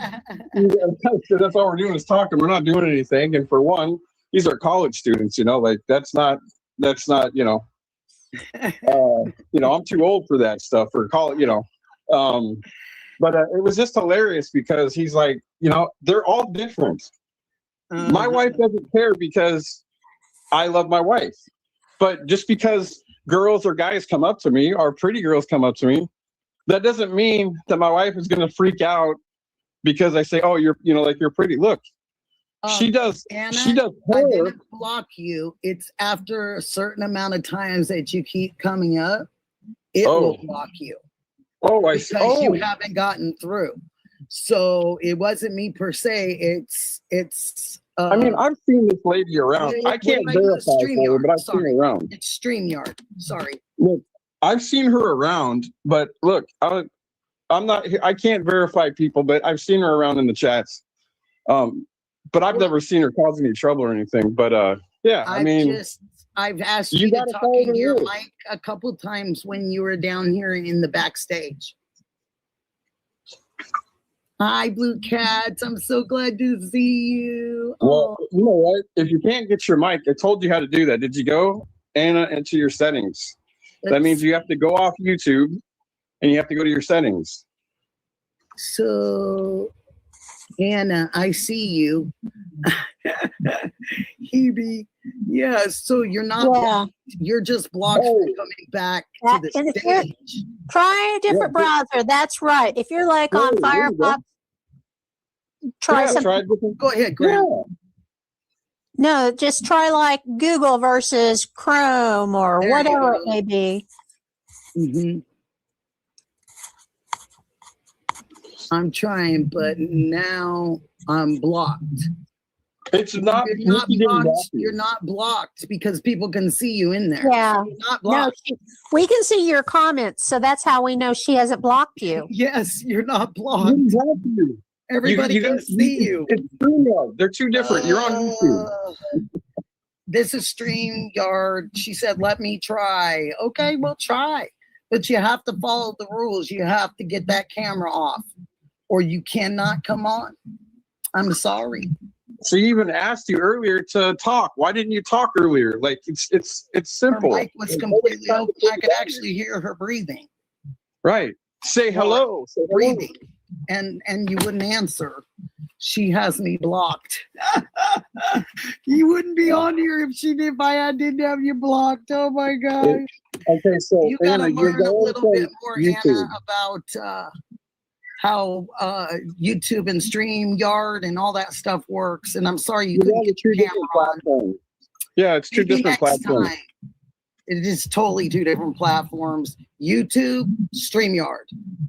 that's all we're doing is talking. We're not doing anything. And for one, these are college students, that's not, I'm too old for that stuff for college, but it was just hilarious because he's like, they're all different. My wife doesn't care because I love my wife. But just because girls or guys come up to me, or pretty girls come up to me, that doesn't mean that my wife is going to freak out because I say, oh, you're pretty. Look, she does.
Anna,
she does.
I didn't block you. It's after a certain amount of times that you keep coming up, it will block you.
Oh, I see.
Because you haven't gotten through. So it wasn't me per se. It's.
I mean, I've seen this lady around. I can't verify for her, but I've seen her around.
It's StreamYard. Sorry.
Look, I've seen her around, but look, I'm not. I can't verify people, but I've seen her around in the chats. But I've never seen her cause any trouble or anything. But yeah,
I've asked you to talk in your mic a couple times when you were down here in the backstage. Hi, Blue Cats. I'm so glad to see you.
Well, you know what? If you can't get your mic, I told you how to do that. Did you go, Anna, into your settings? That means you have to go off YouTube and you have to go to your settings.
So, Anna, I see you. Hebe, yeah, so you're not blocked. You're just blocked from coming back to the stage.
Try a different browser. That's right. If you're like on Firefox, try something.
Go ahead, Graham.
No, just try like Google versus Chrome or whatever it may be.
Mm-hmm. I'm trying, but now I'm blocked.
It's not.
You're not blocked because people can see you in there.
Yeah.
You're not blocked.
No, we can see your comments, so that's how we know she hasn't blocked you.
Yes, you're not blocked. Everybody can see you.
It's StreamYard. They're two different. You're on YouTube.
This is StreamYard. She said, let me try. Okay, well, try. But you have to follow the rules. You have to get that camera off or you cannot come on. I'm sorry.
She even asked you earlier to talk. Why didn't you talk earlier? Like it's simple.
Her mic was completely open. I could actually hear her breathing.
Right. Say hello. Say
breathing. And you wouldn't answer. She has me blocked. You wouldn't be on here if I didn't have you blocked. Oh my God.
Okay, so
you gotta learn a little bit more, YouTube. Anna, about how YouTube and StreamYard and all that stuff works. And I'm sorry you couldn't get your camera on.
Yeah, it's two different platforms.
It is totally two different platforms. YouTube, StreamYard.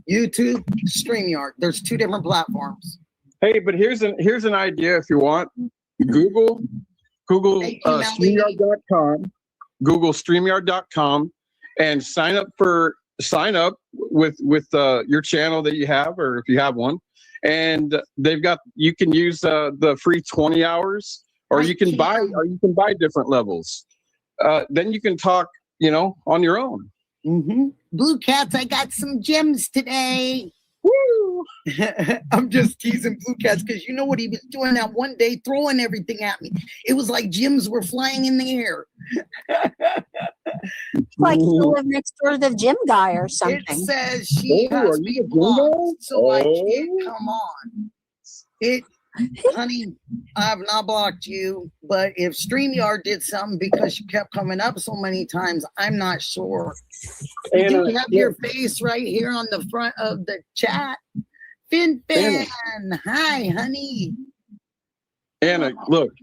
YouTube, StreamYard. There's two different platforms.
Hey, but here's an idea if you want. Google StreamYard.com, Google StreamYard.com, and sign up for sign up with your channel that you have, or if you have one, and you can use the free 20 hours, or you can buy different levels. Then you can talk, on your own.
Blue Cats, I got some gems today. Woo! I'm just teasing Blue Cats because you know what he was doing that one day, throwing everything at me. It was like gems were flying in the air.
Like you live next door to the gym guy or something.
It says she has me blocked, so I can't come on. Honey, I've not blocked you, but if StreamYard did something because you kept coming up so many times, I'm not sure. You do have your face right here on the front of the chat. Fin, hi, honey.
Anna, look,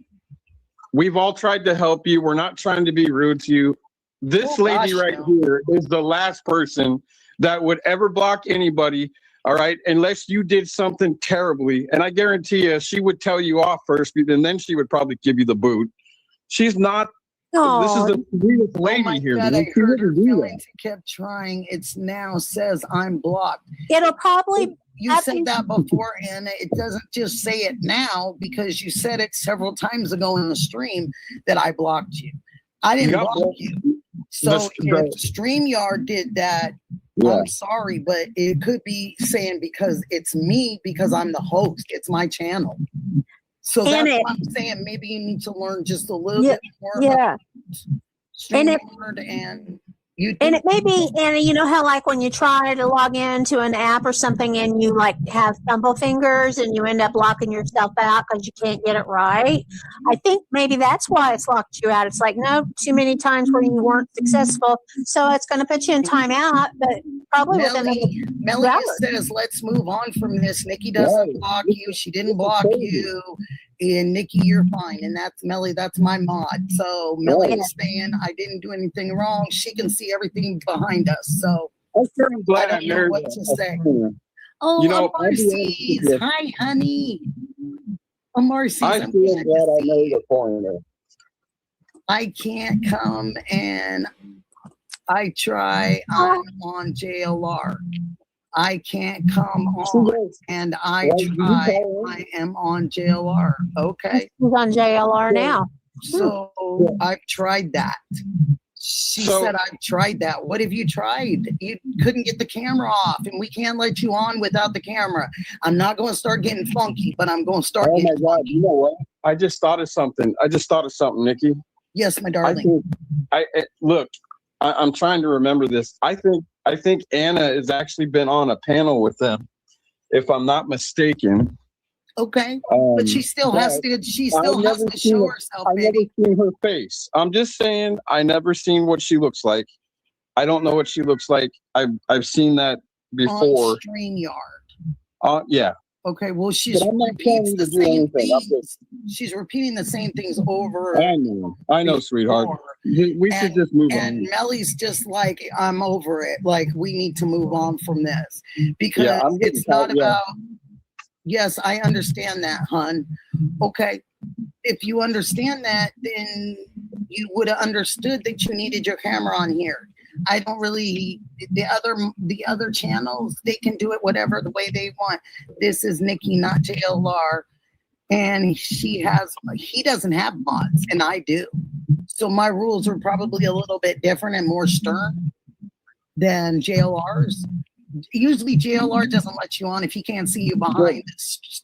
we've all tried to help you. We're not trying to be rude to you. This lady here is the last person that would ever block anybody. All right, unless you did something terribly, and I guarantee you, she would tell you off first, and then she would probably give you the boot. She's not.
Oh.
This is the sweetest lady here.
God, I heard her feelings. It kept trying. It's now says I'm blocked.
It'll probably.
You said that before, Anna. It doesn't just say it now because you said it several times ago in the stream that I blocked you. I didn't block you. So if StreamYard did that, I'm sorry, but it could be saying because it's me, because I'm the host. It's my channel. So that's what I'm saying. Maybe you need to learn just a little bit more about StreamYard and YouTube.
And it may be, and you know how like when you try to log into an app or something and you like have stumble fingers and you end up locking yourself out because you can't get it right. I think maybe that's why it's locked you out. It's like, no, too many times where you weren't successful. So it's going to put you in timeout, but probably
Melly says, let's move on from this. Nikki doesn't block you. She didn't block you. And Nikki, you're fine. And that's Melly, that's my mod. So Melly is saying I didn't do anything wrong. She can see everything behind us. So
I'm glad
I don't know what to say. Oh, Marcy's. Hi, honey. Oh, Marcy's.
I feel glad I know the pointer.
I can't come and I try. I'm on JLR. I can't come on, and I try. I am on JLR. Okay.
She's on JLR now.
So I've tried that. She said, I've tried that. What have you tried? You couldn't get the camera off, and we can't let you on without the camera. I'm not going to start getting funky, but I'm going to start getting funky.
God, you know what? I just thought of something. Nikki.
Yes, my darling.
Look, I'm trying to remember this. I think Anna has actually been on a panel with them, if I'm not mistaken.
Okay, but she still has to. She still has to show herself.
I've never seen her face. I'm just saying, I never seen what she looks like. I don't know what she looks like. I've seen that before.
On StreamYard.
Yeah.
Okay, well, she's repeats the same things. She's repeating the same things over.
I know, sweetheart. We should just move on.
And Melly's just like, I'm over it. Like, we need to move on from this because it's not about. Yes, I understand that, hon. Okay, if you understand that, then you would have understood that you needed your camera on here. I don't really, the other channels, they can do it whatever the way they want. This is Nikki, not JLR. And he doesn't have mods, and I do. So my rules are probably a little bit different and more stern than JLR's. Usually JLR doesn't let you on if he can't see you behind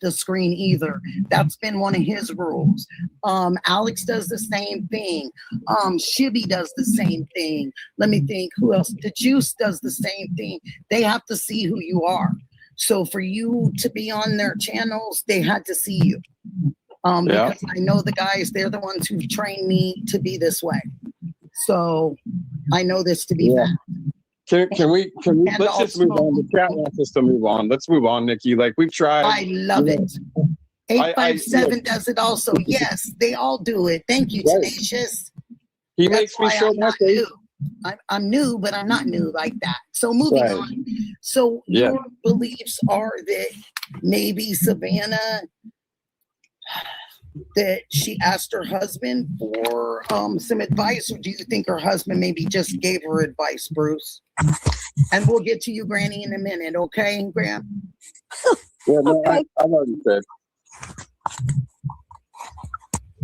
the screen either. That's been one of his rules. Alex does the same thing. Shibby does the same thing. Let me think, who else? The Juice does the same thing. They have to see who you are. So for you to be on their channels, they had to see you. Because I know the guys, they're the ones who trained me to be this way. So I know this to be fact.
Can we let's just move on. The chat wants us to move on. Let's move on, Nikki. Like, we've tried.
I love it. 857 does it also. Yes, they all do it. Thank you, Tenacious.
He makes me show my face.
I'm new, but I'm not new like that. So moving on. So your beliefs are that maybe Savannah that she asked her husband for some advice, or do you think her husband maybe just gave her advice, Bruce? And we'll get to you, Granny, in a minute, okay, Graham?
Yeah, no, I've already said.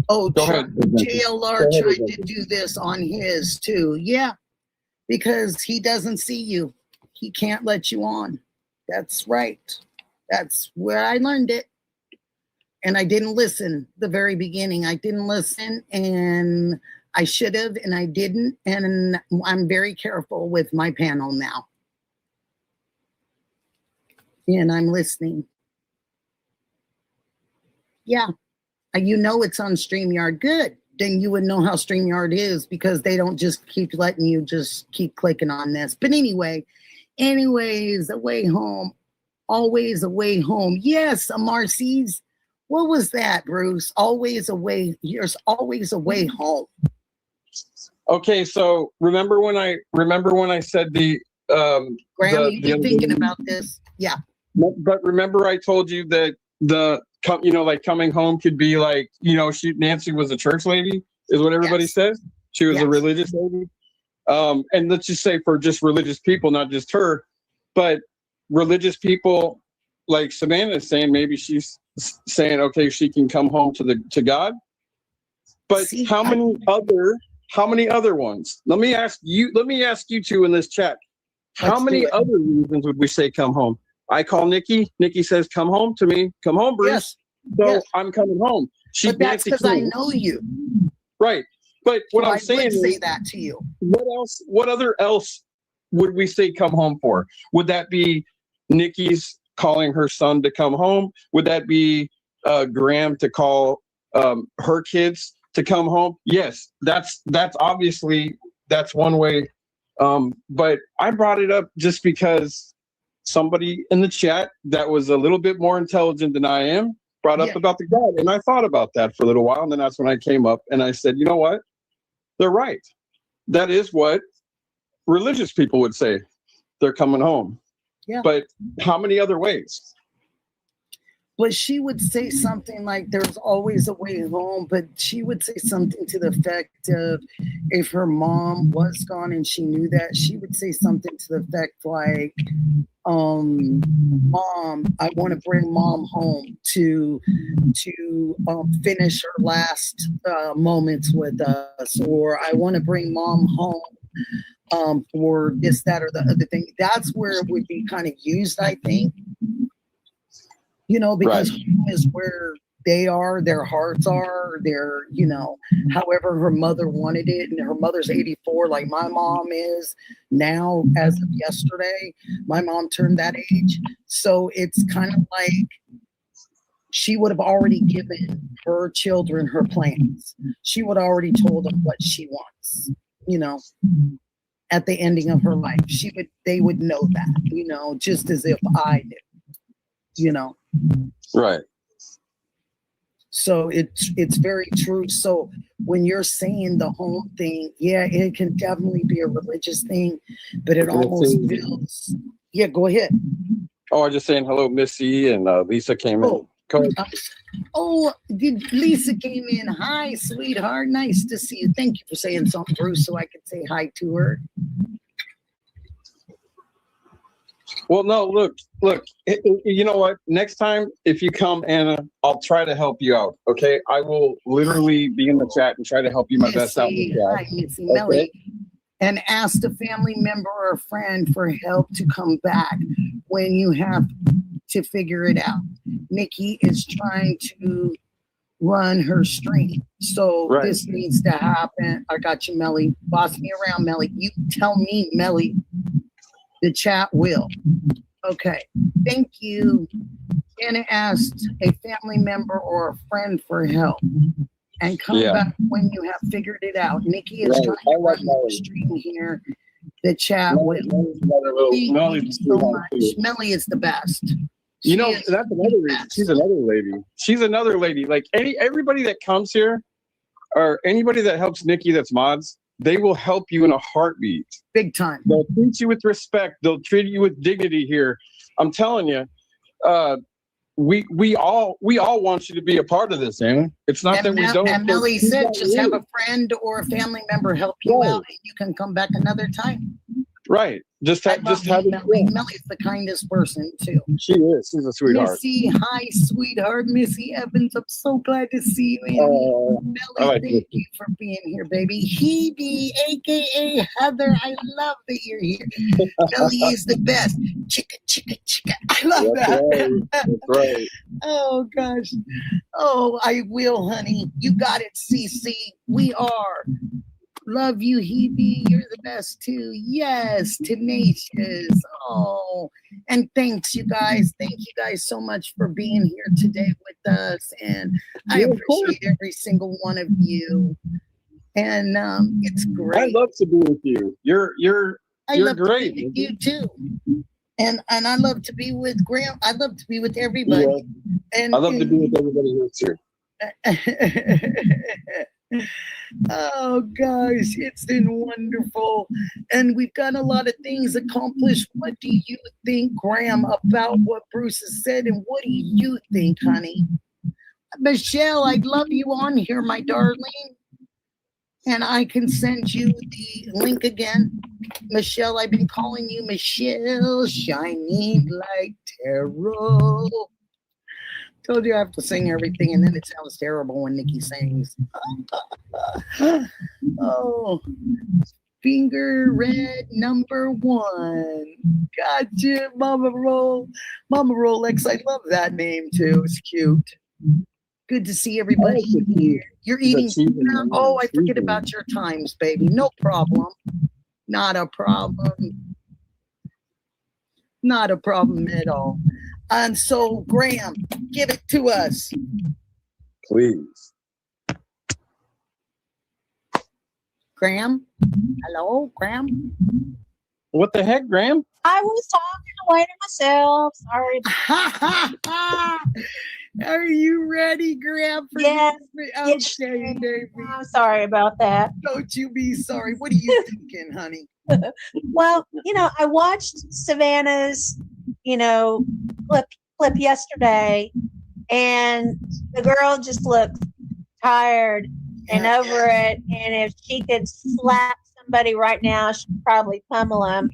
Oh,
Go ahead.
JLR tried to do this on his too. Yeah, because he doesn't see you. He can't let you on. That's right. That's where I learned it. And I didn't listen the very beginning. I didn't listen, and I should have, and I didn't. And I'm very careful with my panel now. And I'm listening. Yeah. You know it's on StreamYard. Good. Then you would know how StreamYard is, because they don't just keep letting you just keep clicking on this. But anyways, a way home. Always a way home. Yes, Marcy's. What was that, Bruce? Always a way. There's always a way home.
Okay, so remember when I said the
Graham, you thinking about this? Yeah.
But remember I told you that like coming home could be like, Nancy was a church lady, is what everybody says. She was a religious lady. And let's just say for just religious people, not just her, but religious people like Savannah is saying, maybe she's saying, okay, she can come home to God. But how many other ones? Let me ask you two in this chat. How many other reasons would we say come home? I call Nikki. Nikki says, come home to me. Come home, Bruce.
Yes.
So I'm coming home.
But that's because I know you.
Right. But what I'm saying is,
say that to you.
What other else would we say come home for? Would that be Nikki's calling her son to come home? Would that be Graham to call her kids to come home? Yes, that's obviously, that's one way. But I brought it up just because somebody in the chat that was a little bit more intelligent than I am brought up about the God. And I thought about that for a little while. And then that's when I came up and I said, you know what? They're right. That is what religious people would say. They're coming home. Yeah. But how many other ways?
But she would say something like, there's always a way home. But she would say something to the effect of, if her mom was gone and she knew that, she would say something to the effect like, Mom, I want to bring Mom home to finish her last moments with us, or I want to bring Mom home for this, that, or the other thing. That's where it would be kind of used, I think. Because home is where they are, their hearts are, their, however her mother wanted it. And her mother's 84, like my mom is now. As of yesterday, my mom turned that age. So it's kind of like she would have already given her children her plans. She would have already told them what she wants, at the ending of her life. They would know that, just as if I did,
Right.
So it's very true. So when you're saying the home thing, it can definitely be a religious thing, but it almost feels. Yeah, go ahead.
Oh, I'm just saying hello, Missy, and Lisa came in.
Lisa came in. Hi, sweetheart. Nice to see you. Thank you for saying something, Bruce, so I could say hi to her.
Well, no, look, you know what? Next time, if you come, Anna, I'll try to help you out, okay? I will literally be in the chat and try to help you my best out.
Hi, Missy, Melly. And ask a family member or a friend for help to come back when you have to figure it out. Nikki is trying to run her stream. So this needs to happen. I got you, Melly. Boss me around, Melly. You tell me, Melly. The chat will. Okay. Thank you. Anna asked a family member or a friend for help and come back when you have figured it out. Nikki is trying to run the stream here. The chat will. Thank you so much. Melly is the best.
That's another reason. She's another lady. Like everybody that comes here or anybody that helps Nikki that's mods, they will help you in a heartbeat.
Big time.
They'll treat you with respect. They'll treat you with dignity here. I'm telling you, we all want you to be a part of this, Anna. It's not that we don't.
And Millie said, just have a friend or a family member help you out, and you can come back another time.
Right. Just have
Millie. Millie's the kindest person too.
She is. She's a sweetheart.
Missy, hi, sweetheart. Missy Evans, I'm so glad to see you. Millie, thank you for being here, baby. Hebe, aka Heather, I love that you're here. Millie is the best. Chicka, chicka, chicka. I love that.
That's right.
Oh gosh. Oh, I will, honey. You got it, Cece. We are. Love you, Hebe. You're the best too. Yes, tenacious. Oh, and thanks, you guys. Thank you guys so much for being here today with us. And I appreciate every single one of you. And it's great.
I love to be with you. You're great.
To be with you too. And I love to be with Graham. I love to be with everybody.
Yeah.
And
I love to be with everybody here too.
Oh gosh, it's been wonderful, and we've got a lot of things accomplished. What do you think, Graham, about what Bruce has said, and what do you think, honey? Michelle, I'd love you on here, my darling, and I can send you the link again. Michelle, I've been calling you Michelle, shining like tarot. Told you I have to sing everything, and then it sounds terrible when Nikki sings. Oh, finger red number 1. Gotcha, Mama Rolex. I love that name too. It's cute. Good to see everybody here. You're eating dinner. Oh, I forget about your times, baby. No problem. Not a problem. Not a problem at all. And so, Graham, give it to us.
Please.
Graham? Hello, Graham?
What the heck, Graham?
I was talking away to myself. Sorry.
Are you ready, Graham?
Yes.
Okay, baby.
I'm sorry about that.
Don't you be sorry. What are you thinking, honey?
Well, I watched Savannah's, clip yesterday, and the girl just looked tired and over it. And if she could slap somebody right now, she'd probably pummel them.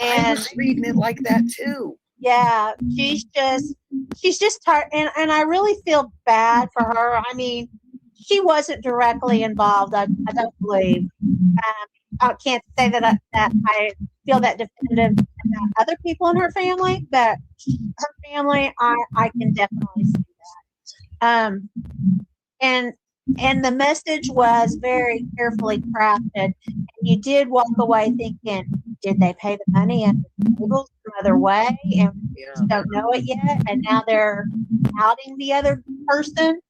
I was reading it like that too.
Yeah, she's just tired, and I really feel bad for her. I mean, she wasn't directly involved. I don't believe. I can't say that I feel that definitive about other people in her family, but her family, I can definitely see that. And the message was very carefully crafted. And you did walk away thinking, did they pay the money and some other way? And we just don't know it yet. And now they're outing the other person.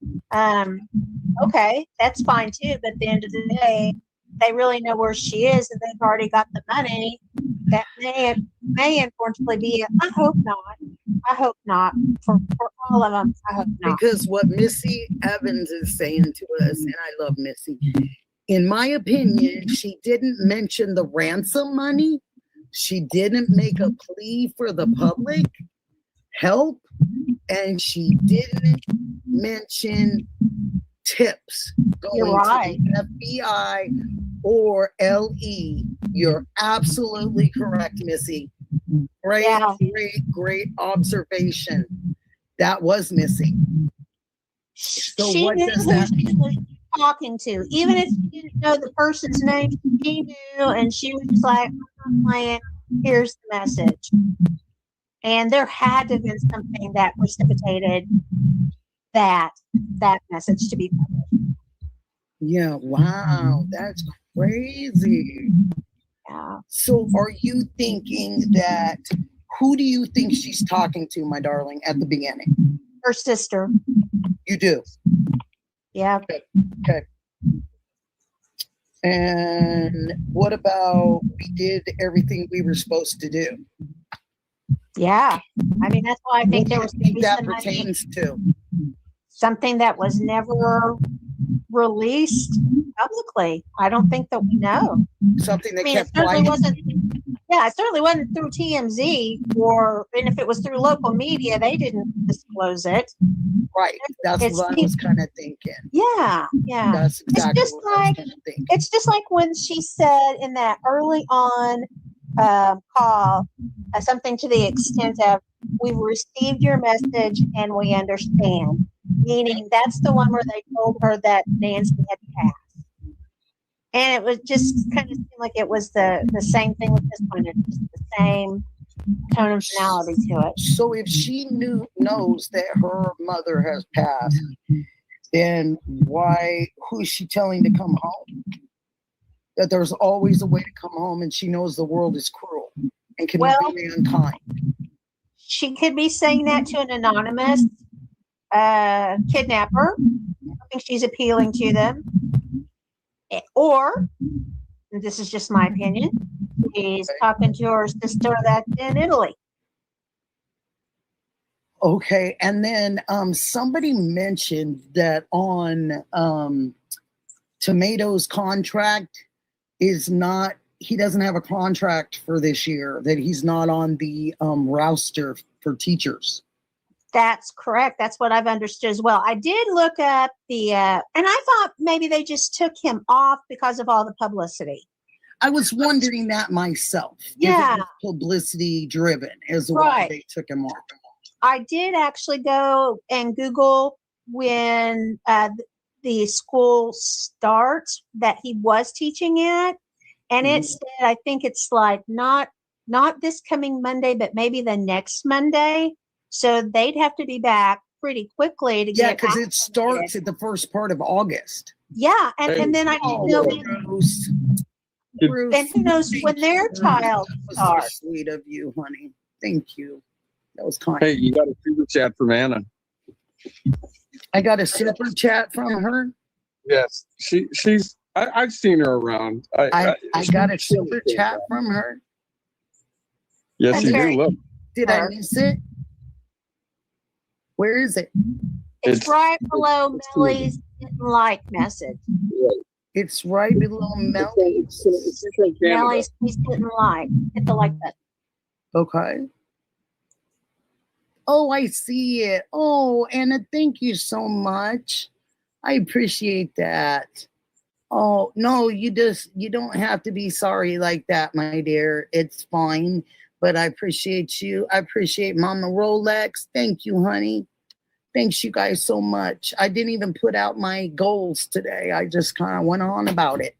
Okay, that's fine too. But at the end of the day, they really know where she is, and they've already got the money. That may unfortunately be. I hope not. I hope not for all of them. I hope not.
Because what Missy Evans is saying to us, and I love Missy. In my opinion, she didn't mention the ransom money. She didn't make a plea for the public help, and she didn't mention tips going to the FBI or LE. You're absolutely correct, Missy. Great observation. That was Missy. So
she
what
knew
does
who
that
she
mean?
was talking to, even if she didn't know the person's name. She knew, and she was just like, "I'm not playing. Here's the message." And there had to have been something that precipitated that message to be published.
Yeah, wow, that's crazy.
Yeah.
So are you thinking that, who do you think she's talking to, my darling, at the beginning?
Her sister.
You do?
Yeah.
Okay. And what about we did everything we were supposed to do?
Yeah. I mean, that's why I think there was maybe
that pertains to
something that was never released publicly. I don't think that we know.
Something that
I mean,
kept
it certainly
quiet.
wasn't. Yeah, it certainly wasn't through TMZ, and if it was through local media, they didn't disclose it.
Right. That's
It's
what I was kind of thinking.
Yeah, yeah.
That's exactly
it's just
what I was
like
kind of thinking.
it's just like when she said in that early on call something to the extent of, "We've received your message and we understand," meaning that's the one where they told her that Nancy had passed. And it was just kind of seemed like it was the same thing with this one. It's just the same tone and tonality to it.
So if she knows that her mother has passed, then who's she telling to come home? That there's always a way to come home, and she knows the world is cruel and can be very unkind.
She could be saying that to an anonymous kidnapper. I think she's appealing to them. Or, and this is just my opinion, she's talking to her sister that's in Italy.
Okay, and then somebody mentioned that on Tomato's contract is not, he doesn't have a contract for this year, that he's not on the roster for teachers.
That's correct. That's what I've understood as well. I did look up and I thought maybe they just took him off because of all the publicity.
I was wondering that myself.
Yeah.
If it was publicity driven as to why they took him off.
I did actually go and Google when the school starts that he was teaching at. And it said, I think it's like not this coming Monday, but maybe the next Monday. So they'd have to be back pretty quickly to get.
Yeah, because it starts at the first part of August.
Yeah, and then I didn't know.
Bruce.
And who knows when their child starts.
So sweet of you, honey. Thank you. That was kind.
Hey, you got a super chat from Anna.
I got a super chat from her.
Yes, she's. I've seen her around.
I got a super chat from her.
Yes, you do. Look.
Did I miss it? Where is it?
It's right below Millie's didn't like message.
It's right below Millie's.
Millie's didn't like. Hit the like button.
Okay. Oh, I see it. Oh, Anna, thank you so much. I appreciate that. Oh, no, you don't have to be sorry like that, my dear. It's fine. But I appreciate you. I appreciate Mama Rolex. Thank you, honey. Thanks you guys so much. I didn't even put out my goals today. I just kind of went on about it.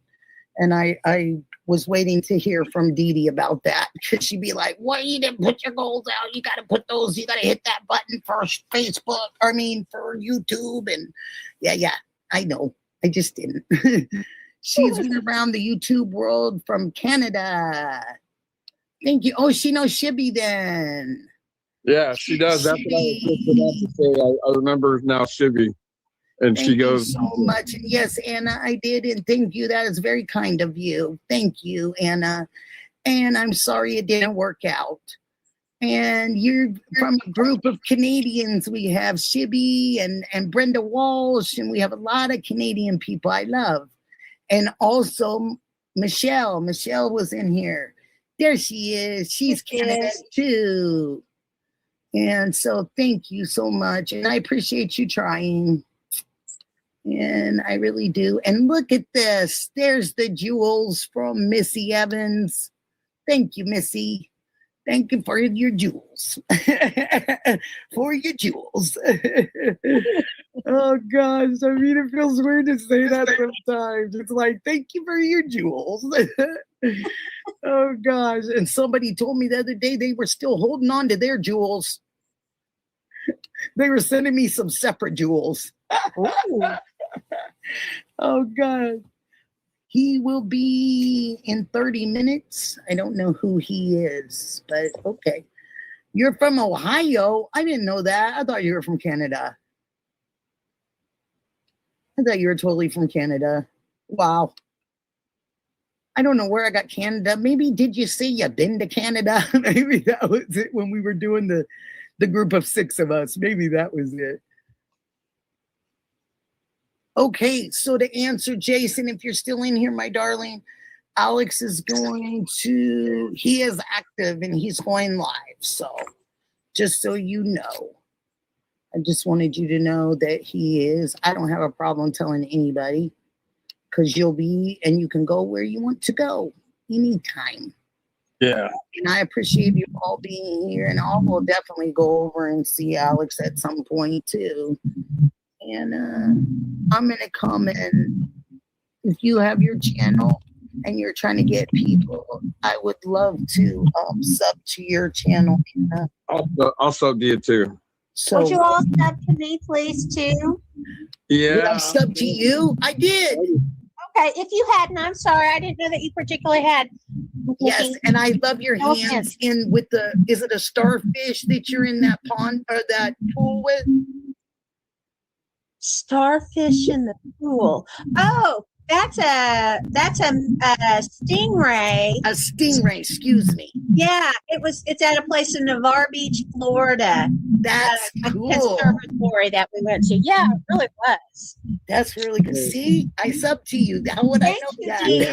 And I was waiting to hear from Dee Dee about that. Because she'd be like, well, you didn't put your goals out. You got to put those. You got to hit that button for Facebook. For YouTube. And yeah, I know. I just didn't. She's been around the YouTube world from Canada. Thank you. Oh, she knows Shibby then.
Yeah, she does. That's what I was just about to say. I remember now Shibby. And
thank
she goes,
you so much. And yes, Anna, I did. And thank you. That is very kind of you. Thank you, Anna. And I'm sorry it didn't work out. And you're from a group of Canadians. We have Shibby and Brenda Walsh, and we have a lot of Canadian people I love. And also Michelle. Michelle was in here. There she is. She's Canada too. And so thank you so much. And I appreciate you trying. And I really do. And look at this. There's the jewels from Missy Evans. Thank you, Missy. Thank you for your jewels. For your jewels. Oh, gosh. I mean, it feels weird to say that sometimes. It's like, thank you for your jewels. Oh, gosh. And somebody told me the other day they were still holding on to their jewels. They were sending me some separate jewels. Oh, God. He will be in 30 minutes. I don't know who he is, but okay. You're from Ohio? I didn't know that. I thought you were from Canada. I thought you were totally from Canada. Wow. I don't know where I got Canada. Maybe did you say you've been to Canada? Maybe that was it when we were doing the group of 6 of us. Maybe that was it. Okay, so to answer Jason, if you're still in here, my darling, Alex is he is active and he's going live. So just so you know, I just wanted you to know that he is. I don't have a problem telling anybody because you can go where you want to go anytime.
Yeah.
And I appreciate you all being here, and I will definitely go over and see Alex at some point too. And I'm gonna come in. If you have your channel and you're trying to get people, I would love to sub to your channel.
I'll sub to you too.
So
Would you all sub to me, please, too?
Yeah.
Did I sub to you? I did.
Okay, if you hadn't, I'm sorry. I didn't know that you particularly had.
Yes, and I love your
No
hands
offense.
in with is it a starfish that you're in that pond or that pool with?
Starfish in the pool. Oh, that's a stingray.
A stingray, excuse me.
Yeah, it's at a place in Navarre Beach, Florida.
That's
A
cool.
conservatory that we went to. Yeah, it really was.
That's really good. See, I sub to you. How would
Thank
I know
you,
that?
dear.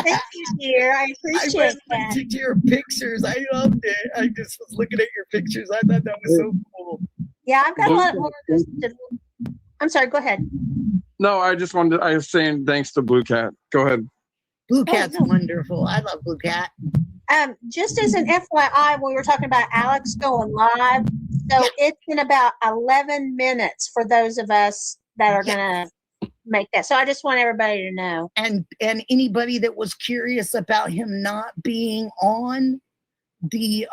Thank you, dear. I
I
appreciate
went
that.
to your pictures. I loved it. I just was looking at your pictures. I thought that was so cool.
Yeah, I've got a lot more of this. I'm sorry, go ahead.
No, I was saying thanks to Blue Cat. Go ahead.
Blue Cat's wonderful. I love Blue Cat.
Just as an FYI, when we were talking about Alex going live, so it's in about 11 minutes for those of us that are going to make that. So I just want everybody to know.
And anybody that was curious about him not being on the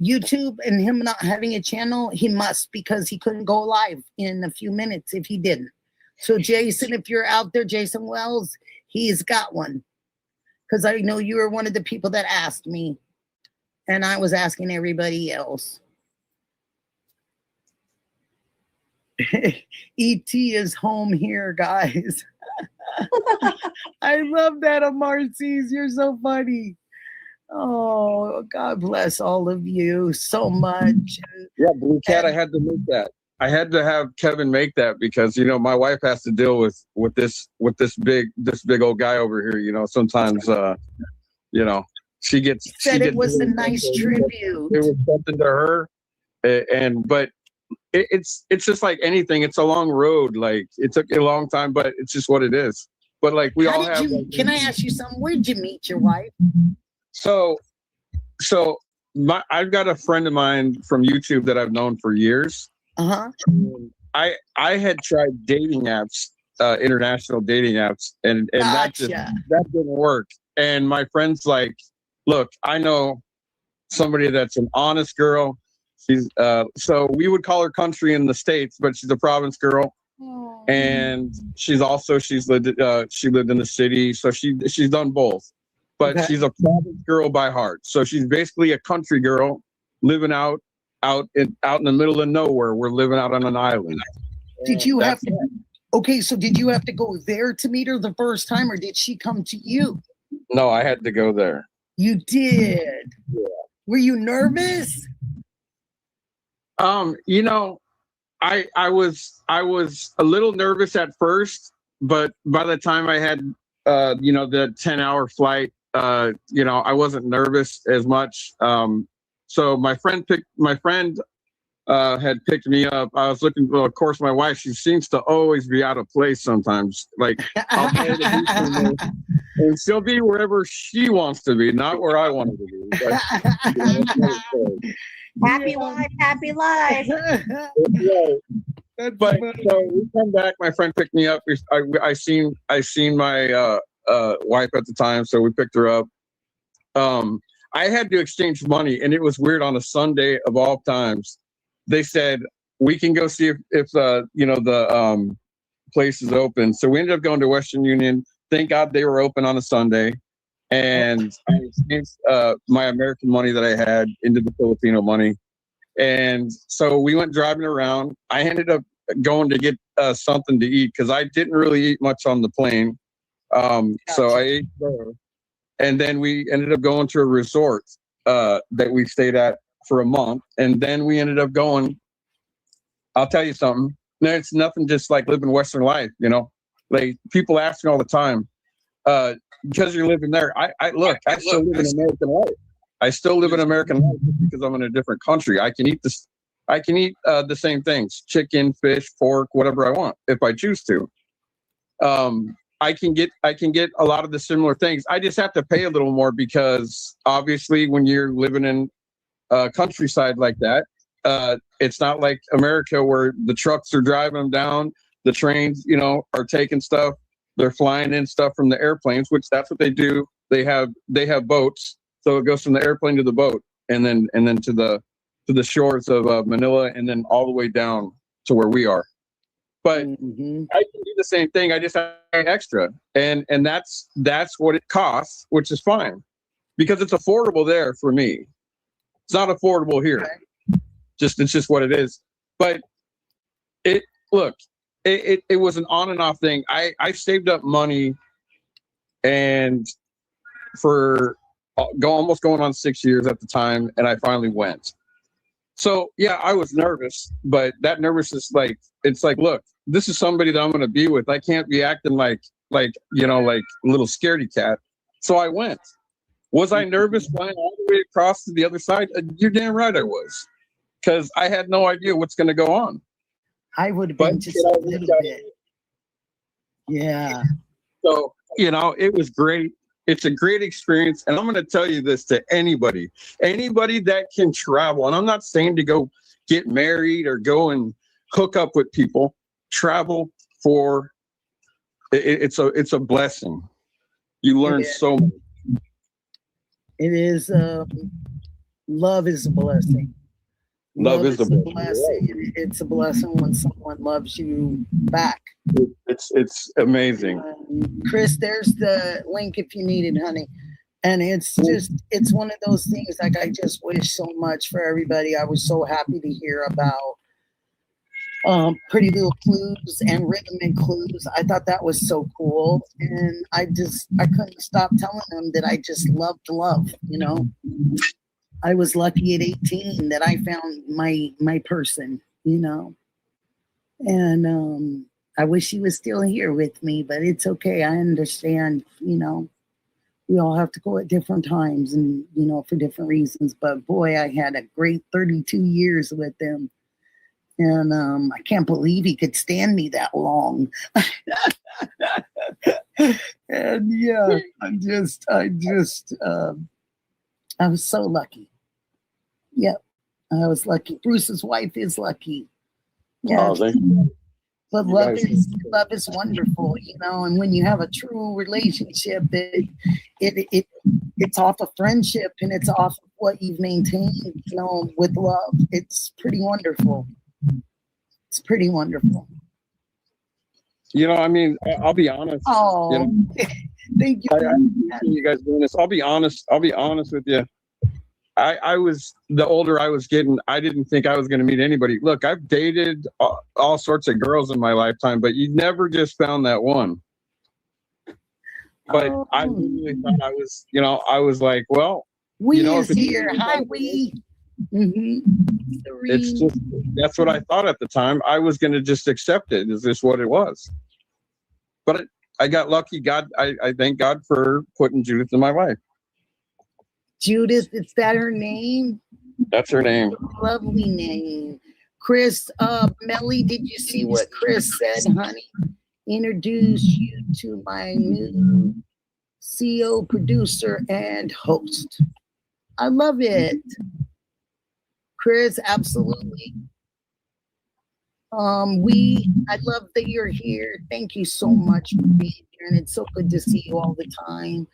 YouTube and him not having a channel, he must, because he couldn't go live in a few minutes if he didn't. So Jason, if you're out there, Jason Wells, he's got one. Because I know you were one of the people that asked me, and I was asking everybody else. ET is home here, guys. I love that, Amarcies. You're so funny. Oh, God bless all of you so much.
Yeah, Blue Cat, I had to make that. I had to have Kevin make that because my wife has to deal with this big old guy over here. Sometimes she gets.
Said it was a nice tribute.
It was something to her, but it's just like anything. It's a long road. Like it took a long time, but it's just what it is. But like we all have.
Can I ask you something? Where'd you meet your wife?
So I've got a friend of mine from YouTube that I've known for years.
Uh-huh.
I had tried dating apps, international dating apps, and
Gotcha.
that didn't work. And my friend's like, look, I know somebody that's an honest girl. She's so we would call her country in the States, but she's a province girl. And she lived in the city, so she's done both. But she's a province girl by heart. So she's basically a country girl living out in the middle of nowhere. We're living out on an island.
Did you have to? Okay, so did you have to go there to meet her the first time, or did she come to you?
No, I had to go there.
You did. Yeah. Were you nervous?
I was a little nervous at first, but by the time I had the 10-hour flight, I wasn't nervous as much. So my friend had picked me up. I was looking. Well, of course, my wife, she seems to always be out of place sometimes. Like I'll tell her to do something, and she'll be wherever she wants to be, not where I want her to be. But,
Happy wife, happy life.
But so we come back. My friend picked me up. I seen my wife at the time, so we picked her up. I had to exchange money, and it was weird on a Sunday of all times. They said we can go see if the place is open. So we ended up going to Western Union. Thank God they were open on a Sunday, and I exchanged my American money that I had into the Filipino money. And so we went driving around. I ended up going to get something to eat because I didn't really eat much on the plane. So I ate there. And then we ended up going to a resort that we stayed at for a month. And then we ended up going, I'll tell you something. It's nothing just like living Western life, Like people ask me all the time, because you're living there. I still live an American life. I still live an American life because I'm in a different country. I can eat this. I can eat the same things: chicken, fish, pork, whatever I want if I choose to. I can get a lot of the similar things. I just have to pay a little more because obviously when you're living in countryside like that, it's not like America where the trucks are driving them down, the trains, are taking stuff. They're flying in stuff from the airplanes, which that's what they do. They have boats, so it goes from the airplane to the boat, and then to the shores of Manila, and then all the way down to where we are. But I can do the same thing. I just have to pay extra, and that's what it costs, which is fine because it's affordable there for me. It's not affordable here. It's just what it is. But it was an on and off thing. I saved up money, and for almost going on 6 years at the time, and I finally went. So yeah, I was nervous, but that nervousness, it's like, look, this is somebody that I'm going to be with. I can't be acting like a little scaredy cat. So I went. Was I nervous flying all the way across to the other side? You're damn right I was, because I had no idea what's going to go on.
I would have been just a little bit. Yeah.
So, it was great. It's a great experience. And I'm going to tell you this to anybody that can travel. And I'm not saying to go get married or go and hook up with people. Travel for it's a blessing. You learn so much.
It is love is a blessing.
Love is a blessing.
Right. It's a blessing when someone loves you back.
It's amazing.
Chris, there's the link if you need it, honey. And it's one of those things, like, I just wish so much for everybody. I was so happy to hear about Pretty Little Clues and Rhythm and Clues. I thought that was so cool. And I couldn't stop telling them that I just loved love, I was lucky at 18 that I found my person, and I wish he was still here with me, but it's okay. I understand, we all have to go at different times and, for different reasons. But boy, I had a great 32 years with him. And I can't believe he could stand me that long. And yeah, I was so lucky. Yep, I was lucky. Bruce's wife is lucky. Yeah. But love is wonderful, and when you have a true relationship, it's off of friendship and it's off of what you've maintained, with love. It's pretty wonderful. It's pretty wonderful.
I'll be honest.
Oh, thank you.
I you guys doing this. I'll be honest with you. The older I was getting, I didn't think I was going to meet anybody. Look, I've dated all sorts of girls in my lifetime, but you never just found that one. But I really thought I was like, well,
we is here. Hi, we.
It's just, that's what I thought at the time. I was going to just accept it. Is this what it was? But I got lucky. I thank God for putting Judith in my life.
Judith, is that her name?
That's her name.
Lovely name. Chris, Melly, did you see what Chris said, honey? Introduce you to my new CEO, producer, and host. I love it. Chris, absolutely. I love that you're here. Thank you so much for being here, and it's so good to see you all the time.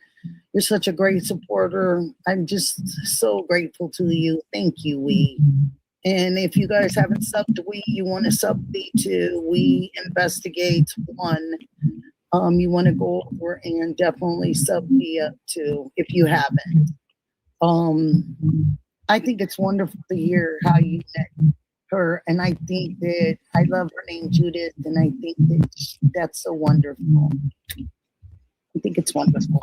You're such a great supporter. I'm just so grateful to you. Thank you, we. And if you guys haven't subbed we, you want to sub me to We Investigate 1. You want to go over and definitely sub me up to if you haven't. I think it's wonderful to hear how you met her, and I think that I love her name Judith, and I think that that's so wonderful. I think it's wonderful.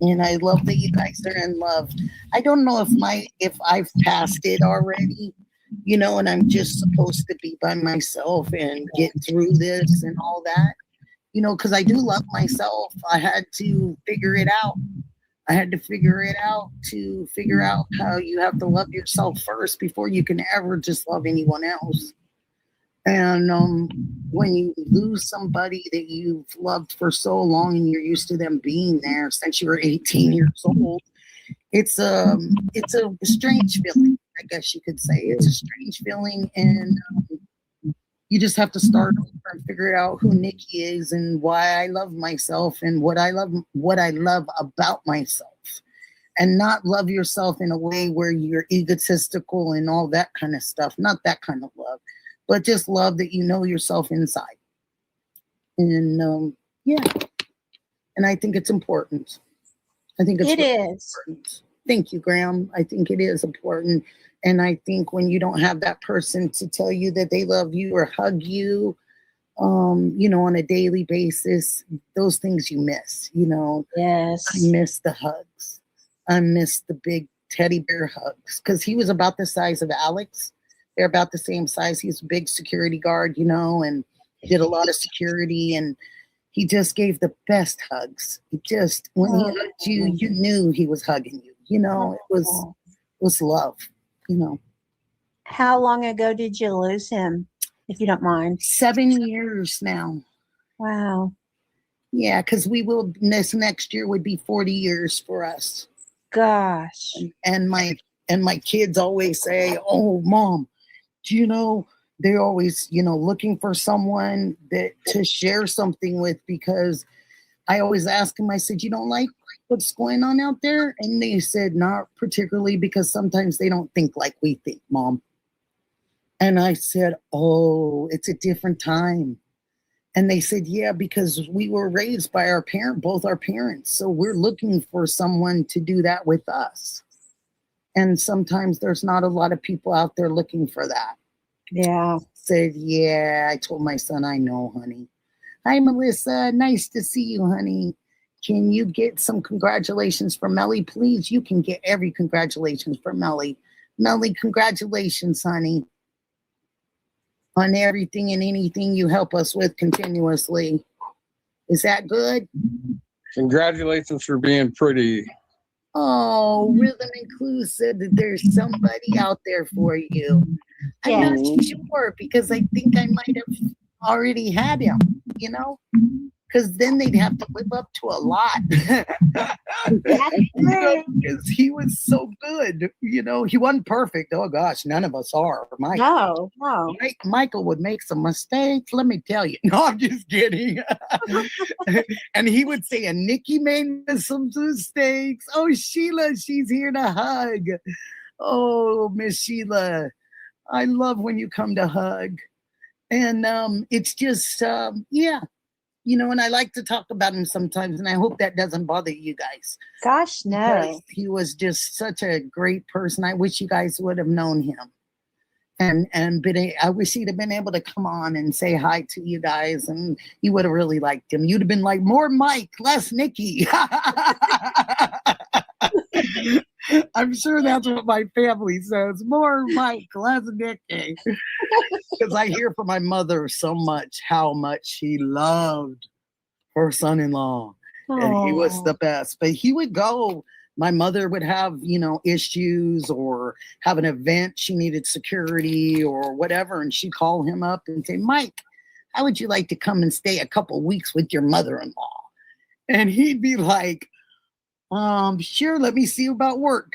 And I love that you guys are in love. I don't know if I've passed it already, and I'm just supposed to be by myself and get through this and all that. you know, because I do love myself. I had to figure it out. I had to figure it out to figure out how you have to love yourself first before you can ever just love anyone else. And when you lose somebody that you've loved for so long and you're used to them being there since you were 18 years old, it's a strange feeling, I guess you could say. It's a strange feeling, and you just have to start over and figure out who Nikki is and why I love myself and what I love about myself. And not love yourself in a way where you're egotistical and all that kind of stuff. Not that kind of love, but just love that you know yourself inside. And yeah, and I think it's important. I think it's really important. Thank you, Graham. I think it is important. And I think when you don't have that person to tell you that they love you or hug you, you know, on a daily basis, those things you miss, you know.
Yes.
I miss the hugs. I miss the big teddy bear hugs because he was about the size of Alex. They're about the same size. He's a big security guard, you know, and did a lot of security, and he just gave the best hugs. He just, when he hugged you, you knew he was hugging you. You know, it was love, you know.
How long ago did you lose him, if you don't mind? 7
years now.
Wow.
Yeah, because this next year would be 40 years for us.
Gosh.
And my kids always say, "Oh, Mom, do you know?" They're always, you know, looking for someone to share something with, because I always ask them, I said, "You don't like what's going on out there?" And they said, "Not particularly, because sometimes they don't think like we think, Mom." And I said, "Oh, it's a different time." And they said, "Yeah, because we were raised by both our parents. So we're looking for someone to do that with us. And sometimes there's not a lot of people out there looking for that."
Yeah.
Said, "Yeah." I told my son, "I know, honey. Hi, Melissa. Nice to see you, honey. Can you get some congratulations for Melly, please?" You can get every congratulations for Melly. Melly, congratulations, honey, on everything and anything you help us with continuously. Is that good?
Congratulations for being pretty.
Oh, Rhythm and Clue said that there's somebody out there for you. I'm not sure, because I think I might have already had him, you know? Because then they'd have to live up to a lot. You know, because he was so good. You know, he wasn't perfect. Oh gosh, none of us are.
No.
Michael would make some mistakes, let me tell you. No, I'm just kidding. And he would say, "And Nikki made some mistakes. Oh, Sheila, she's here to hug. Oh, Miss Sheila, I love when you come to hug." And it's just, yeah. You know, and I like to talk about him sometimes, and I hope that doesn't bother you guys.
Gosh, no.
Because he was just such a great person. I wish you guys would have known him. I wish he'd have been able to come on and say hi to you guys, and you would have really liked him. You'd have been like, "More Mike, less Nikki." I'm sure that's what my family says. "More Mike, less Nikki." Because I hear from my mother so much how much she loved her son-in-law. And he was the best. But he would go. My mother would have, you know, issues or have an event. She needed security or whatever. And she'd call him up and say, "Mike, how would you like to come and stay a couple weeks with your mother-in-law?" And he'd be like, "Sure, let me see about work."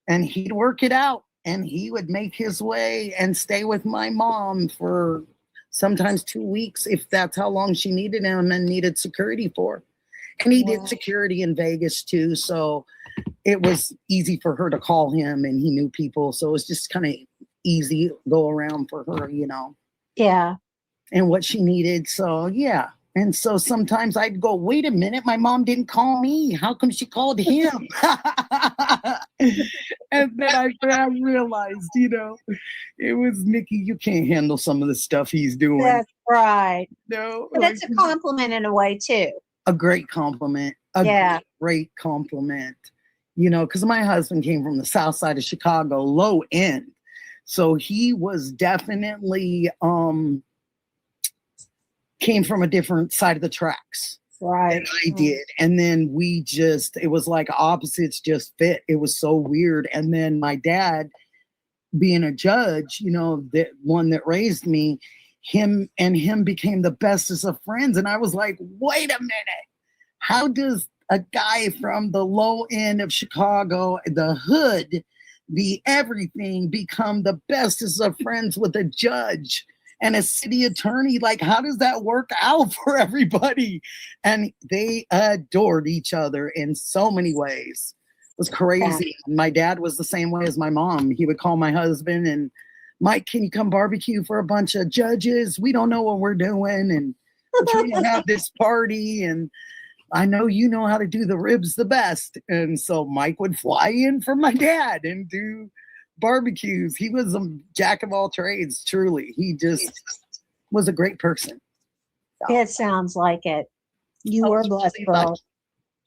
And he'd work it out, and he would make his way and stay with my mom for sometimes 2 weeks, if that's how long she needed him and needed security for. And he did security in Vegas too, so it was easy for her to call him, and he knew people, so it was just kind of easy go around for her, you know.
Yeah.
And what she needed, so yeah. And so sometimes I'd go, "Wait a minute, my mom didn't call me. How come she called him?" And then I realized, you know, it was, "Nikki, you can't handle some of the stuff he's doing."
That's right.
No.
But that's a compliment in a way, too.
A great compliment. A great compliment. You know, because my husband came from the south side of Chicago, low end. So he was definitely came from a different side of the tracks.
Right.
And I did. And then it was like opposites just fit. It was so weird. And then my dad, being a judge, the one that raised me, him became the bestest of friends. And I was like, wait a minute. How does a guy from the low end of Chicago, the hood, the everything, become the bestest of friends with a judge and a city attorney? Like, how does that work out for everybody? And they adored each other in so many ways. It was crazy. My dad was the same way as my mom. He would call my husband and, Mike, can you come barbecue for a bunch of judges? We don't know what we're doing. And we're trying to have this party. And I know you know how to do the ribs the best. And so Mike would fly in for my dad and do barbecues. He was a jack of all trades, truly. He just was a great person. So,
It sounds like it. You were blessed,
really
bro.
lucky.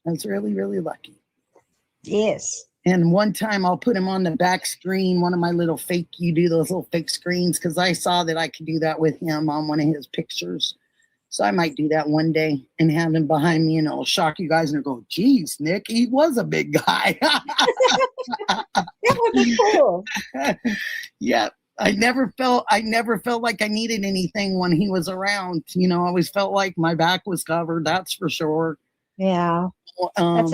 I was really, really lucky.
Yes.
And one time I'll put him on the back screen, one of my little you do those little fake screens, because I saw that I could do that with him on one of his pictures. So I might do that one day and have him behind me, and it'll shock you guys and go, geez, Nick, he was a big guy.
That would be cool.
Yeah. I never felt like I needed anything when he was around. I always felt like my back was covered. That's for sure.
Yeah. That's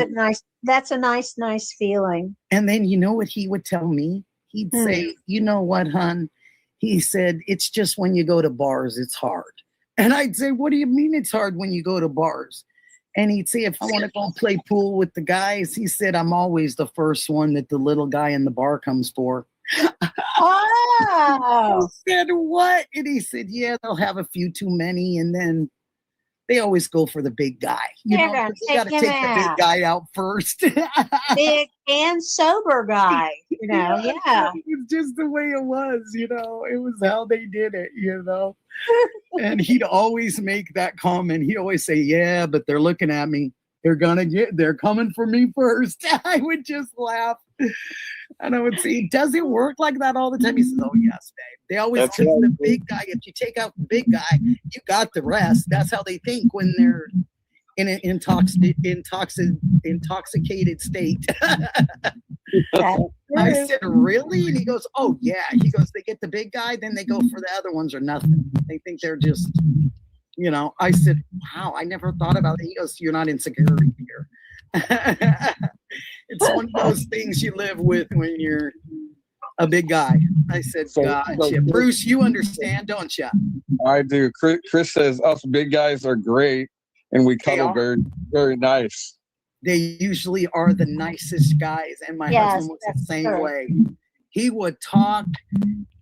a nice feeling.
And then you know what he would tell me? He'd say, you know what, hon? He said, it's just when you go to bars, it's hard. And I'd say, what do you mean it's hard when you go to bars? And he'd say, if I want to go play pool with the guys, he said, I'm always the first one that the little guy in the bar comes for.
Oh.
I said, what? And he said, yeah, they'll have a few too many. And then they always go for the big guy. You
They're
know,
gonna
you got to
take
take
him
the big
out.
guy out first.
Big and sober guy, yeah.
It was just the way it was, It was how they did it, And he'd always make that comment. He'd always say, yeah, but they're looking at me. They're coming for me first. I would just laugh. And I would say, does it work like that all the time? He says, oh, yes, babe. They always, because the big guy, if you take out the big guy, you got the rest. That's how they think when they're in an intoxicated state. I said, really? And he goes, oh, yeah. He goes, they get the big guy, then they go for the other ones or nothing. They think they're just, I said, wow, I never thought about it. He goes, you're not insecure here. It's one of those things you live with when you're a big guy. I said, gotcha. Bruce, you understand, don't you?
I do. Chris says us big guys are great, and we cuddle very, very nice.
They usually are the nicest guys, and my husband was the same way. He would talk.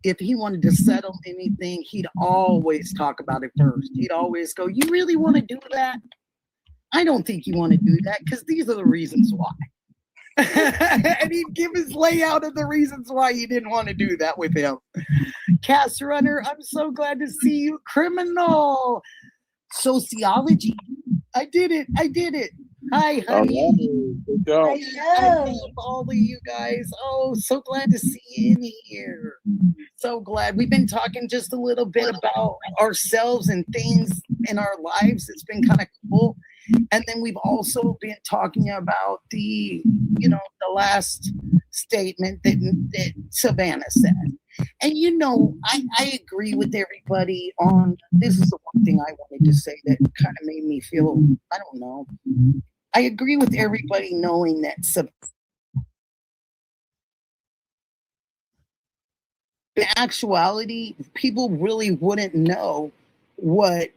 If he wanted to settle anything, he'd always talk about it first. He'd always go, you really want to do that? I don't think you want to do that because these are the reasons why. And he'd give his layout of the reasons why he didn't want to do that with him. Cass Runner, I'm so glad to see you. Criminal sociology. I did it. Hi, honey.
Good job.
I love all of you guys. Oh, so glad to see you in here. So glad. We've been talking just a little bit about ourselves and things in our lives. It's been kind of cool. And then we've also been talking about the last statement that Savannah said. And, I agree with everybody on, this is the one thing I wanted to say that kind of made me feel, I don't know. I agree with everybody knowing that in actuality, people really wouldn't know what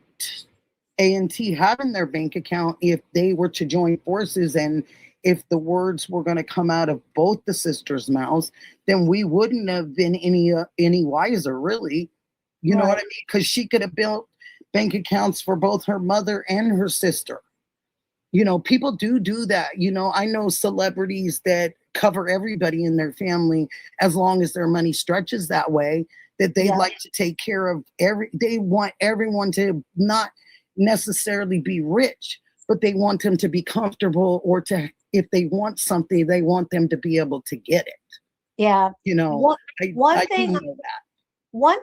A&T had in their bank account if they were to join forces, and if the words were going to come out of both the sisters' mouths, then we wouldn't have been any wiser, really. You know what I mean? Because she could have built bank accounts for both her mother and her sister. People do that. I know celebrities that cover everybody in their family as long as their money stretches that way, that they like to take care of they want everyone to not necessarily be rich, but they want them to be comfortable, or to, if they want something, they want them to be able to get it.
Yeah.
One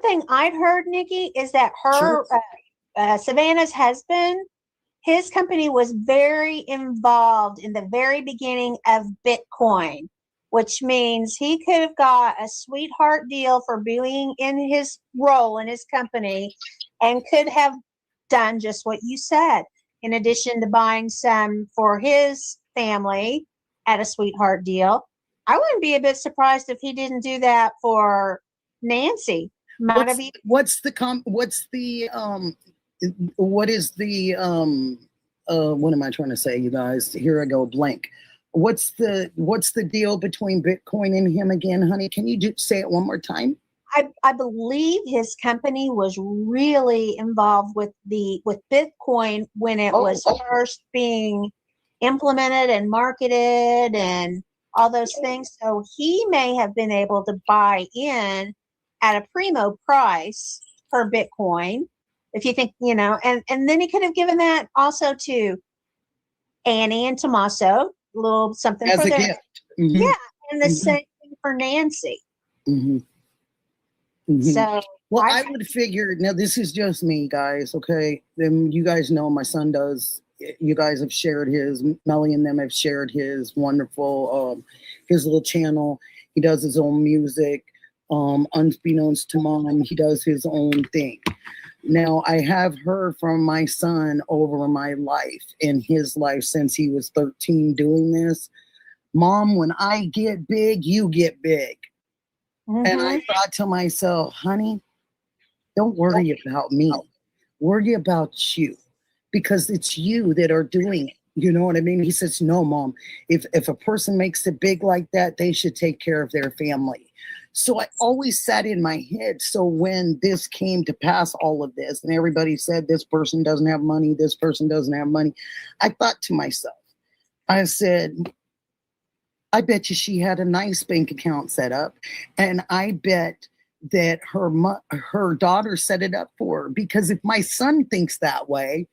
thing I'd heard, Nikki, is that her
Savannah's husband, his company was very involved in the very beginning of Bitcoin, which means he could have got a sweetheart deal for being in his role in his company and could have done just what you said. In addition to buying some for his family at a sweetheart deal, I wouldn't be a bit surprised if he didn't do that for Nancy.
What is the what am I trying to say, you guys? Here I go blank. What's the deal between Bitcoin and him again, honey? Can you say it one more time?
I believe his company was really involved with Bitcoin when it was first being implemented and marketed and all those things. So he may have been able to buy in at a primo price for Bitcoin, if you think, and then he could have given that also to Annie and Tommaso, a little something
as
for
a
them.
gift. Mm-hmm.
Yeah, and the
Mm-hmm.
same thing for Nancy.
Mm-hmm. Mm-hmm.
So,
well, I would figure, now this is just me, guys, okay? Then you guys know my son does, you guys have shared his, Melly and them have shared his wonderful, his little channel. He does his own music. Unbeknownst to mom, he does his own thing. Now, I have heard from my son over my life, in his life since he was 13 doing this. Mom, when I get big, you get big. Mm-hmm. And I thought to myself, honey, don't worry about me. Worry about you, because it's you that are doing it. You know what I mean? He says, no, Mom, if a person makes it big like that, they should take care of their family. So I always sat in my head. So when this came to pass, all of this, and everybody said this person doesn't have money, this person doesn't have money, I thought to myself, I said, I bet you she had a nice bank account set up, and I bet that her daughter set it up for her. Because if my son thinks that way,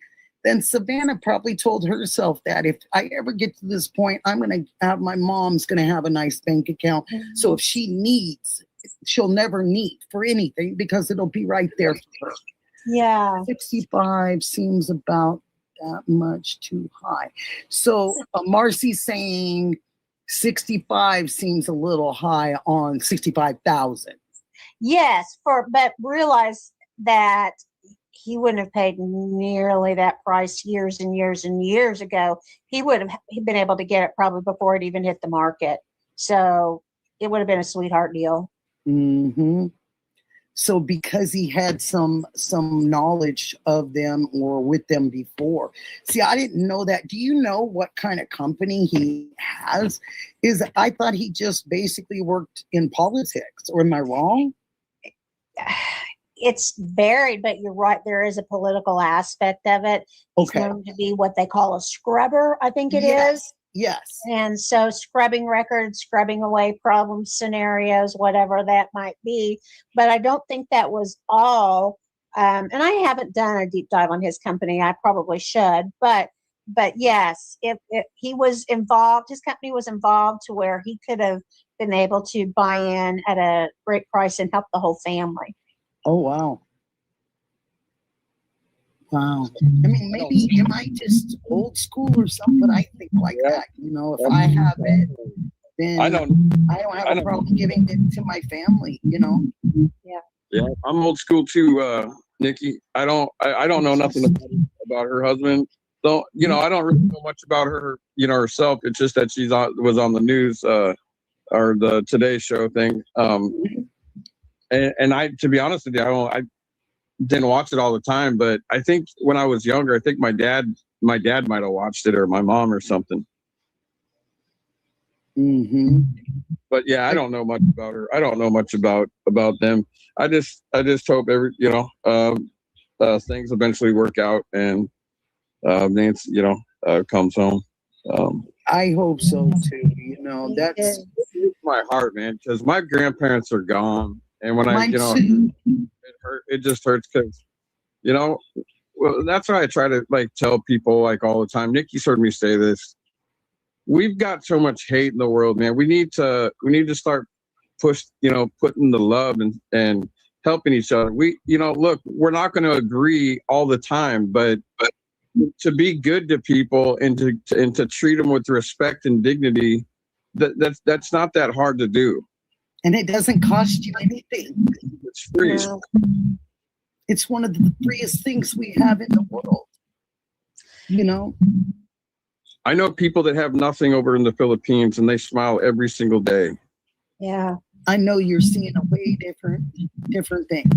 then Savannah probably told herself that if I ever get to this point, I'm going to have, my mom's going to have a nice bank account. Mm-hmm. So if she needs, she'll never need for anything, because it'll be right there for her.
Yeah.
65 seems about that much too high. So Marcy's saying 65 seems a little high on 65,000.
Yes, but realize that he wouldn't have paid nearly that price years and years and years ago. He would have been able to get it probably before it even hit the market. So it would have been a sweetheart deal.
Mm-hmm. So because he had some knowledge of them or with them before. See, I didn't know that. Do you know what kind of company he has? I thought he just basically worked in politics, or am I wrong?
It's varied, but you're right. There is a political aspect of it. He's known to be what they call a scrubber, I think it is.
Yes.
And so scrubbing records, scrubbing away problem scenarios, whatever that might be. But I don't think that was all. And I haven't done a deep dive on his company. I probably should. But yes, if he was involved, his company was involved to where he could have been able to buy in at a great price and help the whole family.
Oh, wow. Wow. I mean, maybe am I just old school or something? But I think like that. You know, if I have it, then I don't have a problem giving it to my family, you know?
Yeah.
Yeah, I'm old school too, Nikki. I don't know nothing about her husband. So, you know, I don't really know much about her, you know, herself. It's just that was on the news or the Today Show thing. And I, to be honest with you, I didn't watch it all the time, but I think when I was younger, I think my dad might have watched it, or my mom or something.
Mm-hmm.
But yeah, I don't know much about her. I don't know much about them. I just hope things eventually work out and Nancy, comes home.
I hope so too. You know, that's
my heart, man, because my grandparents are gone. And when it just hurts because, well, that's why I try to tell people all the time. Nikki's heard me say this. We've got so much hate in the world, man. We need to start putting the love and helping each other. Look, we're not going to agree all the time, but to be good to people and to treat them with respect and dignity, that's not that hard to do.
And it doesn't cost you anything.
It's free.
No.
It's one of the freest things we have in the world.
I know people that have nothing over in the Philippines and they smile every single day.
Yeah.
I know you're seeing a way different thing.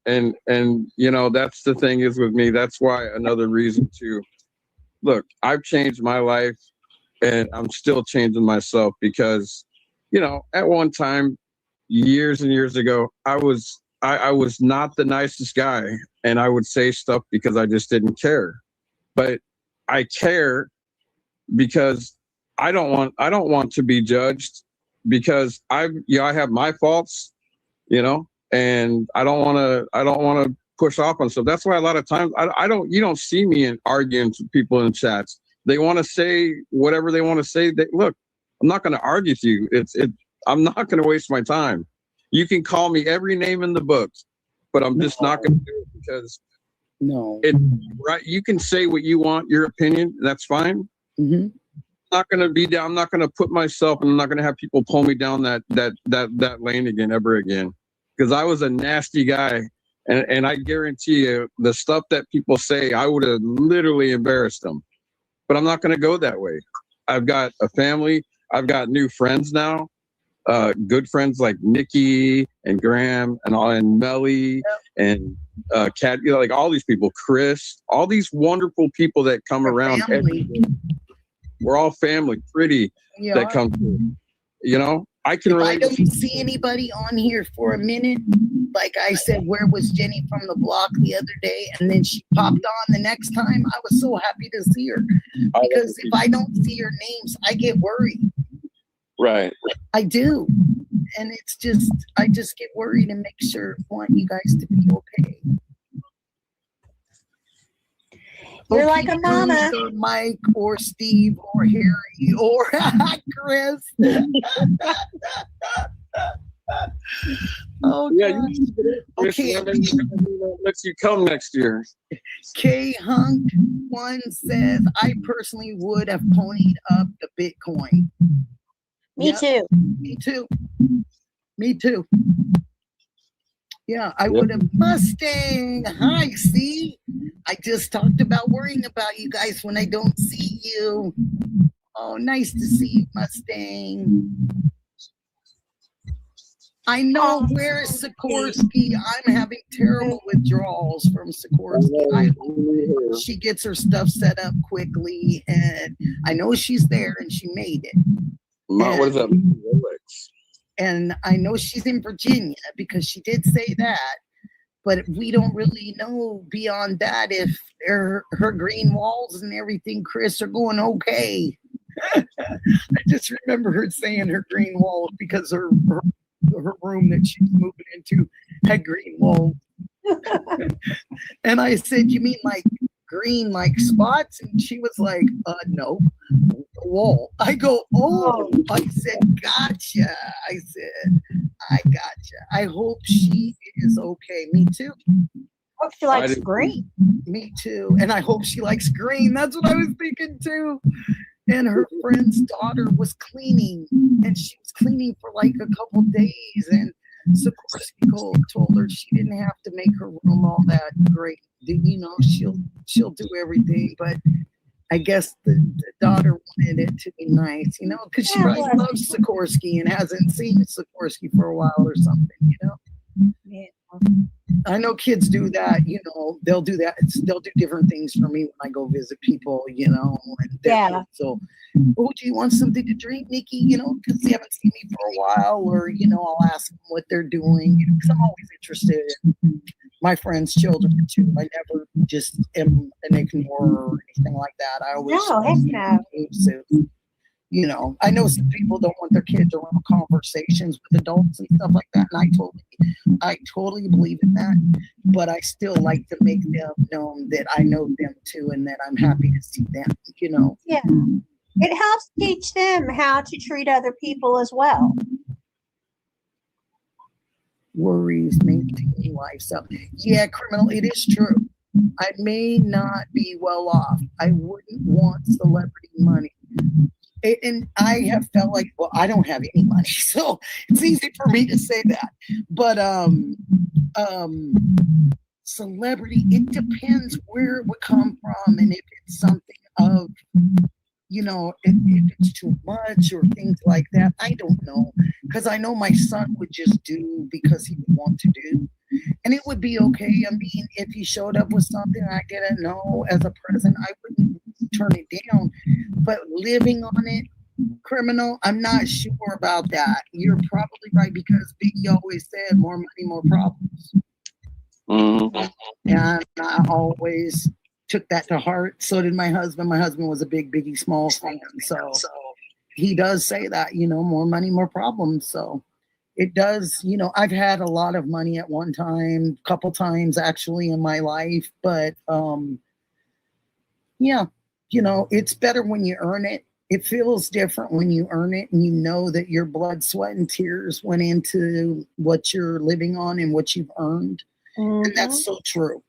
And that's the thing is with me. That's why another reason to look, I've changed my life and I'm still changing myself because, at one time, years and years ago, I was not the nicest guy, and I would say stuff because I just didn't care. But I care because I don't want to be judged because I have my faults, and I don't want to push off on stuff. That's why a lot of times you don't see me in arguing with people in chats. They want to say whatever they want to say. Look, I'm not going to argue with you. I'm not going to waste my time. You can call me every name in the book, but I'm just not going to do it because right. You can say what you want, your opinion. That's fine.
Mm-hmm.
I'm not going to be down. I'm not going to put myself, and I'm not going to have people pull me down that lane again, ever again, because I was a nasty guy. And I guarantee you the stuff that people say, I would have literally embarrassed them, but I'm not going to go that way. I've got a family. I've got new friends now. Good friends like Nikki and Graham and Melly and Kat, like all these people, Chris, all these wonderful people that come around. We're all family, pretty that come through. I can relate.
I don't see anybody on here for a minute. Like I said, where was Jenny from the block the other day? And then she popped on the next time. I was so happy to see her because if I don't see your names, I get worried.
Right.
I do. And I just get worried and make sure I want you guys to be okay.
You're like a mama.
Or Mike or Steve or Harry or Chris. Oh,
yeah.
Okay.
Lets you come next year.
K Hunk one says, I personally would have ponied up the Bitcoin.
Me too.
Me too. Me too. Yeah, I would have. Mustang. Hi, see? I just talked about worrying about you guys when I don't see you. Oh, nice to see you, Mustang. I know where's Sikorsky. I'm having terrible withdrawals from Sikorsky. I hope she gets her stuff set up quickly, and I know she's there and she made it.
What is that?
And I know she's in Virginia because she did say that, but we don't really know beyond that if her green walls and everything, Chris, are going okay. I just remember her saying her green walls because her room that she's moving into had green walls. And I said, you mean like green like spots? And she was like, no, the wall. I go, oh. I said, gotcha. I said, I gotcha. I hope she is okay. Me too.
Hope she likes green.
Me too. And I hope she likes green. That's what I was thinking too. And her friend's daughter was cleaning, and she was cleaning for like a couple days, and Sikorsky told her she didn't have to make her room all that great. She'll do everything, but I guess the daughter wanted it to be nice, because she probably loves Sikorsky and hasn't seen Sikorsky for a while or something,
Yeah.
I know kids do that, they'll do that. They'll do different things for me when I go visit people, and so, oh, do you want something to drink, Nikki? Because they haven't seen me for a while, or, I'll ask them what they're doing, because I'm always interested in my friends' children too. I never just am an ignorer or anything like that. I always inclusive. I know some people don't want their kids around conversations with adults and stuff like that, and I totally believe in that. But I still like to make them known that I know them too, and that I'm happy to see them.
Yeah, it helps teach them how to treat other people as well.
worries, maintaining lifestyle. Yeah, criminal, it is true. I may not be well off. I wouldn't want celebrity money. And I have felt like, well, I don't have any money, so it's easy for me to say that. But celebrity, it depends where it would come from, and if it's something of, you know, if it's too much or things like that. I don't know, because I know my son would just do because he would want to do, and it would be okay. I mean, if he showed up with something I didn't know as a present, I wouldn't turn it down. But living on it, criminal, I'm not sure about that. You're probably right, because Biggie always said, more money, more problems. And I always took that to heart. So did my husband. My husband was a big Biggie Smalls fan. So he does say that, you know, more money, more problems. So it does, you know, I've had a lot of money at one time, couple times actually in my life. But yeah, you know, it's better when you earn it. It feels different when you earn it and you know that your blood, sweat, and tears went into what you're living on and what you've earned. And that's so true.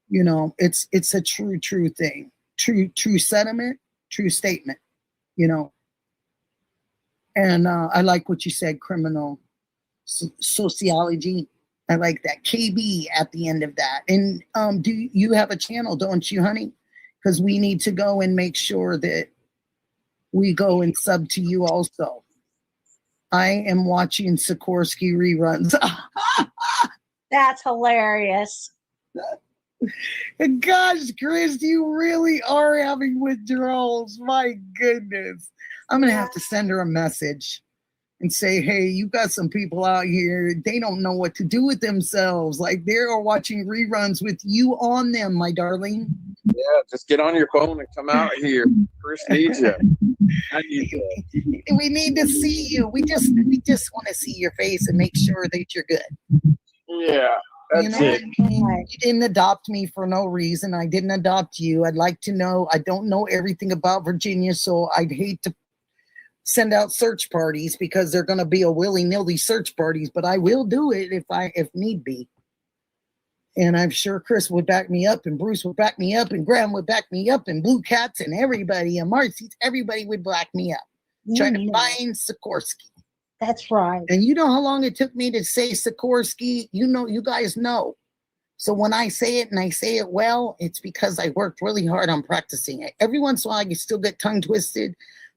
You know, it's a true thing. True sentiment, true statement, you know. And I like what you said, criminal sociology. I like that. KB at the end of that. And do you have a channel, don't you, honey? Because we need to go and make sure that we go and sub to you also. I am watching Sikorsky reruns.
That's hilarious.
Gosh, Chris, you really are having withdrawals. My goodness. I'm going to have to send her a message and say, hey, you got some people out here, they don't know what to do with themselves. Like, they're watching reruns with you on them, my darling.
Yeah, just get on your phone and come out here. Chris needs you. I need you.
We need to see you. We just want to see your face and make sure that you're good.
Yeah, that's
you know
it.
What I mean? You didn't adopt me for no reason. I didn't adopt you. I'd like to know. I don't know everything about Virginia, so I'd hate to send out search parties because they're going to be a willy-nilly search parties, but I will do it if need be. And I'm sure Chris would back me up, and Bruce would back me up, and Graham would back me up, and Blue Cats and everybody, and Marcy's, everybody would back me up. Trying to find Sikorsky.
That's right.
And you know how long it took me to say Sikorsky? You know, you guys know. So when I say it and I say it well, it's because I worked really hard on practicing it. Every once in a while, you still get tongue twisted,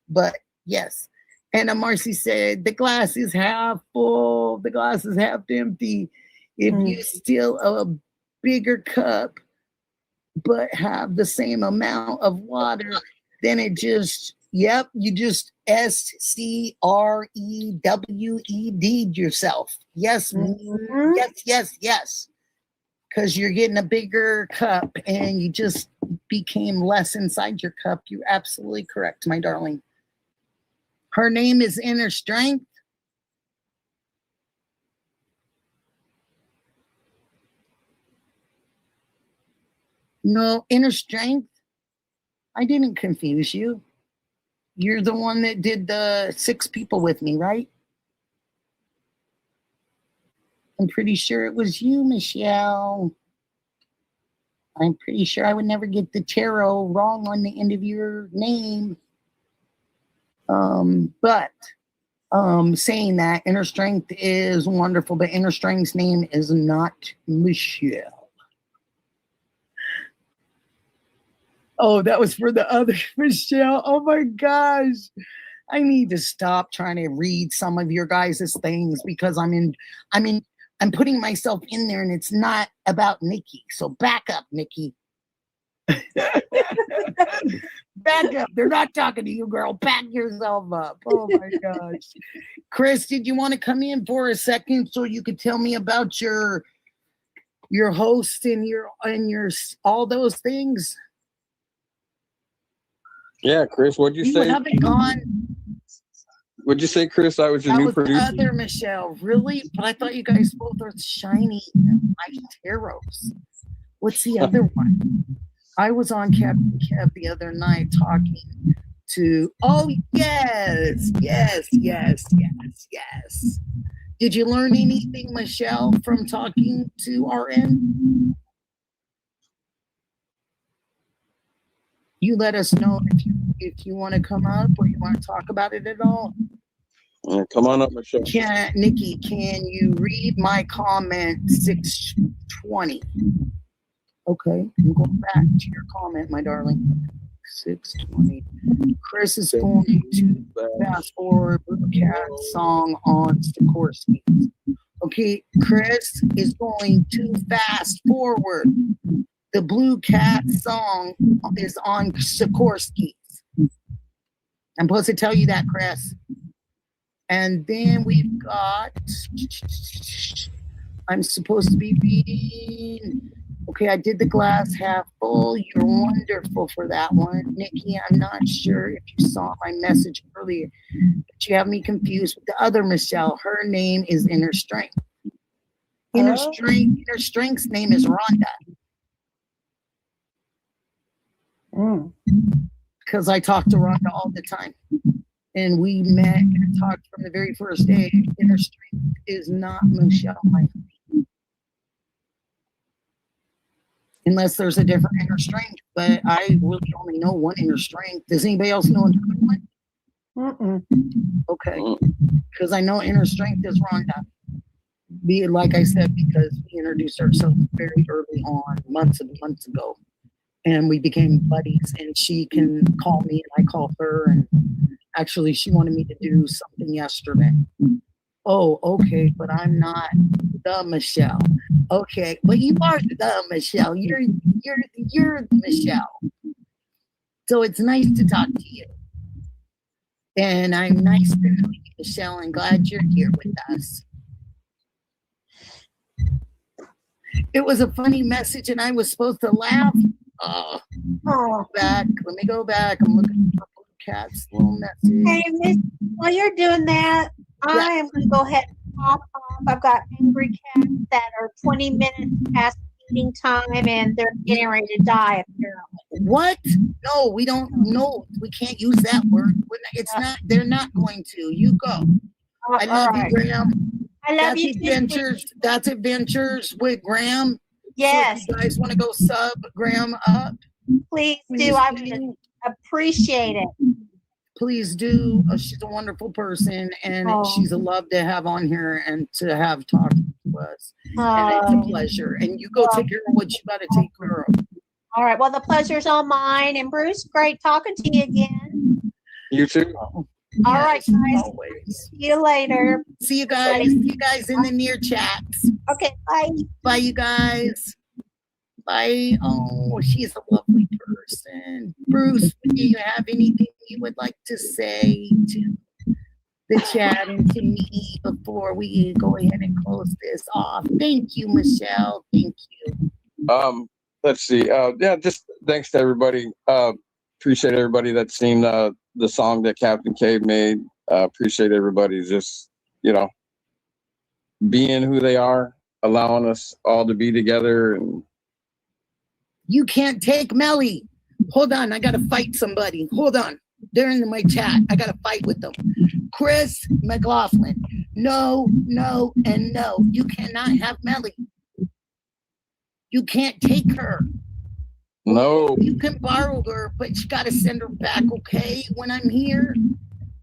but yes. And Marcy said, the glass is half full, the glass is half empty. If you steal a bigger cup, but have the same amount of water, then it just, yep, you just SCREWED yourself. Yes, yes. Because you're getting a bigger cup and you just became less inside your cup. You're absolutely correct, my darling. Her name is Inner Strength. No, Inner Strength. I didn't confuse you. You're the one that did the 6 people with me, right? I'm pretty sure it was you, Michelle. I'm pretty sure I would never get the tarot wrong on the end of your name. But saying that, Inner Strength is wonderful, but Inner Strength's name is not Michelle. Oh, that was for the other Michelle. Oh my gosh. I need to stop trying to read some of your guys' things because I'm putting myself in there and it's not about Nikki. So back up, Nikki. Back up. They're not talking to you, girl. Back yourself up. Oh my gosh. Chris, did you want to come in for a second so you could tell me about your host and your all those things?
Yeah, Chris, what'd you say?
You haven't gone.
What'd you say, Chris? I was your new producer.
Other Michelle, really? But I thought you guys both are shiny white tarots. What's the other one? I was on Captain Kev the other night talking to. Oh yes. Did you learn anything, Michelle, from talking to RN? You let us know if you want to come up or you want to talk about it at all.
Come on up, Michelle.
Nikki, can you read my comment 620? Okay, I'm going back to your comment, my darling. 620. Chris is going to fast forward Blue Cat song on Sikorsky. Okay, Chris is going to fast forward. The Blue Cat song is on Sikorsky. I'm supposed to tell you that, Chris. And then we've got, I'm supposed to be reading. Okay, I did the glass half full. You're wonderful for that one. Nikki, I'm not sure if you saw my message earlier, but you have me confused with the other Michelle. Her name is Inner Strength. Inner Strength's name is Rhonda. Because I talk to Rhonda all the time. And we met and talked from the very first day. Inner Strength is not Michelle, my friend. Unless there's a different Inner Strength, but I really only know one Inner Strength. Does anybody else know another one? Okay, because I know Inner Strength is Rhonda. Like I said, because we introduced ourselves very early on, months and months ago, and we became buddies. And she can call me, and I call her. And actually, she wanted me to do something yesterday. Oh, okay, but I'm not the Michelle. Okay, but you are the Michelle. You're the Michelle. So it's nice to talk to you. And I'm nice to know you, Michelle, and glad you're here with us. It was a funny message, and I was supposed to laugh. Let me go back. I'm looking for Blue Cat's little message.
Hey, Miss, while you're doing that, I am going to go ahead and pop off. I've got angry cats that are 20 minutes past eating time, and they're getting ready to die, apparently.
What? No, we don't know. We can't use that word. It's not. They're not going to. You go. I love you, Graham.
I love you
Adventures.
too.
That's Adventures with Graham.
Yes.
So if you guys want to go sub Graham up?
Please do. I would appreciate it.
Please do. She's a wonderful person, and she's a love to have on here and to have talked to us. And it's a pleasure. And you go take care of what you got to take care of.
All right. Well, the pleasure's all mine. And Bruce, great talking to you again.
You too.
All right, guys.
Always.
See you later.
See you guys. See you guys in the near chats.
Okay. Bye.
Bye, you guys. Bye. Oh, she's a lovely person. Bruce, do you have anything you would like to say to the chat and to me before we go ahead and close this off? Thank you, Michelle. Thank you.
Let's see. Yeah, just thanks to everybody. Appreciate everybody that's seen the song that Captain Cave made. Appreciate everybody just, being who they are, allowing us all to be together. And
you can't take Melly. Hold on, I gotta fight somebody. Hold on. They're in my chat. I gotta fight with them. Chris McLaughlin. No, no, and no. You cannot have Melly. You can't take her.
No.
You can borrow her, but you gotta send her back, okay, when I'm here?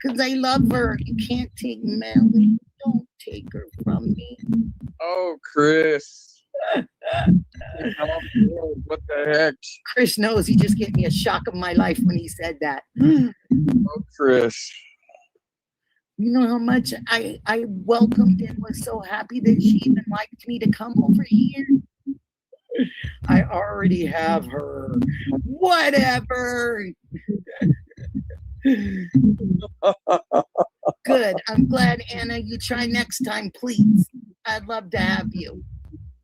Because I love her. You can't take Melly. Don't take her from me.
Oh, Chris. What the heck?
Chris knows. He just gave me a shock of my life when he said that.
Oh, Chris.
You know how much I welcomed and was so happy that she even liked me to come over here? I already have her. Whatever. Good. I'm glad, Anna, you try next time, please. I'd love to have you.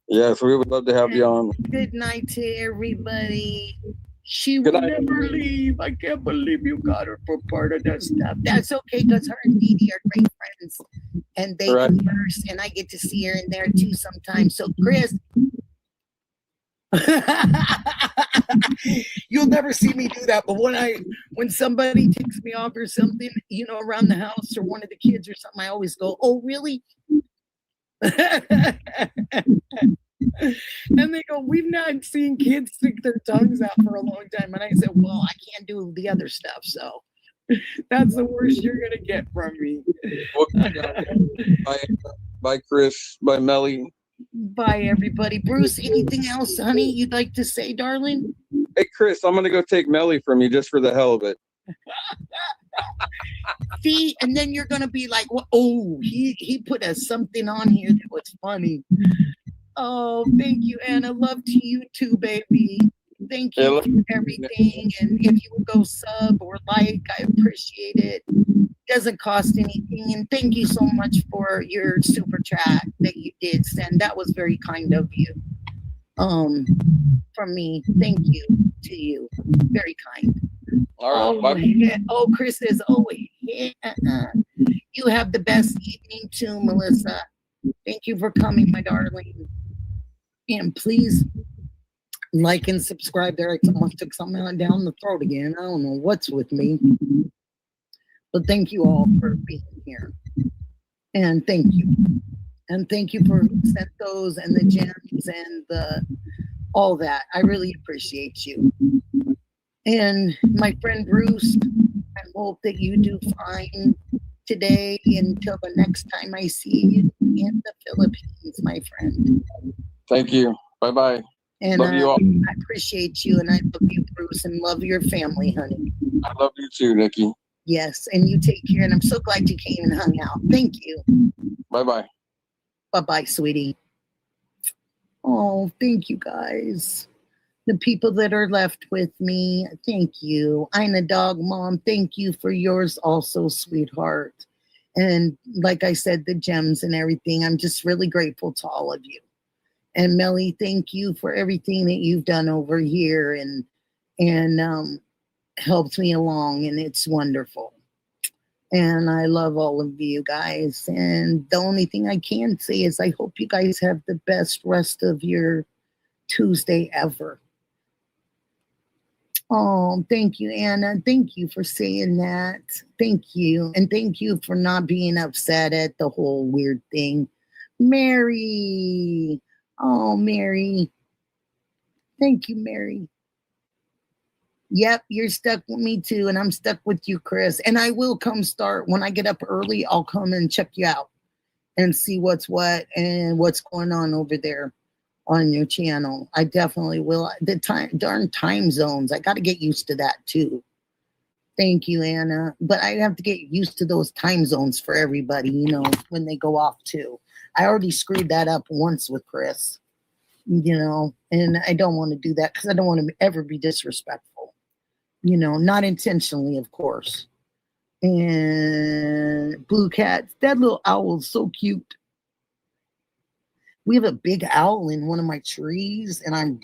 Yes, we would love to have you on.
Good night to everybody. She will never leave. I can't believe you got her for part of that stuff. That's okay, because her and Dee Dee are great friends. And they converse, and I get to see her in there too sometimes. So, Chris, you'll never see me do that. But when somebody takes me off or something, around the house or one of the kids or something, I always go, oh, really? And they go, we've not seen kids stick their tongues out for a long time. And I said, well, I can't do the other stuff. So that's the worst you're going to get from me.
Bye, Chris. Bye, Melly.
Bye, everybody. Bruce, anything else, honey, you'd like to say, darling?
Hey, Chris, I'm going to go take Melly from you just for the hell of it.
See, and then you're going to be like, well, oh, he put something on here that was funny. Oh, thank you, Anna. Love to you too, baby. Thank you for everything. And if you would go sub or like, I appreciate it. Doesn't cost anything. And thank you so much for your super chat that you did send. That was very kind of you. From me. Thank you to you. Very kind.
All right.
Oh, Chris says, oh, yeah. You have the best evening too, Melissa. Thank you for coming, my darling. And please like and subscribe there. I almost took something down the throat again. I don't know what's with me. But thank you all for being here. And thank you. And thank you for sent those and the gems and the all that. I really appreciate you. And my friend Bruce, I hope that you do fine today until the next time I see you in the Philippines, my friend.
Thank you. Bye-bye.
And
love you all.
I appreciate you, and I love you, Bruce, and love your family, honey.
I love you too, Nikki.
Yes, and you take care, and I'm so glad you came and hung out. Thank you.
Bye-bye.
Bye-bye, sweetie. Oh, thank you, guys. The people that are left with me, thank you. Ina Dog Mom, thank you for yours also, sweetheart. And like I said, the gems and everything, I'm just really grateful to all of you. And Melly, thank you for everything that you've done over here and helped me along, and it's wonderful. And I love all of you guys. And the only thing I can say is I hope you guys have the best rest of your Tuesday ever. Oh, thank you, Anna. Thank you for saying that. Thank you. And thank you for not being upset at the whole weird thing. Mary. Oh, Mary. Thank you, Mary. Yep, you're stuck with me too, and I'm stuck with you, Chris. And I will come start when I get up early. I'll come and check you out and see what's what and what's going on over there on your channel. I definitely will. The darn time zones, I got to get used to that too. Thank you, Anna. But I have to get used to those time zones for everybody, you know, when they go off too. I already screwed that up once with Chris, you know, and I don't want to do that because I don't want to ever be disrespectful, you know, not intentionally, of course. And Blue Cat, that little owl is so cute. We have a big owl in one of my trees, and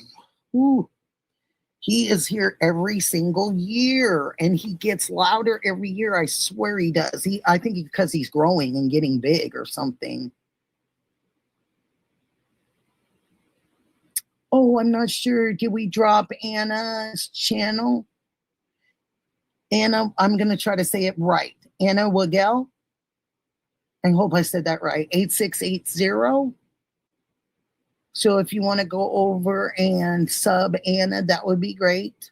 he is here every single year, and he gets louder every year. I swear he does. I think because he's growing and getting big or something. Oh, I'm not sure. Did we drop Anna's channel? Anna, I'm going to try to say it right. Anna Wagel. I hope I said that right. 8680. So if you want to go over and sub Anna, that would be great.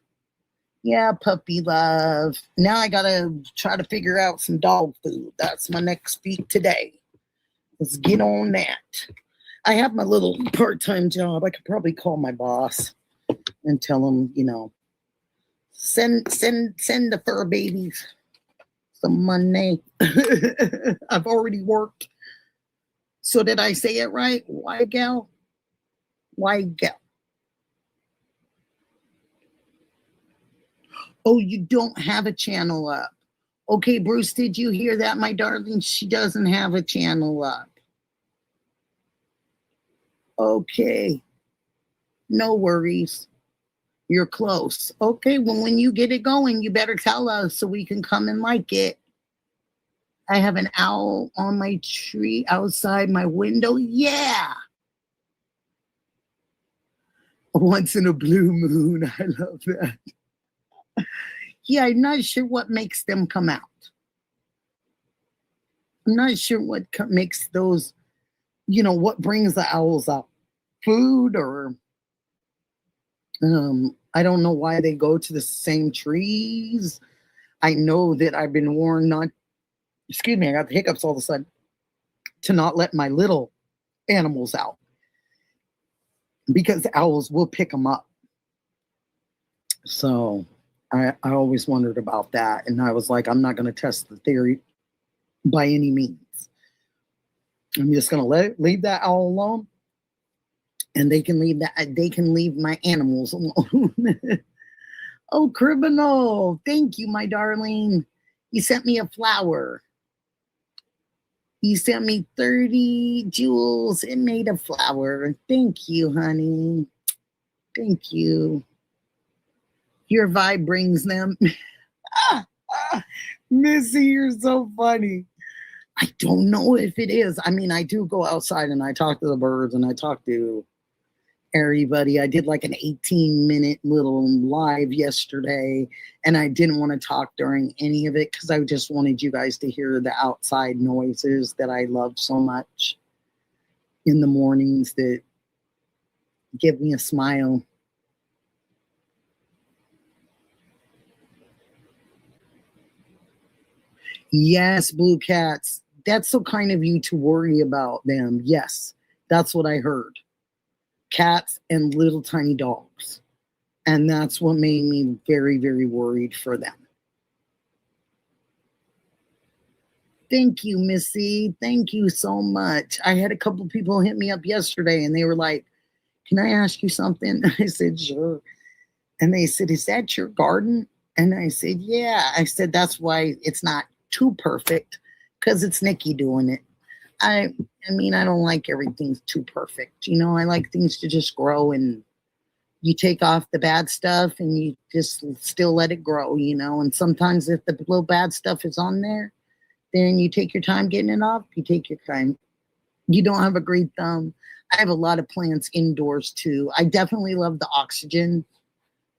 Yeah, puppy love. Now I got to try to figure out some dog food. That's my next beat today. Let's get on that. I have my little part-time job. I could probably call my boss and tell him, you know, send the fur babies some money. I've already worked. So did I say it right? Why, gal? Why, gal? Oh, you don't have a channel up. Okay, Bruce, did you hear that, my darling? She doesn't have a channel up. Okay. No worries. You're close. Okay, well, when you get it going, you better tell us so we can come and like it. I have an owl on my tree outside my window. Yeah. Once in a blue moon. I love that. Yeah, I'm not sure what makes them come out. I'm not sure what makes those you know, what brings the owls out? Food, or I don't know why they go to the same trees. I know that I've been warned not, excuse me, I got the hiccups all of a sudden, to not let my little animals out because owls will pick them up. So I always wondered about that. And I was like, I'm not going to test the theory by any means. I'm just going to leave that owl alone. And they can leave my animals alone. Oh, criminal. Thank you, my darling. You sent me a flower. You sent me 30 jewels and made a flower. Thank you, honey. Thank you. Your vibe brings them. Missy, you're so funny. I don't know if it is. I mean, I do go outside and I talk to the birds and I talk to everybody. I did like an 18-minute little live yesterday, and I didn't want to talk during any of it because I just wanted you guys to hear the outside noises that I love so much in the mornings that give me a smile. Yes, blue cats. That's so kind of you to worry about them. Yes, that's what I heard. Cats and little tiny dogs. And that's what made me very, very worried for them. Thank you, Missy. Thank you so much. I had a couple of people hit me up yesterday and they were like, can I ask you something? I said, sure. And they said, is that your garden? And I said, yeah. I said, that's why it's not too perfect, because it's Nikki doing it. I mean, I don't like everything too perfect. You know, I like things to just grow, and you take off the bad stuff and you just still let it grow, you know. And sometimes if the little bad stuff is on there, then you take your time getting it off. You take your time. You don't have a great thumb. I have a lot of plants indoors too. I definitely love the oxygen.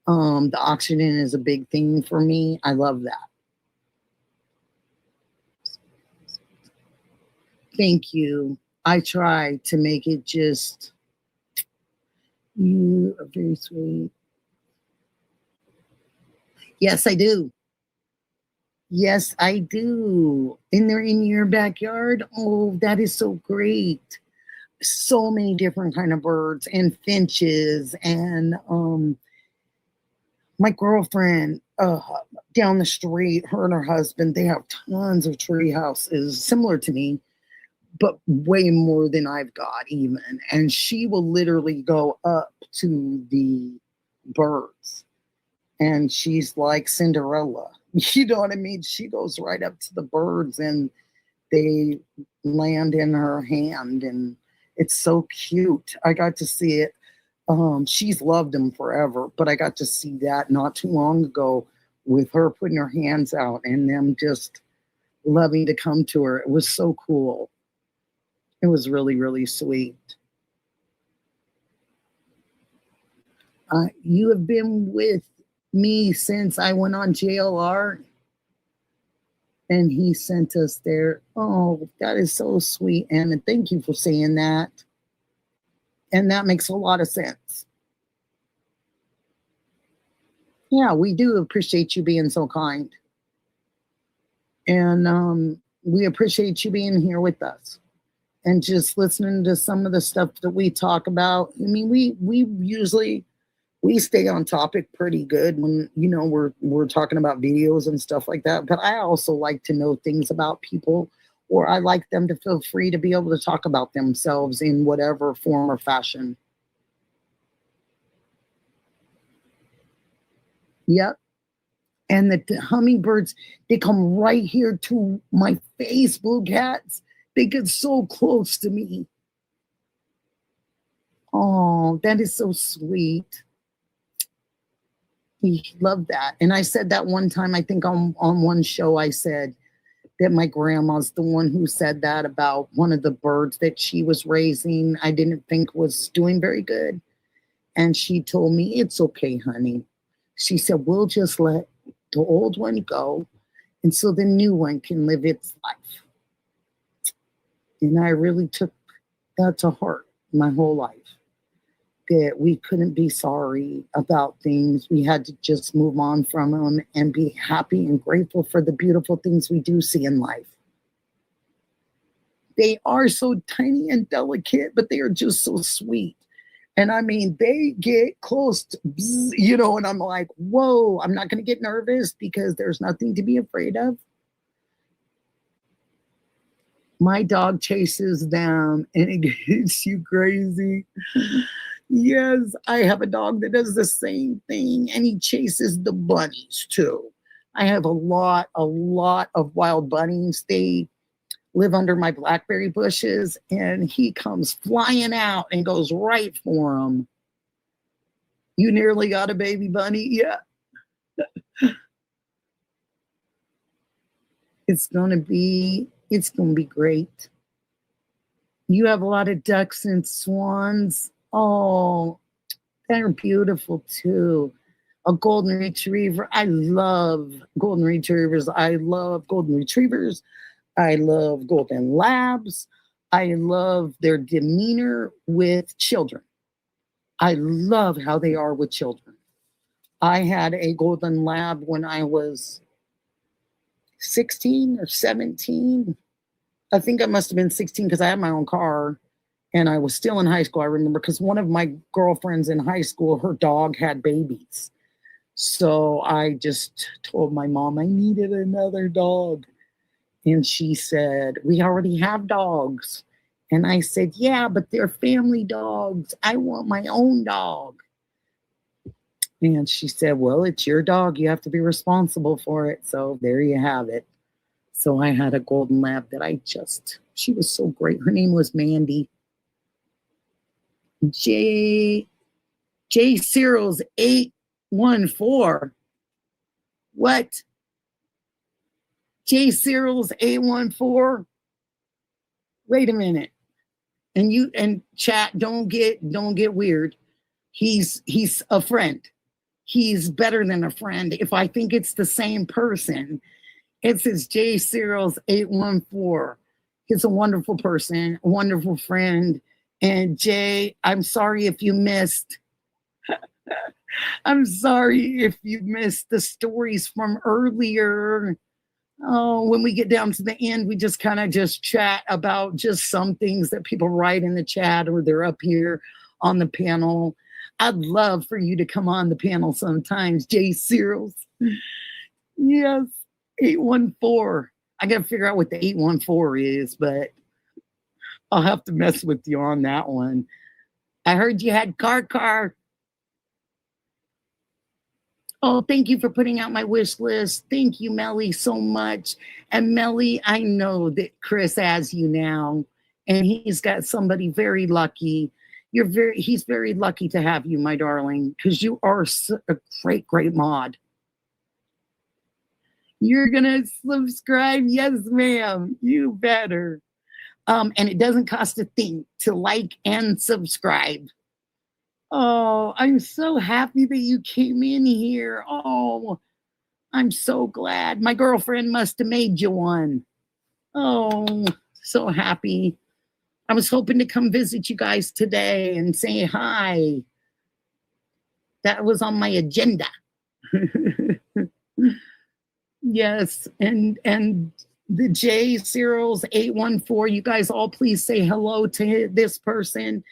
The oxygen is a big thing for me. I love that. Thank you. I try to make it just, you are very sweet. Yes, I do. Yes, I do. And they're in your backyard. Oh, that is so great. So many different kind of birds and finches, and my girlfriend down the street, her and her husband, they have tons of tree houses similar to me, but way more than I've got even. And she will literally go up to the birds and she's like Cinderella. You know what I mean? She goes right up to the birds and they land in her hand, and it's so cute. I got to see it. She's loved them forever, but I got to see that not too long ago with her putting her hands out and them just loving to come to her. It was so cool. It was really, really sweet. You have been with me since I went on JLR, and he sent us there. Oh, that is so sweet, Anna. Thank you for saying that. And that makes a lot of sense. Yeah, we do appreciate you being so kind. And we appreciate you being here with us and just listening to some of the stuff that we talk about. I mean, we usually stay on topic pretty good when, you know, we're talking about videos and stuff like that. But I also like to know things about people, or I like them to feel free to be able to talk about themselves in whatever form or fashion. Yep. And the hummingbirds, they come right here to my face, blue cats. They get so close to me. Oh, that is so sweet. He loved that. And I said that one time, I think on one show, I said that my grandma's the one who said that about one of the birds that she was raising. I didn't think was doing very good. And she told me, it's okay, honey. She said, we'll just let the old one go, and so the new one can live its life. And I really took that to heart my whole life. That we couldn't be sorry about things. We had to just move on from them and be happy and grateful for the beautiful things we do see in life. They are so tiny and delicate, but they are just so sweet. And I mean, they get close to, you know, and I'm like, whoa, I'm not going to get nervous because there's nothing to be afraid of. My dog chases them and it gets you crazy. Yes, I have a dog that does the same thing and he chases the bunnies too. I have a lot of wild bunnies. They live under my blackberry bushes and he comes flying out and goes right for them. You nearly got a baby bunny? Yeah. It's gonna be great. You have a lot of ducks and swans. Oh, they're beautiful too. A golden retriever. I love golden retrievers. I love golden retrievers. I love golden labs. I love their demeanor with children. I love how they are with children. I had a golden lab when I was 16 or 17. I think I must have been 16 because I had my own car and I was still in high school. I remember because one of my girlfriends in high school, her dog had babies. So I just told my mom I needed another dog. And she said, we already have dogs. And I said, yeah, but they're family dogs. I want my own dog. And she said, well, it's your dog. You have to be responsible for it. So there you have it. So I had a golden lab that she was so great. Her name was Mandy. J Cyril's 814. What? J Cyril's 814. Wait a minute. And chat, don't get weird. He's a friend. He's better than a friend. If I think it's the same person, it says J Cyril's 814. He's a wonderful person, a wonderful friend. And Jay, I'm sorry if you missed. I'm sorry if you missed the stories from earlier. Oh, when we get down to the end, we just kind of just chat about just some things that people write in the chat or they're up here on the panel. I'd love for you to come on the panel sometimes, Jay Cyril's. Yes, 814. I got to figure out what the 814 is, but I'll have to mess with you on that one. I heard you had car. Oh, thank you for putting out my wish list. Thank you, Melly, so much. And Melly, I know that Chris has you now, and he's got somebody very lucky. He's very lucky to have you, my darling, because you are a great mod. You're gonna subscribe? Yes, ma'am. You better. And it doesn't cost a thing to like and subscribe. Oh, I'm so happy that you came in here. Oh, I'm so glad. My girlfriend must have made you one. Oh, so happy. I was hoping to come visit you guys today and say hi. That was on my agenda. Yes, and the J Cyril's 814, you guys all please say hello to this person.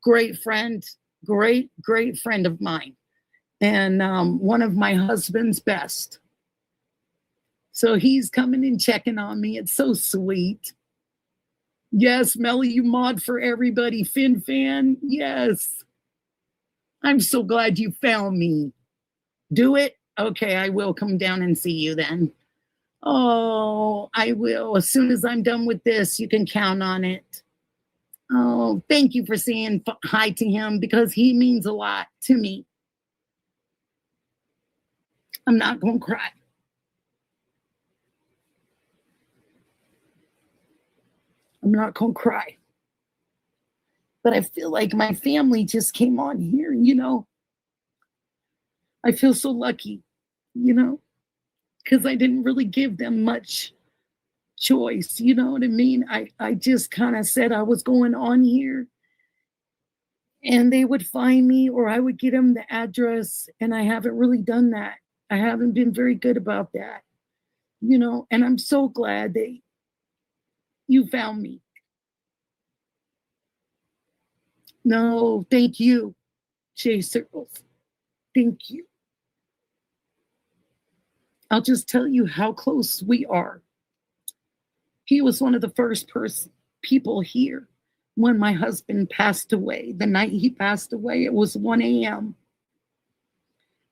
Great friend. Great friend of mine, and one of my husband's best. So he's coming and checking on me. It's so sweet. Yes, Melly, you mod for everybody. Fin Fan, yes. I'm so glad you found me. Do it? Okay, I will come down and see you then. Oh, I will. As soon as I'm done with this, you can count on it. Oh, thank you for saying hi to him because he means a lot to me. I'm not going to cry. I'm not going to cry. But I feel like my family just came on here, you know. I feel so lucky, you know, because I didn't really give them much choice. You know what I mean? I just kind of said I was going on here, and they would find me, or I would get them the address, and I haven't really done that. I haven't been very good about that, you know, and I'm so glad that you found me. No, thank you, Jay Circles. Thank you. I'll just tell you how close we are. He was one of the first people here when my husband passed away. The night he passed away, it was 1 a.m.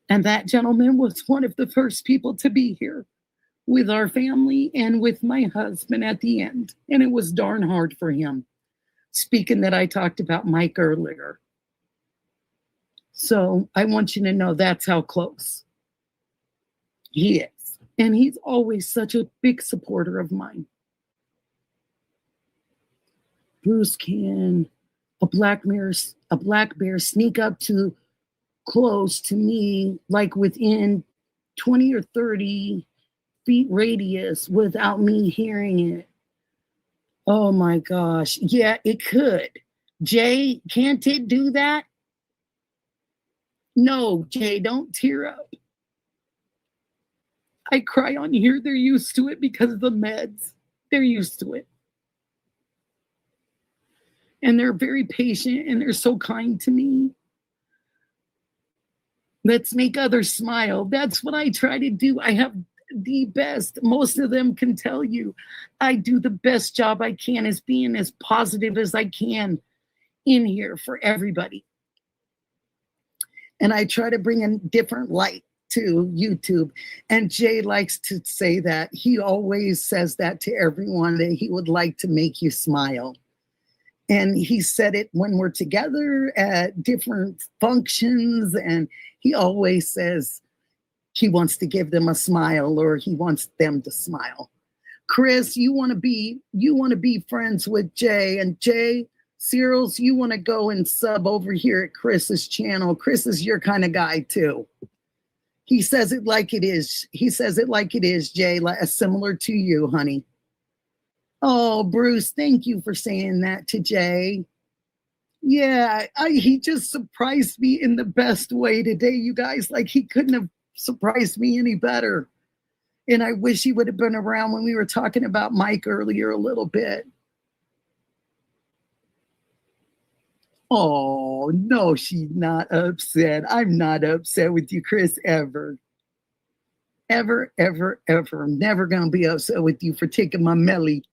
And that gentleman was one of the first people to be here with our family and with my husband at the end. And it was darn hard for him. Speaking that, I talked about Mike earlier. So I want you to know that's how close he is. And he's always such a big supporter of mine. Bruce, can a black bear sneak up to close to me, like within 20 or 30 feet radius without me hearing it? Oh my gosh. Yeah, it could. Jay, can't it do that? No, Jay, don't tear up. I cry on here. They're used to it because of the meds. They're used to it. And they're very patient and they're so kind to me. Let's make others smile. That's what I try to do. I have the best. Most of them can tell you I do the best job I can as being as positive as I can in here for everybody. And I try to bring a different light to YouTube. And Jay likes to say that. He always says that to everyone, that he would like to make you smile. And he said it when we're together at different functions. And he always says he wants to give them a smile, or he wants them to smile. Chris, you want to be friends with Jay, and Jay Cyril's, you want to go and sub over here at Chris's channel. Chris is your kind of guy too. He says it like it is. He says it like it is, Jay, similar to you, honey. Oh, Bruce, thank you for saying that to Jay. Yeah, he just surprised me in the best way today, you guys. Like, he couldn't have surprised me any better. And I wish he would have been around when we were talking about Mike earlier a little bit. Oh, no, she's not upset. I'm not upset with you, Chris, ever. Ever, ever, ever. I'm never going to be upset with you for taking my Melly.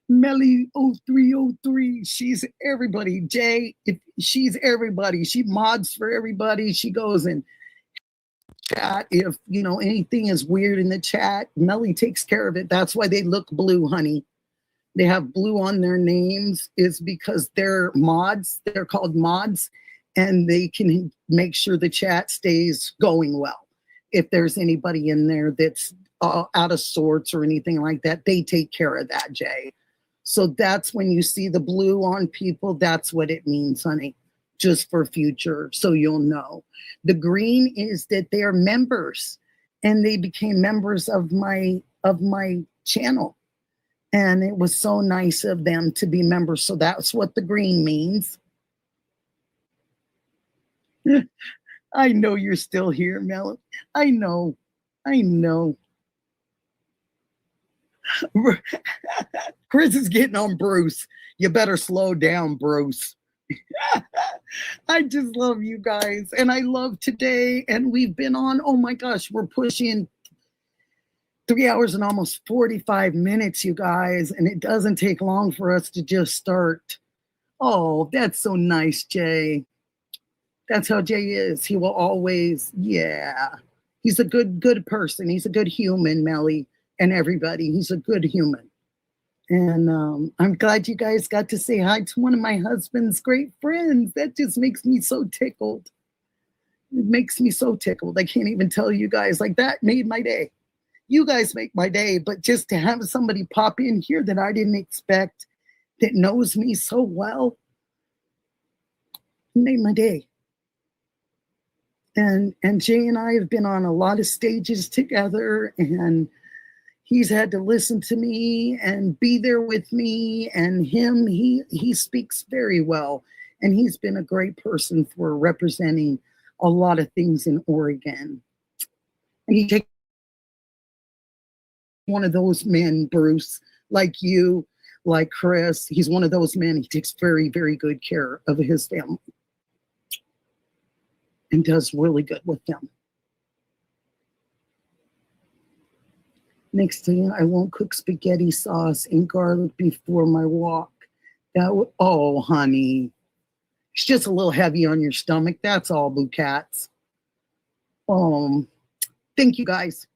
Melly 0303, she's everybody. Jay, she's everybody. She mods for everybody. She goes and chat. If, you know, anything is weird in the chat, Melly takes care of it. That's why they look blue, honey. They have blue on their names is because they're mods. They're called mods, and they can make sure the chat stays going well. If there's anybody in there that's out of sorts or anything like that, they take care of that, Jay. So that's when you see the blue on people, that's what it means, honey, just for future, so you'll know. The green is that they are members, and they became members of my channel. And it was so nice of them to be members. So that's what the green means. I know you're still here, Mel. I know. Chris is getting on Bruce. You better slow down, Bruce. I just love you guys. And I love today. And we've been on, oh my gosh, we're pushing 3 hours and almost 45 minutes, you guys. And it doesn't take long for us to just start. Oh, that's so nice, Jay. That's how Jay is. He will always, yeah. He's a good person. He's a good human, Melly, and everybody. He's a good human. And I'm glad you guys got to say hi to one of my husband's great friends. That just makes me so tickled. It makes me so tickled. I can't even tell you guys. Like, that made my day. You guys make my day. But just to have somebody pop in here that I didn't expect, that knows me so well, made my day. And Jay and I have been on a lot of stages together, and he's had to listen to me and be there with me. And he speaks very well. And he's been a great person for representing a lot of things in Oregon. And he takes one of those men, Bruce, like you, like Chris. He's one of those men. He takes very, very good care of his family and does really good with them. Next thing, I won't cook spaghetti sauce and garlic before my walk. Oh, honey, it's just a little heavy on your stomach. That's all, Blue Cats. Thank you guys.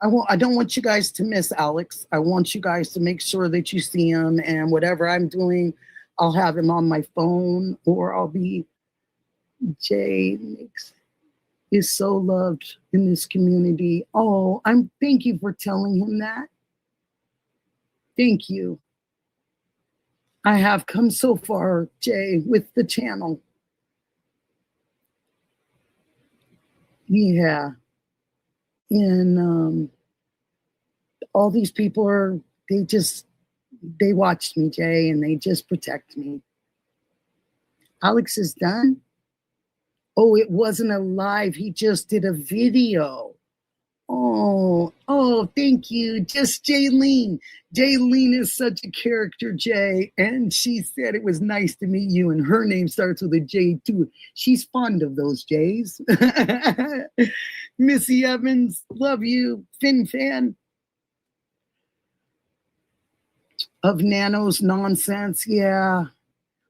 I don't want you guys to miss Alex. I want you guys to make sure that you see him, and whatever I'm doing, I'll have him on my phone, or I'll be Jay is so loved in this community. Oh, thank you for telling him that. Thank you. I have come so far, Jay, with the channel. Yeah. And all these people they watched me, Jay, and they just protect me. Alex is done. Oh, it wasn't a live. He just did a video. Oh, thank you. Just Jaylene. Jaylene is such a character, Jay. And she said it was nice to meet you. And her name starts with a J too. She's fond of those J's. Missy Evans, love you. Fin fan of Nano's nonsense. Yeah.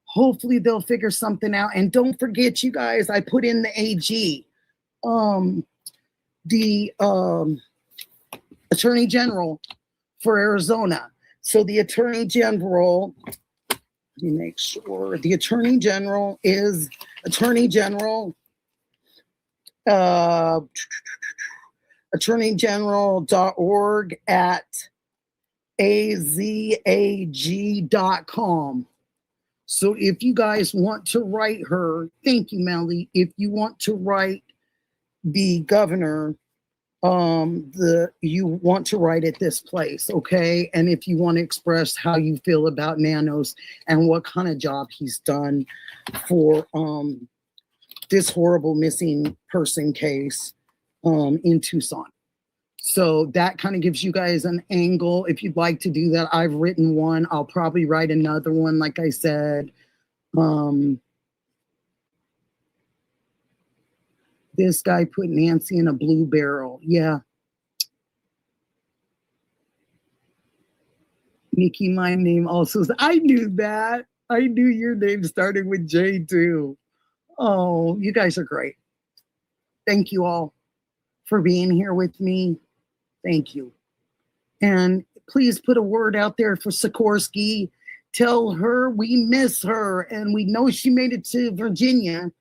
Hopefully they'll figure something out. And don't forget, you guys, I put in the AG. The Attorney General for Arizona. So the Attorney General, let me make sure, the Attorney General is attorneygeneral.org at azag.com. So if you guys want to write her, thank you, Melly. If you want to write the governor, you want to write at this place, okay? And if you want to express how you feel about Nanos and what kind of job he's done for this horrible missing person case in Tucson. So that kind of gives you guys an angle. If you'd like to do that, I've written one. I'll probably write another one, like I said. This guy put Nancy in a blue barrel. Yeah. Nikki, my name also. I knew that. I knew your name started with J too. Oh, you guys are great. Thank you all for being here with me. Thank you. And please put a word out there for Sikorsky. Tell her we miss her, and we know she made it to Virginia,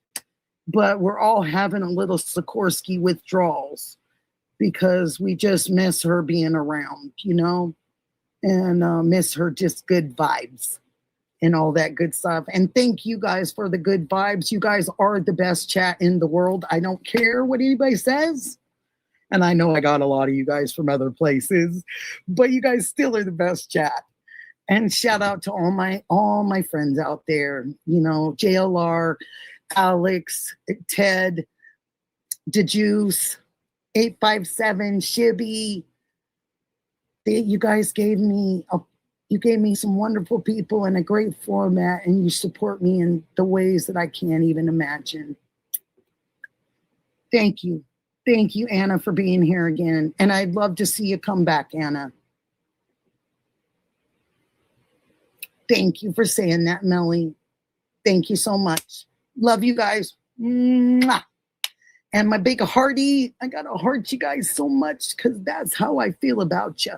but we're all having a little Sikorsky withdrawals because we just miss her being around, you know, and miss her just good vibes and all that good stuff. And thank you guys for the good vibes. You guys are the best chat in the world. I don't care what anybody says. And I know I got a lot of you guys from other places, but you guys still are the best chat. And shout out to all my friends out there, you know, JLR, Alex, Ted, DeJuice, 857, Shibby. You guys gave me some wonderful people and a great format, and you support me in the ways that I can't even imagine. Thank you. Thank you, Anna, for being here again. And I'd love to see you come back, Anna. Thank you for saying that, Melly. Thank you so much. Love you guys. Mwah. And my big hearty, I got to heart you guys so much because that's how I feel about you.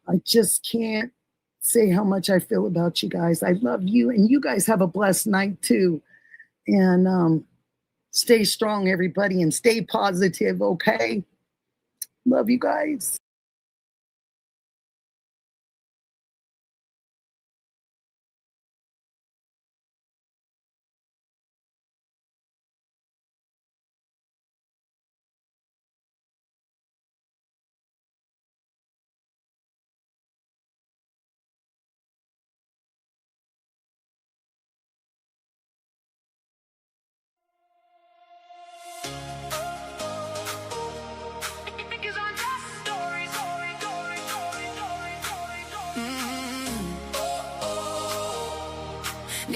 I just can't say how much I feel about you guys. I love you. And you guys have a blessed night too. And stay strong, everybody, and stay positive, okay? Love you guys.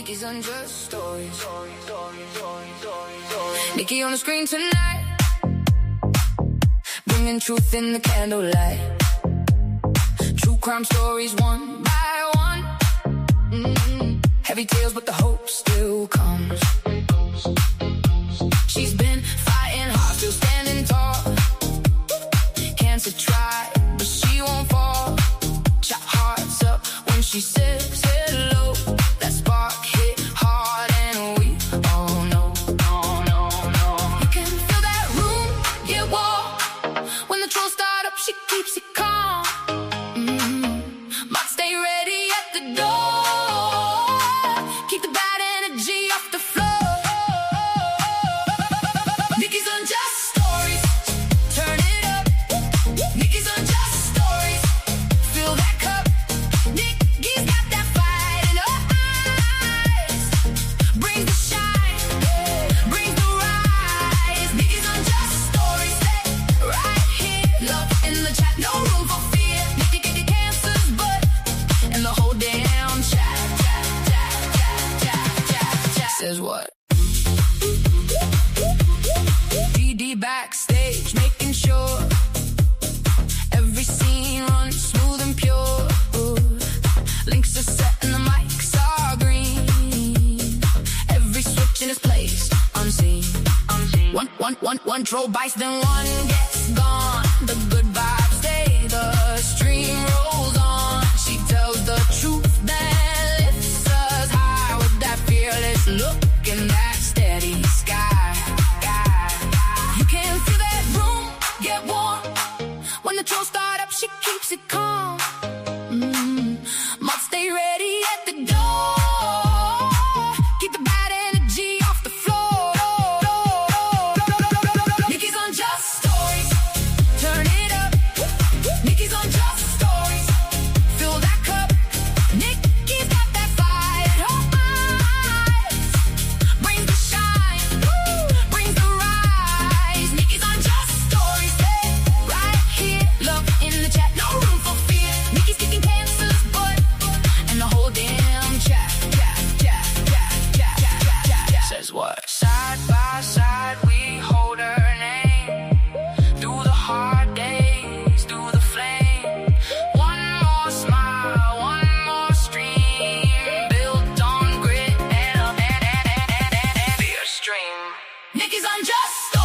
Nikki's Unjust Stories. Nikki on the screen tonight, bringing truth in the candlelight. True crime stories one by one. Heavy tales, but the hope still comes. She's been fighting hard, still standing tall. Cancer tried, but she won't fall. Chop hearts up when she says hello. That spark hit hard and we all know. You can feel that room get warm. When the trolls start up, she keeps it calm. Might stay ready at the door. Keep the bad energy off the floor. Nikki's Unjust Stories. Turn it up. Nikki's Unjust Stories. Fill that cup. Nikki's got that fight in her eyes. Brings the shine. Brings the rise. Nikki's Unjust Stories. Stay right here. Love in the chat. No room for fear. Nikki get cancer's butt. And the whole damn chat. Says what? DD backstage, making sure every scene runs smooth and pure. Links are set and the mics are green. Every switch in its place, unseen. One troll bites, then one gets gone. The good vibes stay, the stream rolls on. She tells the truth, then lifts us high with that fearless look and that steady sky. You can feel that room get warm. When the trolls start up, she keeps it calm. Might stay ready at the door. Keep the bad energy off the floor. Nikki's Unjust Stories. Turn it up. Nikki's Unjust Stories. Fill that cup. Nikki's got that fire in her eyes. Brings the shine. Brings the rise. Nikki's Unjust Stories. Right here. Love in the chat. No room for fear. Nikki's kicking cancer's butt. And the whole damn chat. Says what? Side by side we hold her name. Through the hard days, through the flame. One more smile, one more stream. Built on grit and fear stream. Nikki's Unjust.